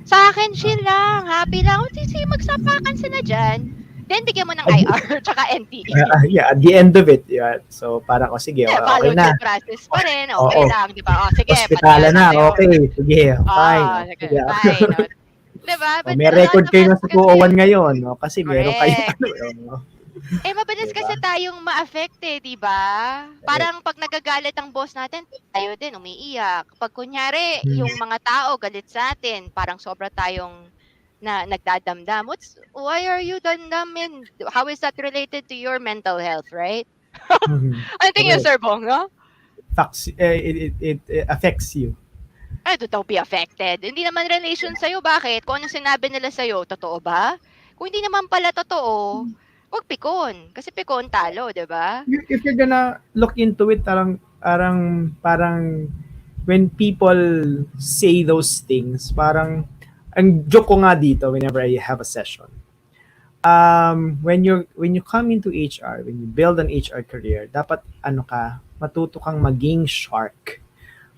Sa akin, Uh, chill lang, happy lang. O, di sige, magsapakan sila dyan. Then, bigyan mo ng at IR, tsaka NTE. yeah, at the end of it, yeah. So parang sige, okay Follow na. due process pa rin, okay Oo. lang, 'di ba? "O sige, Hospitala patayan na na, sa'yo." okay. Sige, fine. Oo, Oh, sige, sige. fine, oh, 'di ba? Oh, But may a lot record of kayo us nga sa kasi 201 ngayon, no? Kasi meron kayong correct. ano, Mabilis 'di ba? kasi tayong ma-affect, eh, 'di ba? Correct. Parang 'pag nagagalit ang boss natin, tayo din umiiyak. 'Pag kunyari Hmm. yung mga tao galit sa'tin, parang sobra tayong nagdadamdam. Why are you damdamin? How is that related to your mental health, right? Mhm. Ano tingin niyo, Correct. Sir Bong, 'no? Facts, it affects you. Ay, do be affected. Hindi naman relation sa'yo, bakit? Kung anong sinabi nila sa'yo, totoo ba? Kung hindi naman pala totoo, 'wag pikon. Kasi pikon talo, 'di ba? If you're gonna look into it, parang when people say those things, parang ang joke ko nga dito whenever I have a session. When you come into HR, when you build an HR career, dapat matuto kang maging shark.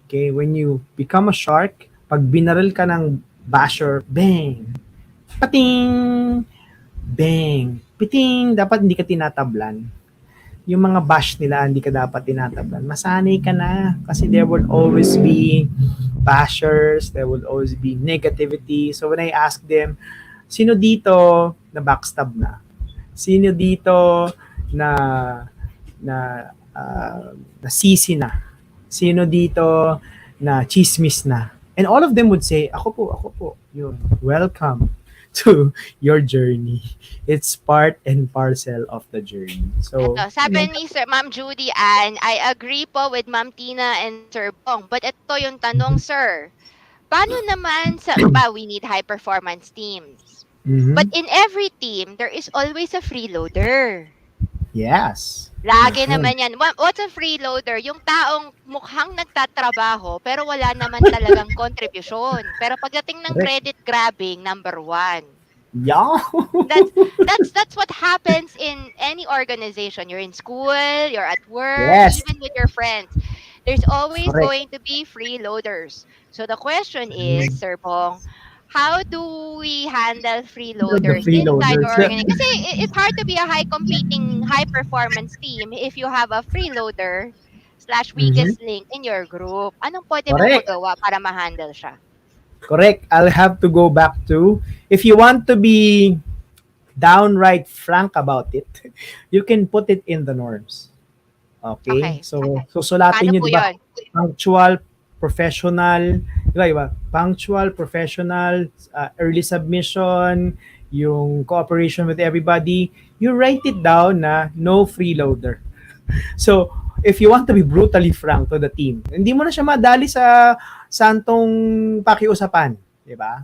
Okay, when you become a shark, pag binaril ka ng basher, bang, pating, bang, piting, dapat hindi ka tinatablan. Yung mga bash nila, hindi ka dapat tinatablan. Masanay ka na kasi there will always be bashers, there will always be negativity. So when I ask them, sino dito na backstab na? Sino dito na na nasisi na? Sino dito na chismis na? And all of them would say, ako po. Yun, welcome to your journey. It's part and parcel of the journey. Eto, So, sabi ni Ma'am Judy Ann, I agree po with Ma'am Tina and Sir Bong. But ito yung tanong, sir. Paano naman we need high performance teams. But mhm. in every team, there is always a freeloader. Yes. Lagi Mhm. naman yan. What's a freeloader? Yung taong mukhang nagtatrabaho pero wala naman talagang kontribusyon. Pero pagdating ng Correct. credit grabbing, number one. Yeah. That's that's what happens in any organization. You're in school, you're at work, Yes. even with your friends. There's always Correct. going to be freeloaders. So the question is, Sir Pong, how do we handle The freeloaders inside freeloaders. your organization? Kasi it's hard to be a high competing, high performance team if you have a freeloader slash Mhm. weakest link in your group. Anong pwede mong Correct. magawa para ma-handle siya? Correct. I'll have to go back to, if you want to be downright frank about it, you can put it in the norms. Okay? Okay. So sulatin Paano nyo, po di ba? yun? Punctual, professional, di ba? Punctual, professional, early submission, yung cooperation with everybody, you write it down na no freeloader. So, if you want to be brutally frank to the team, hindi mo na siya madali sa santong pakiusapan, di ba?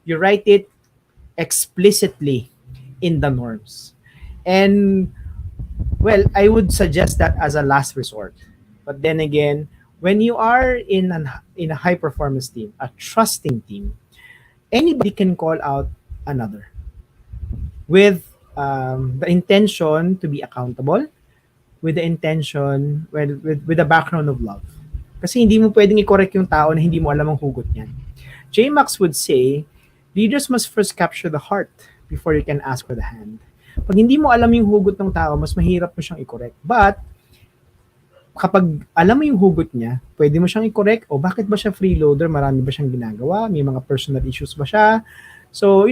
You write it explicitly in the norms. And well, I would suggest that as a last resort. But then again, when you are in a high performance team, a trusting team, anybody can call out another with the intention to be accountable, with the intention with a background of love. Kasi hindi mo pwedeng i-correct yung tao na hindi mo alam ang hugot niyan. J. Max would say, leaders must first capture the heart before you can ask for the hand. Pag hindi mo alam yung hugot ng tao, mas mahirap mo siyang i-correct. But, kapag alam mo yung hugot niya, pwede mo siyang i-correct. O bakit ba siya freeloader? Marami ba siyang ginagawa? May mga personal issues ba siya? So,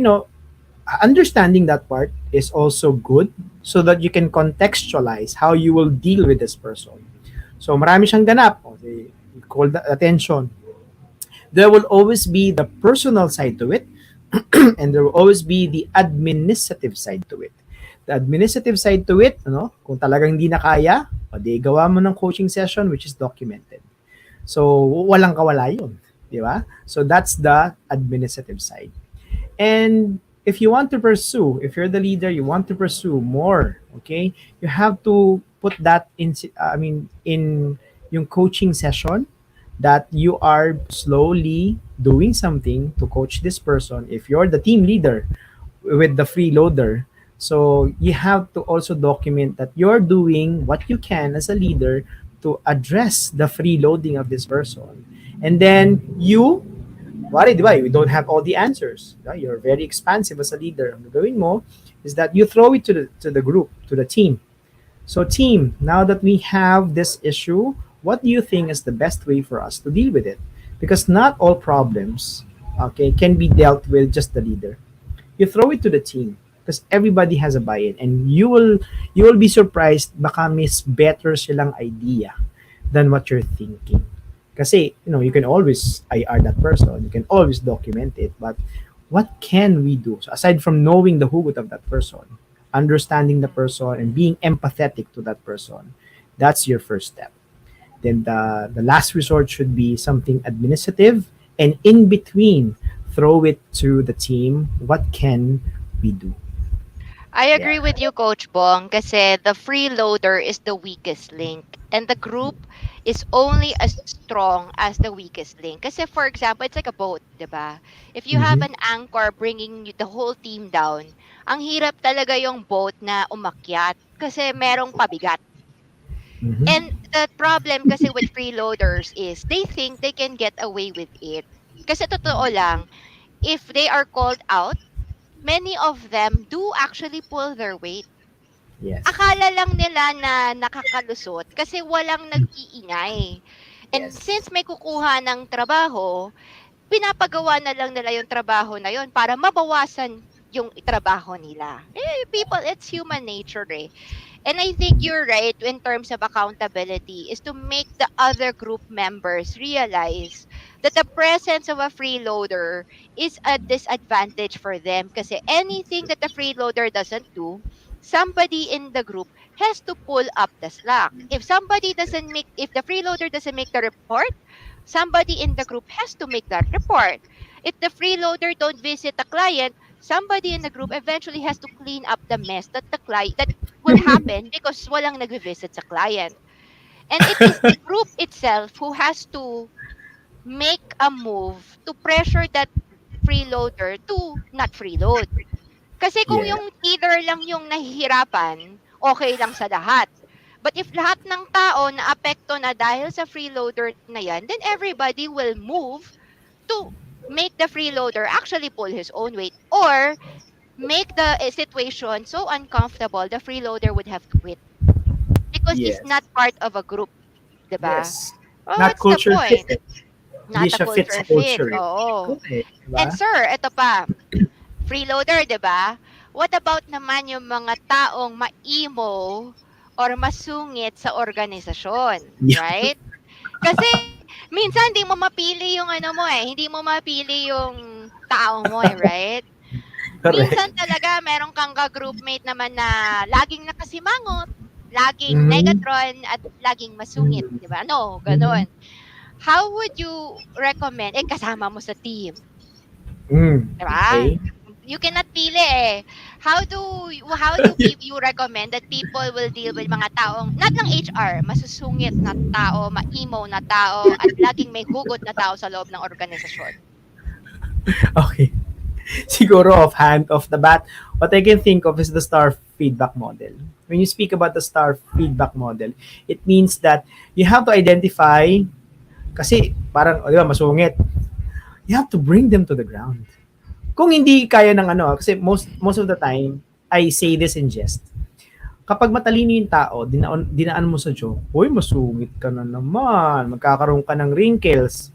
understanding that part is also good so that you can contextualize how you will deal with this person. So, marami siyang ganap. Okay, call the attention. There will always be the personal side to it, and there will always be the administrative side to it. The administrative side to it, kung talagang hindi na kaya, o di gawa mo ng coaching session which is documented. So, walang kawala yun. Di ba? So, that's the administrative side. And if you want to pursue, if you're the leader, you want to pursue more, okay? You have to put that in yung coaching session that you are slowly doing something to coach this person. If you're the team leader with the freeloader, so you have to also document that you're doing what you can as a leader to address the freeloading of this person. And then di ba, you don't have all the answers. Right? You're very expansive as a leader. Ang gagawin mo is that you throw it to the group, to the team. So team, now that we have this issue, what do you think is the best way for us to deal with it? Because not all problems, okay, can be dealt with just the leader. You throw it to the team because everybody has a buy-in, and you will be surprised baka miss better silang idea than what you're thinking. Kasi, you can always IR that person, you can always document it, but what can we do? So aside from knowing the hugot of that person, understanding the person and being empathetic to that person, that's your first step. Then the last resort should be something administrative, and in between, throw it to the team. What can we do? I Yeah. agree with you, Coach Bong, kasi the freeloader is the weakest link. And the group is only as strong as the weakest link. Kasi for example, it's like a boat, di ba? If you have Mm-hmm. an anchor bringing the whole team down, ang hirap talaga yung boat na umakyat kasi merong pabigat. Mm-hmm. And the problem kasi with freeloaders is they think they can get away with it. Kasi totoo lang, if they are called out, many of them do actually pull their weight. Yes. Akala lang nila na nakakalusot kasi walang nag-iingay. And Yes. since may kukuha ng trabaho, pinapagawa na lang nila yung trabaho na yon para mabawasan yung trabaho nila. People, it's human nature eh. And I think you're right in terms of accountability is to make the other group members realize that the presence of a freeloader is a disadvantage for them kasi anything that the freeloader doesn't do, somebody in the group has to pull up the slack. If the freeloader doesn't make the report, somebody in the group has to make that report. If the freeloader don't visit the client, somebody in the group eventually has to clean up the mess that will happen because walang nagvi-visit sa client. And it is the group itself who has to make a move to pressure that freeloader to not freeload. Kasi kung Yeah. yung leader lang yung nahihirapan, okay lang sa lahat. But if lahat ng tao na apekto na dahil sa freeloader na yan, then everybody will move to make the freeloader actually pull his own weight or make the situation so uncomfortable the freeloader would have to quit because he's Yes. not part of a group, 'di ba? Yes. Oh, Not what's the culture fit. point? Hindi Not a siya fit sa culture fit. culture. Oo. Correct. And Diba? sir, ito pa, freeloader, 'di ba? What about naman yung mga taong ma-emo or masungit sa organisasyon, Yeah. right? Kasi minsan hindi mo mapili yung ano mo eh, hindi mo mapili yung tao mo eh, right? Correct. Minsan talaga meron kang ka-groupmate naman na laging nakasimangot, laging Mm-hmm. negatron at laging masungit, Mm-hmm. 'di ba? No, Mm-hmm. gano'n. How would you recommend kasama mo sa team, Mm. 'di ba? Okay. You cannot pili eh. You recommend that people will deal with mga taong not lang HR, masusungit na tao, ma-emo na tao at laging may hugot na tao sa loob ng organisasyon? Okay. Siguro offhand, off the bat, what I can think of is the star feedback model. When you speak about the star feedback model, it means that you have to identify Kasi parang, di ba, masungit. You have to bring them to the ground. Kung hindi kaya ng ano, kasi most of the time, I say this in jest. Kapag matalino yung tao, dinaan mo sa joke, "Uy, masungit ka na naman, magkakaroon ka ng wrinkles."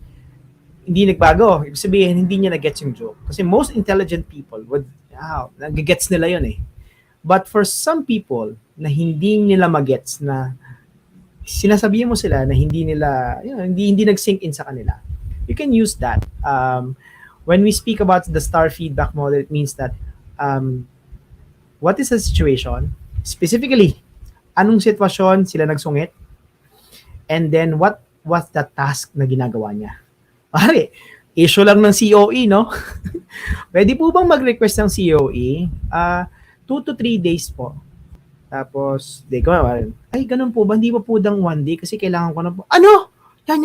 Hindi nagbago. Ibig sabihin, hindi niya na-gets yung joke. Kasi most intelligent people would, nag-gets nila yun eh. But for some people na hindi nila magets na sinasabihan mo sila na hindi nila, hindi nag-sink in sa kanila, you can use that. When we speak about the star feedback model, it means that um, what is the situation? Specifically, anong sitwasyon sila nagsungit? And then, what was the task na ginagawa niya? Pare, issue lang ng COE, no? Pwede po bang mag-request ng COE? 2 to 3 days po. Tapos, di ko, ay, ganun po ba? Hindi pa po dang 1 day kasi kailangan ko na po. Ano? Yan.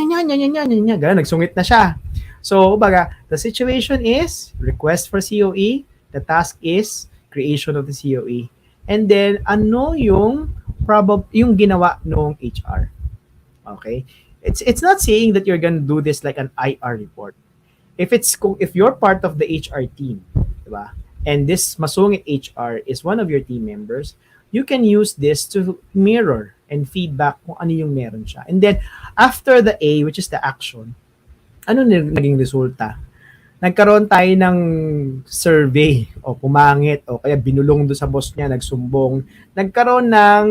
Ganun, nagsungit na siya. So, baga, the situation is request for COE. The task is creation of the COE. And then, ano yung ginawa ng HR? Okay? It's not saying that you're gonna do this like an IR report. If you're part of the HR team, diba? And this masungit HR is one of your team members, you can use this to mirror and feedback kung ano yung meron siya. And then after the A, which is the action, ano naging resulta? Nagkaroon tayo ng survey o pumangit o kaya binulong do sa boss niya, nagsumbong. Nagkaroon ng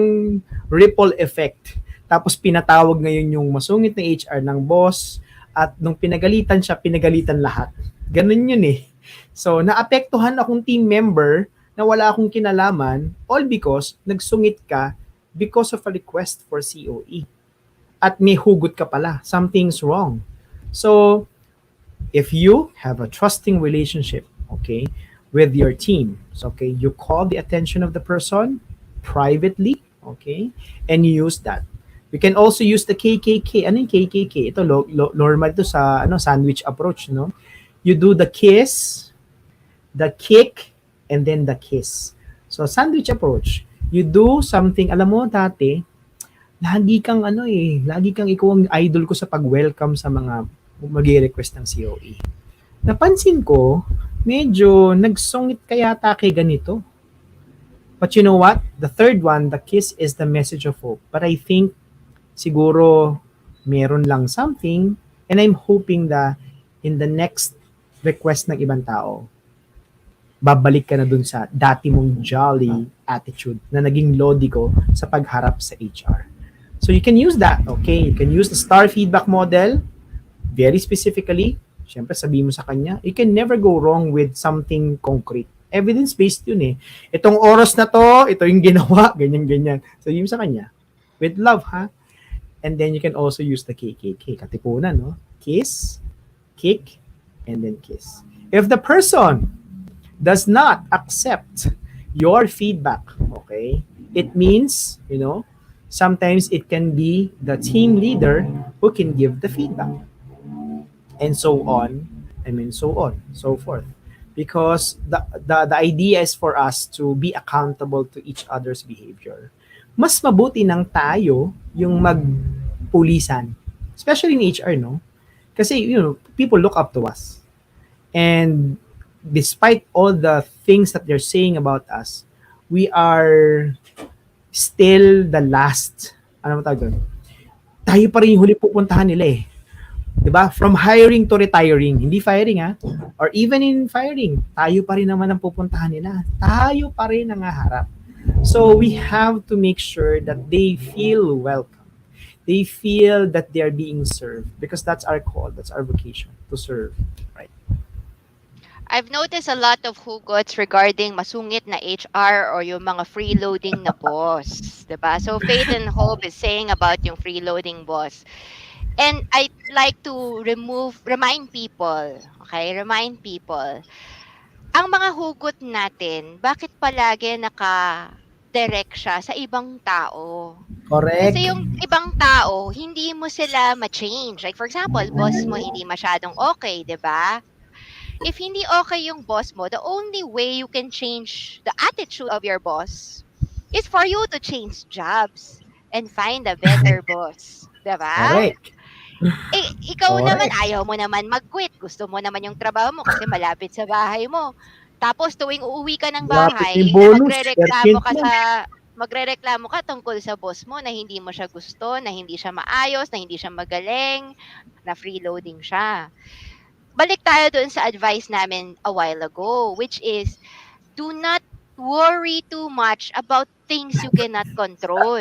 ripple effect. Tapos pinatawag ngayon yung masungit na HR ng boss at nung pinagalitan siya, pinagalitan lahat. Ganun yun eh. So, naapektuhan akong team member na wala akong kinalaman all because nagsungit ka because of a request for COE. At may hugot ka pala. Something's wrong. So, if you have a trusting relationship, okay, with your team, so, okay, you call the attention of the person privately, okay, and you use that. You can also use the KKK. Ano yung KKK? Ito, normal to sa sandwich approach, no? You do the kiss, the kick, and then the kiss. So, sandwich approach. You do something, alam mo, dati, lagi kang ikaw ang idol ko sa pag-welcome sa mga mag-request ng COE. Napansin ko, medyo nagsungit kaya yata kay ganito. But you know what? The third one, the kiss, is the message of hope. But I think siguro meron lang something, and I'm hoping that in the next request ng ibang tao, babalik ka na dun sa dati mong jolly attitude na naging lodi ko sa pagharap sa HR. So you can use that, okay? You can use the star feedback model very specifically. Siyempre, sabihin mo sa kanya, you can never go wrong with something concrete. Evidence-based yun eh. Itong oras na to, ito yung ginawa, ganyan-ganyan. Sabihin mo sa kanya, with love, ha? And then you can also use the KKK, katipunan, no? Kiss, kick, and then kiss. If the person does not accept your feedback, okay, it means, sometimes it can be the team leader who can give the feedback. And so on, so forth. Because the idea is for us to be accountable to each other's behavior. Mas mabuti nang tayo yung magpulisan. Especially in HR, no? Kasi, people look up to us. And despite all the things that they're saying about us, we are still the last, ano ba tawag doon? Tayo pa rin yung huli pupuntahan nila eh. Diba? From hiring to retiring. Hindi firing ha. Or even in firing, tayo pa rin naman ang pupuntahan nila. Tayo pa rin ang haharap. So we have to make sure that they feel welcome. They feel that they are being served because that's our call, that's our vocation, to serve. Right? I've noticed a lot of hugots regarding masungit na HR or yung mga freeloading na boss, 'di ba? So Faith and Hope is saying about yung freeloading boss. And I like to remind people, okay? Remind people. Ang mga hugot natin, bakit palagi naka-direct siya sa ibang tao? Correct. Kasi yung ibang tao, hindi mo sila ma-change. Like for example, boss mo hindi masyadong okay, 'di ba? If hindi okay yung boss mo, the only way you can change the attitude of your boss is for you to change jobs and find a better boss. Diba? Correct. Eh, ikaw naman, Correct. ayaw mo naman mag-quit. Gusto mo naman yung trabaho mo kasi malapit sa bahay mo. Tapos tuwing uuwi ka ng Malapit na yung bahay, bonus, 13th month. magrereklamo ka tungkol sa boss mo na hindi mo siya gusto, na hindi siya maayos, na hindi siya magaling, na freeloading siya. Balik tayo doon sa advice namin a while ago, which is do not worry too much about things you cannot control.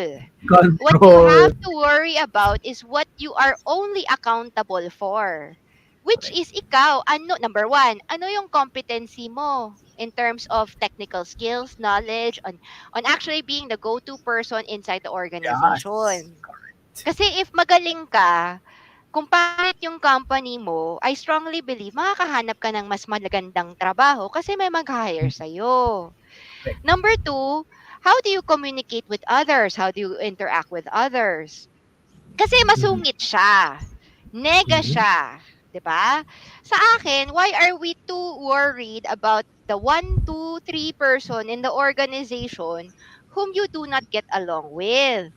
What you Control. have to worry about is what you are only accountable for. Which Correct. is ikaw, ano, number one, ano yung competency mo in terms of technical skills, knowledge, on actually being the go-to person inside the Yes. organization. Correct. Kasi if magaling ka, kung pangit yung company mo, I strongly believe makakahanap ka ng mas magandang trabaho kasi may mag-hire sa'yo. Correct. Number two, how do you communicate with others? How do you interact with others? Kasi Mm-hmm. masungit siya. Nega Mm-hmm. siya. 'Di ba? Sa akin, why are we too worried about the one, two, three person in the organization whom you do not get along with?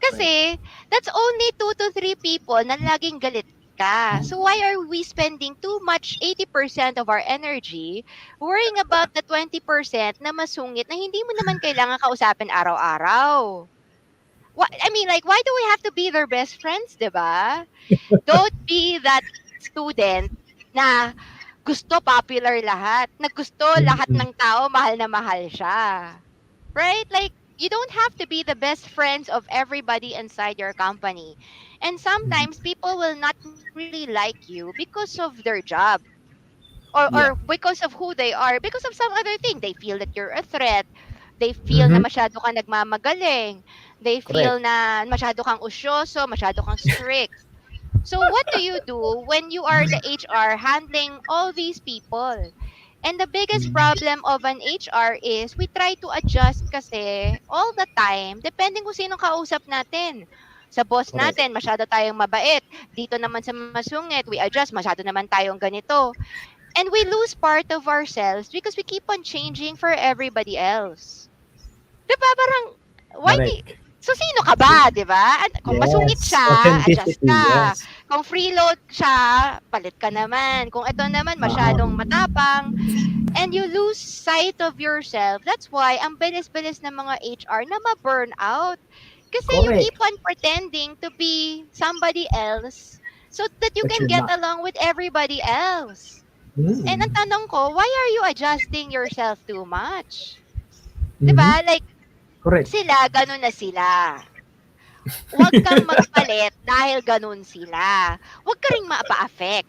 Correct. Kasi that's only two to three people na laging galit ka. So why are we spending too much 80% of our energy worrying about the 20% na masungit na hindi mo naman kailangan kausapin araw-araw? I mean, like, why do we have to be their best friends, 'di ba? Don't be that student na gusto popular lahat, na gusto lahat Mm-hmm. ng tao mahal na mahal siya. Right? Like, you don't have to be the best friends of everybody inside your company. And sometimes people will not really like you because of their job, or Yeah. because of who they are, because of some other thing. They feel that you're a threat. They feel na Mm-hmm. masyado kang nagmamagaling. They Correct. feel na masyado kang usyoso, masyado kang strict. So what do you do when you are the HR handling all these people? And the biggest Mm-hmm. problem of an HR is we try to adjust kasi all the time, depending kung sino kausap natin. Sa boss Correct. natin, masyado tayong mabait. Dito naman sa masungit, we adjust, masyado naman tayong ganito. And we lose part of ourselves because we keep on changing for everybody else. 'Di ba? Parang, why di Correct. so sino ka ba, 'di ba? Kung masungit Yes. siya, adjust Authenticity. ka. Yes. Kung freeload siya, palit ka naman. Kung ito naman masyadong Uh-huh. matapang, and you lose sight of yourself. That's why ang bilis-bilis ng mga HR na ma-burn out. Kasi you keep Correct. on pretending to be somebody else so that you But can you're get not. along with everybody else. And ang Mm-hmm. tanong ko, why are you adjusting yourself too much? 'Di Mm-hmm. ba? Like, Correct. sila, ganun na sila. Huwag kang magpalit dahil ganun sila. Huwag ka ring mapa-affect.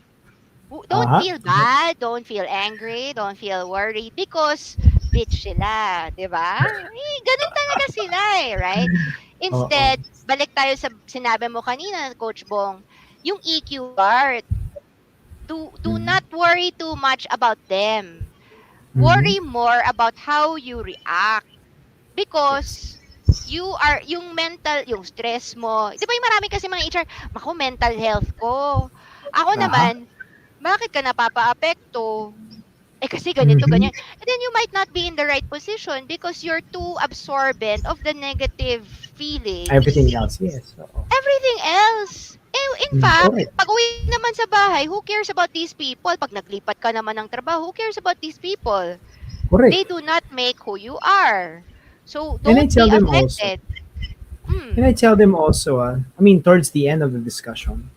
Don't Uh-huh. feel bad, don't feel angry, don't feel worried because bitch sila, 'di ba? Eh, ganun talaga sila eh, right? Oo. Instead, balik tayo sa sinabi mo kanina, Coach Bong, yung EQ part. Do Mm-hmm. not worry too much about them. Mm-hmm. Worry more about how you react. Yes. Because yung mental, yung stress mo. 'Di ba yung marami kasi mga HR, "Naku, mental health ko." Ako Uh-huh. naman, "Bakit ka napapaapekto?" Eh, kasi ganito, Mm-hmm. ganyan. And then you might not be in the right position because you're too absorbent of the negative feelings. Everything else, yes. Oo. Everything else. Eh, in Mm, fact, correct. pag uwi naman sa bahay, who cares about these people? Pag naglipat ka naman ng trabaho, who cares about these people? Correct. They do not make who you are. So And I don't tell be them also. affected. And I Mm, tell them also, I mean, towards the end of the discussion,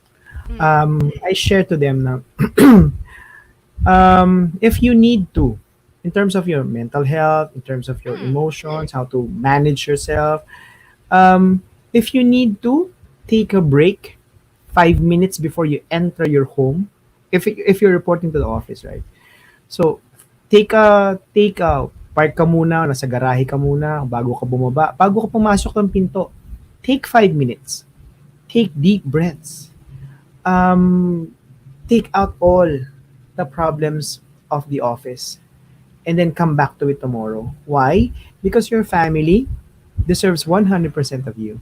mm, I share to them now, if you need to, in terms of your mental health, in terms of your mm, emotions, how to manage yourself, if you need to, take a break 5 minutes before you enter your home. If you're reporting to the office, right? So, take a park ka muna, nasa garahe ka muna, bago ka bumaba, bago ka pumasok ng pinto. Take 5 minutes. Take deep breaths. Um, take out all the problems of the office and then come back to it tomorrow. Why? Because your family deserves 100% of you.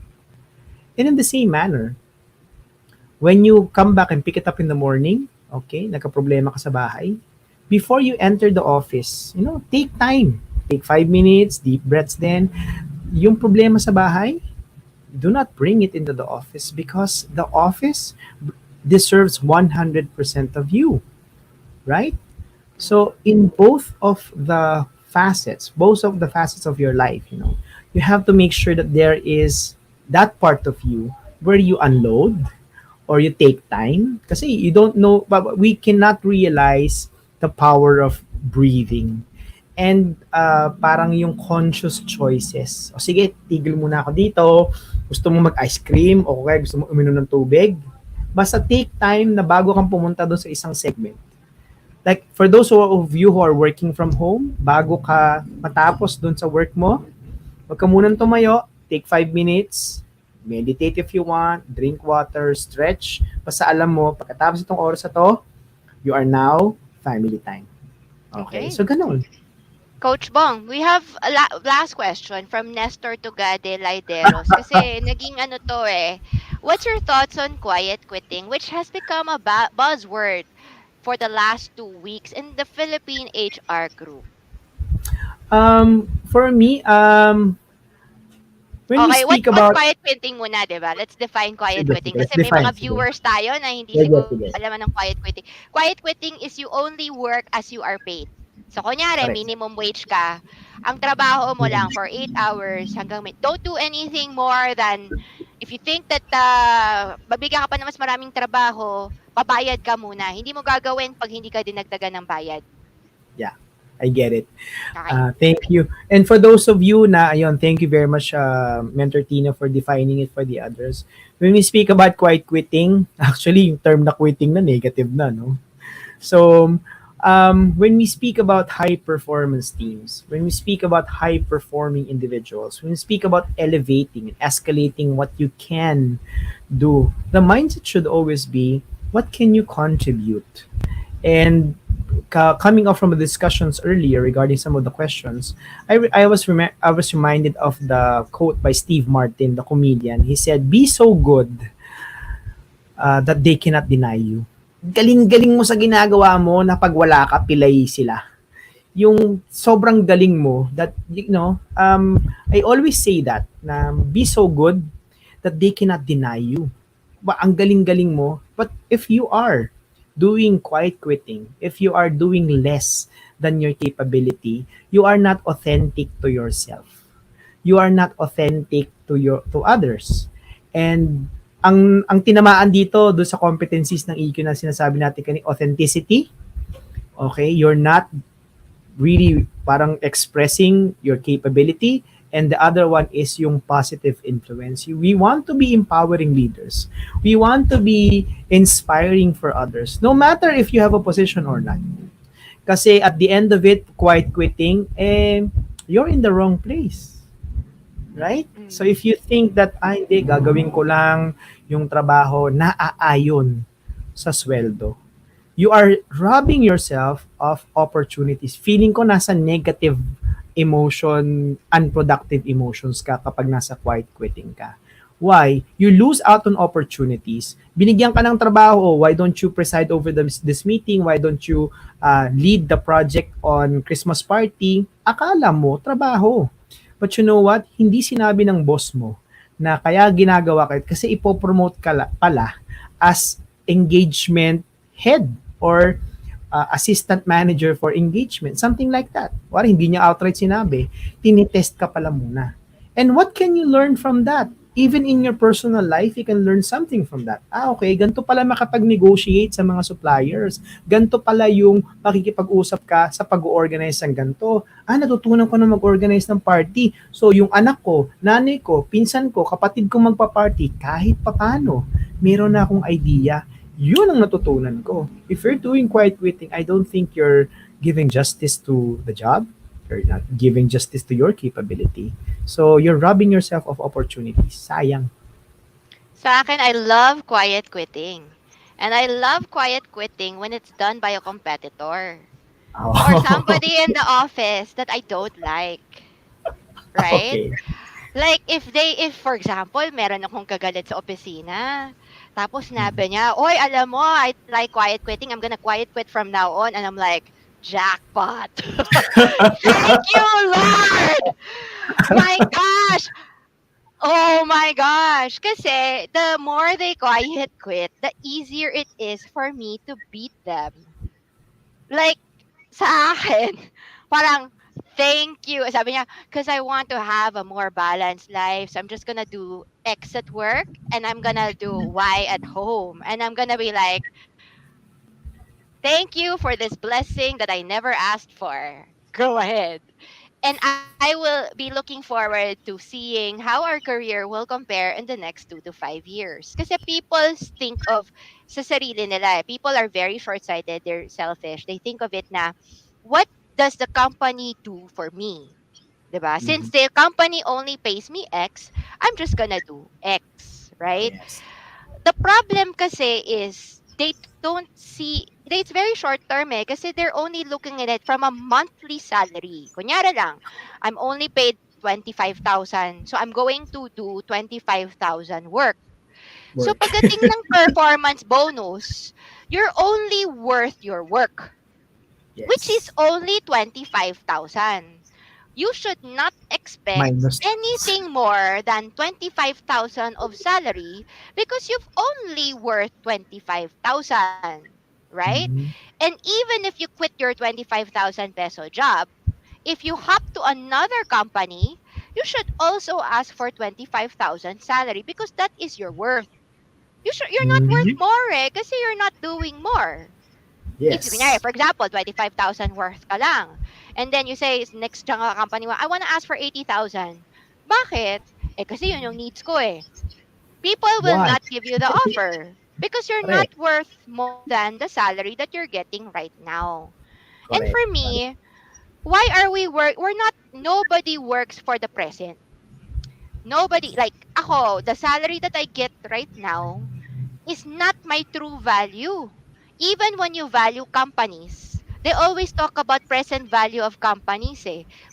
And in the same manner, when you come back and pick it up in the morning, okay, nagka-problema ka sa bahay, before you enter the office, take time. Take 5 minutes, deep breaths then. Yung problema sa bahay, do not bring it into the office because the office deserves 100% of you, right? So Mm-hmm. in both of the facets of your life, you have to make sure that there is that part of you where you unload or you take time kasi you don't know, but we cannot realize the power of breathing and parang yung conscious choices. O sige, tigil muna ako dito. Gusto mo mag-ice cream o kaya gusto mo uminom ng tubig. Basta take time na bago kang pumunta doon sa isang segment. Like for those of you who are working from home, bago ka matapos doon sa work mo, wag ka munang tumayo, take 5 minutes, meditate if you want, drink water, stretch. Basta alam mo, pagkatapos itong oras na to, you are now family time. Okay? Okay. So, ganun. Coach Bong, we have a last question from Nestor Tugade Laideros. Kasi naging ano to eh. What's your thoughts on quiet quitting, which has become a buzzword for the last 2 weeks in the Philippine HR group? For me, when we Okay, speak what's about, quiet quitting muna, 'di ba? Let's define quiet sige, quitting sige, let's kasi may define, mga sige. viewers tayo na hindi Sige, siguro sige. alam ng quiet quitting. Quiet quitting is you only work as you are paid. So kunyari, Correct. minimum wage ka. Ang trabaho mo lang for 8 hours hanggang don't do anything more than if you think that babigyan ka pa ng mas maraming trabaho, babayad ka muna. Hindi mo gagawin pag hindi ka dinagdagan ng bayad. Yeah, I get it. Okay? Thank you. And for those of you na, ayun, thank you very much, Mentor Tina, for defining it for the others. When we speak about quiet quitting, actually, yung term na quitting na negative na, no? So, when we speak about high performance teams, when we speak about high performing individuals, when we speak about elevating and escalating what you can do, the mindset should always be what can you contribute? And coming off from the discussions earlier regarding some of the questions, I was reminded of the quote by Steve Martin, the comedian. He said, "Be so good that they cannot deny you." Galing-galing mo sa ginagawa mo na pag wala ka, pilay sila. Yung sobrang galing mo that, I always say that, na be so good that they cannot deny you. Ang galing-galing mo, but if you are doing quiet quitting, if you are doing less than your capability, you are not authentic to yourself. You are not authentic to others. And ang tinamaan dito do sa competencies ng EQ na sinasabi natin kanina, authenticity. Okay, you're not really parang expressing your capability, and the other one is yung positive influence. We want to be empowering leaders. We want to be inspiring for others, no matter if you have a position or not. Kasi at the end of it, quiet quitting, you're in the wrong place. Right? So Mm. if you think that, hindi, gagawin ko lang yung trabaho na aayon sa sweldo, you are robbing yourself of opportunities. Feeling ko nasa negative emotion, unproductive emotions ka kapag nasa quiet quitting ka. Why? You lose out on opportunities. Binigyan ka ng trabaho, why don't you preside over this meeting? Why don't you lead the project on Christmas party? Akala mo, trabaho. But you know what? Hindi sinabi ng boss mo na kaya ginagawa ka kasi ipopromote ka pala as engagement head or assistant manager for engagement, something like that. Or hindi niya outright sinabi, tinitest ka pala muna. And what can you learn from that? Even in your personal life, you can learn something from that. Okay, ganito pala makapag-negotiate sa mga suppliers. Ganito pala yung makikipag-usap ka sa pag-organize ng ganito. Natutunan ko na mag-organize ng party. So, yung anak ko, nanay ko, pinsan ko, kapatid ko magpa-party, kahit papano, meron na akong idea. Yun ang natutunan ko. If you're doing quiet quitting, I don't think you're giving justice to the job. You're not giving justice to your capability. So, you're robbing yourself of opportunities. Sayang. Sa akin, I love quiet quitting. And I love quiet quitting when it's done by a competitor or Oh, somebody in the office that I don't like. Right? okay. Like, if for example, meron akong kagalit sa opisina, tapos nabi niya, oy, alam mo, I like quiet quitting. I'm gonna quiet quit from now on. And I'm like, jackpot. Thank you, Lord. My gosh. Oh my gosh! Kasi the more they quiet quit, the easier it is for me to beat them. Like, sa akin, parang, thank you. Sabi niya, because I want to have a more balanced life. So I'm just gonna do X at work and I'm gonna do Y at home. And I'm gonna be like, thank you for this blessing that I never asked for. Go ahead. And I will be looking forward to seeing how our career will compare in the next 2 to 5 years. Kasi people think of sa sarili nila. People are very short-sighted. They're selfish. They think of it na, what does the company do for me? 'Di ba? Mhm. Since the company only pays me X, I'm just gonna do X, right? Yes. The problem kasi is they don't see it's very short term kasi they're only looking at it from a monthly salary. Kunyari lang, I'm only paid 25,000. So I'm going to do 25,000 work. So Work. pagdating ng performance bonus, you're only worth your work, which is Yes. only 25,000. You should not expect Minus tax. anything more than 25,000 of salary because you've only worth 25,000, right? Mhm. And even if you quit your 25,000 peso job, if you hop to another company, you should also ask for 25,000 salary because that is your worth. You're not worth Mhm. more kasi you're not doing more. If kunyari, Yes. for example, 25,000 worth ka lang. And then you say, next dyan ka company mo, I wanna ask for 80,000. Bakit? Eh, kasi yun yung needs ko eh. People will Why? not give you the offer because you're not Correct. worth more than the salary that you're getting right now. And Correct. for me, why are we we're not, nobody works for the present. Nobody, like ako, the salary that I get right now is not my true value. Even when you value companies, they always talk about present value of companies,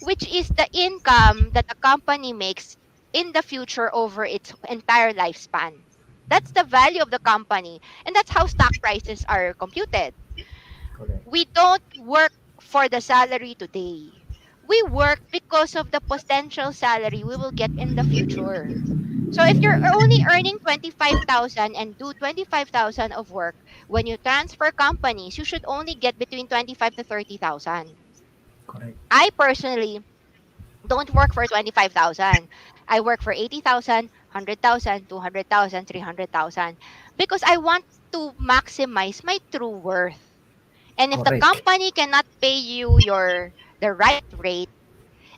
which is the income that a company makes in the future over its entire lifespan. That's the value of the company. And that's how stock prices are computed. Correct. We don't work for the salary today. We work because of the potential salary we will get in the future. So if you're only earning 25,000 and do 25,000 of work, when you transfer companies, you should only get between 25 to 30,000. Correct. I personally don't work for 25,000. I work for 80,000, 100,000, 200,000, 300,000 because I want to maximize my true worth. And if the Correct. company cannot pay you the right rate,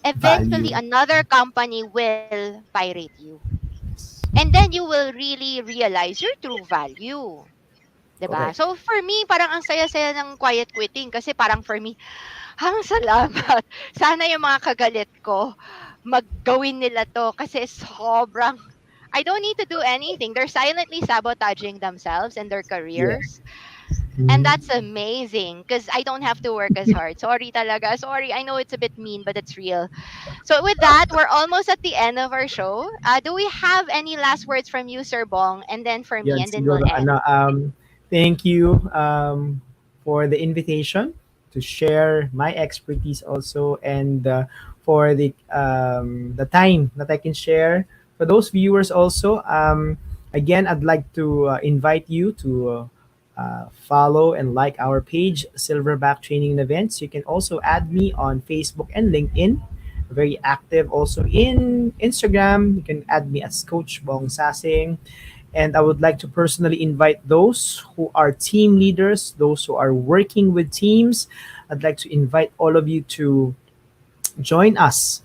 eventually Value. another company will pirate you. Yes. And then you will really realize your true value. 'Di ba? Correct. So for me, parang ang saya-saya ng quiet quitting kasi parang for me, salamat. Sana yung mga kagalit ko, maggawin nila to kasi sobrang I don't need to do anything. They're silently sabotaging themselves and their Yeah. careers. And Mhm. that's amazing because I don't have to work as hard. Sorry talaga. Sorry. I know it's a bit mean, but it's real. So with that, we're almost at the end of our show. Do we have any last words from you, Sir Bong? And then for me, Yun, and then we'll siguro, end. thank you for the invitation to share my expertise also, and for the time that I can share for those viewers also. Again, I'd like to invite you to follow and like our page, Silverback Training and Events. You can also add me on Facebook and LinkedIn. Very active also in Instagram. You can add me as Coach Bong Sasing. And I would like to personally invite those who are team leaders, those who are working with teams. I'd like to invite all of you to join us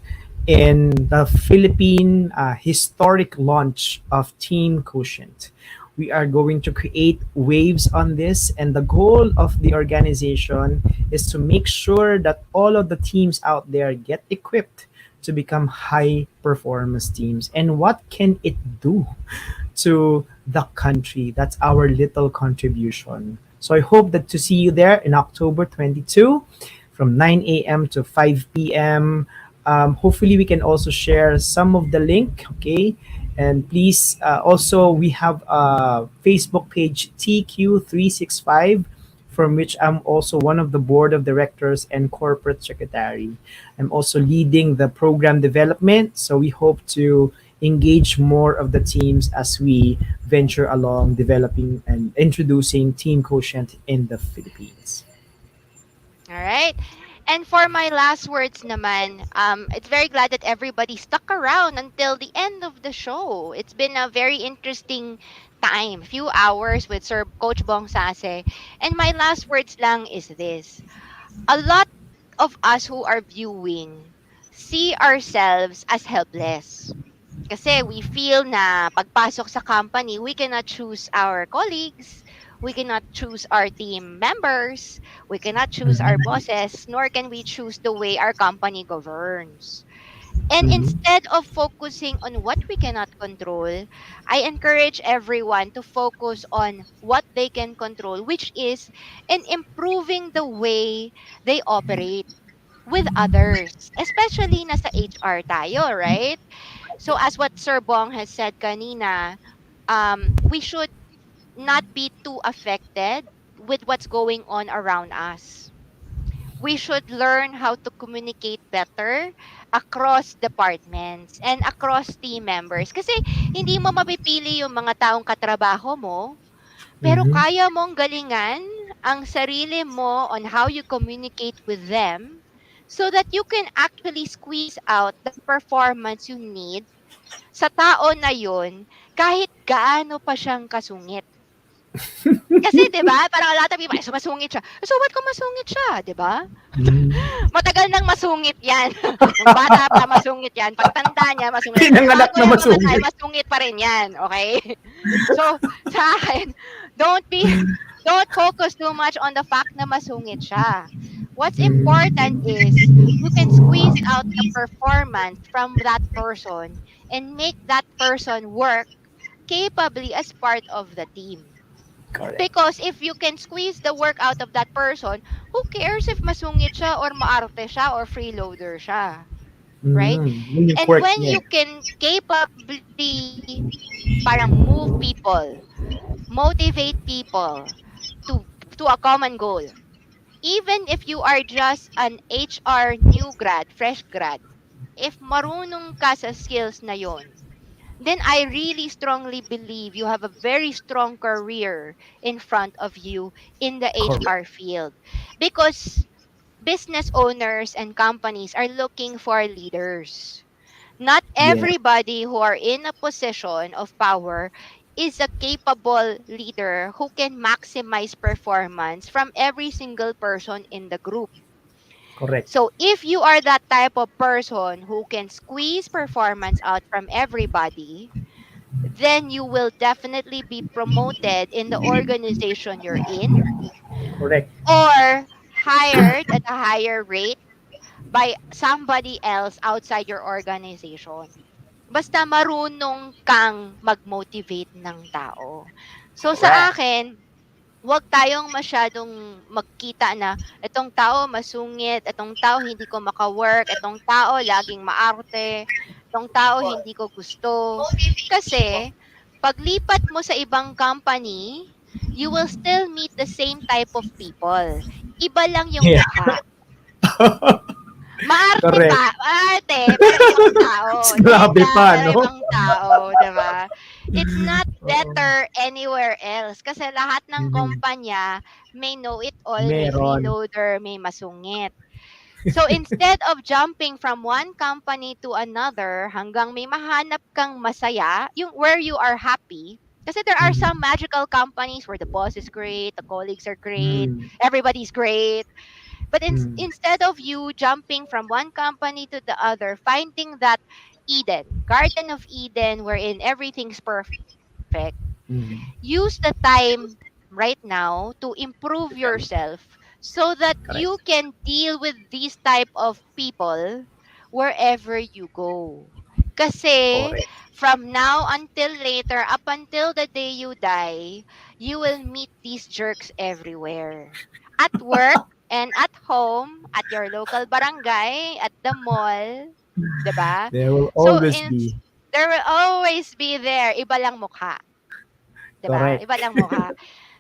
in the Philippine historic launch of Team Quotient. We are going to create waves on this, and the goal of the organization is to make sure that all of the teams out there get equipped to become high performance teams. And what can it do to the country? That's our little contribution. So I hope that to see you there in October 22 from 9 a.m. to 5 p.m. Hopefully, we can also share some of the link. Okay. And please, also, we have a Facebook page, TQ365, from which I'm also one of the board of directors and corporate secretary. I'm also leading the program development. So we hope to engage more of the teams as we venture along developing and introducing Team Quotient in the Philippines. All right. And for my last words naman, it's very glad that everybody stuck around until the end of the show. It's been a very interesting time, few hours with Sir Coach Bong Sace. And my last words lang is this. A lot of us who are viewing see ourselves as helpless. Kasi we feel na pagpasok sa company, we cannot choose our colleagues, we cannot choose our team members, we cannot choose our Mhm. bosses, nor can we choose the way our company governs. And Mhm. instead of focusing on what we cannot control, I encourage everyone to focus on what they can control, which is in improving the way they operate with others, especially nasa HR tayo, right? So as what Sir Bong has said kanina, we should not be too affected with what's going on around us. We should learn how to communicate better across departments and across team members. Kasi hindi mo mapipili yung mga taong katrabaho mo, pero Mhm. kaya mong galingan ang sarili mo on how you communicate with them so that you can actually squeeze out the performance you need sa tao na yun kahit gaano pa siyang kasungit. Kasi 'di ba, parang a lot of people, "Ay, so masungit siya." So what kung masungit siya, 'di ba? Mhm. Matagal nang masungit 'yan. Nung bata pa masungit 'yan, pagtanda niya masungit. Pinanganak Bago na 'yan mamatay, masungit. masungit pa rin 'yan, okay? So, sa akin, don't be don't focus too much on the fact na masungit siya. What's important Mhm. is you can squeeze out the performance from that person and make that person work capably as part of the team. Correct. Because if you can squeeze the work out of that person, who cares if masungit siya or maarte siya or freeloader siya, right? Yun yung And quirk when niya you eh. can capably parang move people, motivate people to to a common goal, even if you are just an HR new grad, fresh grad, if marunong ka sa skills na yon, then I really strongly believe you have a very strong career in front of you in the Correct. HR field. Because business owners and companies are looking for leaders. Not Yeah. everybody who are in a position of power is a capable leader who can maximize performance from every single person in the group. Correct. So if you are that type of person who can squeeze performance out from everybody, then you will definitely be promoted in the organization you're in Correct. or hired at a higher rate by somebody else outside your organization. Basta marunong kang mag-motivate ng tao. So sa Correct. akin, wag tayong masyadong magkita na itong tao masungit, itong tao hindi ko maka-work, itong tao laging maarte, itong tao hindi ko gusto. Kasi paglipat mo sa ibang company, you will still meet the same type of people. Iba lang yung Yeah. mukha. Maarte Correct. pa, maarte, pero ibang tao. Grabe Nega, pa, pero no? ibang tao, 'di ba? It's not Oo. better anywhere else kasi lahat ng Mhm. kumpanya may know-it-all, may Meron. freeloader, may masungit. So instead of jumping from one company to another hanggang may mahanap kang masaya, yung where you are happy, kasi there are Mhm. some magical companies where the boss is great, the colleagues are great, Mm. everybody's great. But Mm. instead of you jumping from one company to the other, finding that Garden of Eden, wherein everything's perfect, Mhm. use the time right now to improve Develop. yourself so that you Correct. can deal with these type of people wherever you go. Kasi Correct. from now until later, up until the day you die, you will meet these jerks everywhere. At work and at home, at your local barangay, at the mall, 'di ba? There will So always be. there will always be there, iba lang mukha, 'di ba? Iba Correct. lang mukha.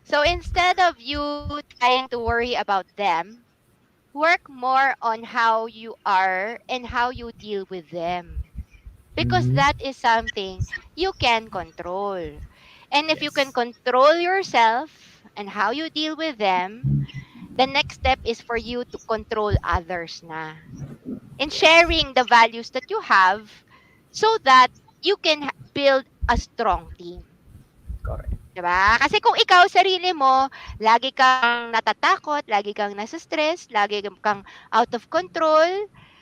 So instead of you trying to worry about them, work more on how you are and how you deal with them. because Mm-hmm. that is something you can control. And if you can Yes. control yourself and how you deal with them, the next step is for you to control others na. In Yes. sharing the values that you have so that you can build a strong team. Correct. 'Di ba? Kasi kung ikaw sarili mo, lagi kang natatakot, lagi kang nasa-stress, lagi kang out of control,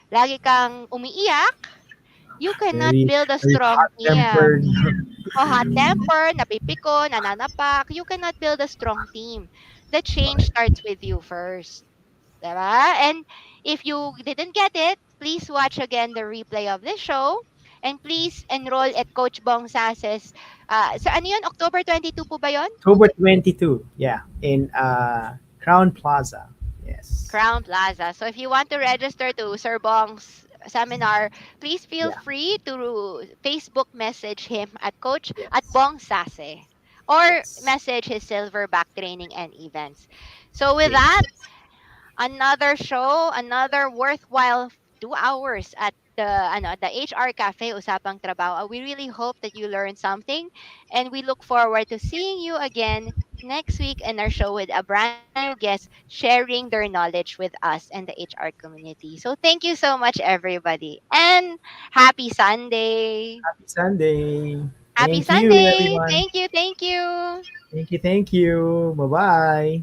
lagi kang umiiyak, you cannot Very, build a very strong hot-tempered. team. O hot-temper, napipiko, nananapak, you cannot build a strong team. The change Correct. starts with you first. 'Di ba? And if you didn't get it, please watch again the replay of the show. And please enroll at Coach Bong Sace's, sa ano yun? October 22 po ba yun? October 22. Yeah. In Crown Plaza. Yes. Crown Plaza. So if you want to register to Sir Bong's seminar, please feel Yeah. free to Facebook message him at Coach at Yes. Bong Sace or Yes. message his Silverback training and events. So with Great. that, another show, another worthwhile 2 hours at the HR Cafe Usapang Trabaho. We really hope that you learned something, and we look forward to seeing you again next week in our show with a brand new guest sharing their knowledge with us and the HR community. So thank you so much, everybody, and happy Sunday. Happy Sunday. Happy Thank you, Sunday. everyone. Thank you. Thank you. Thank you. Thank you. Bye bye.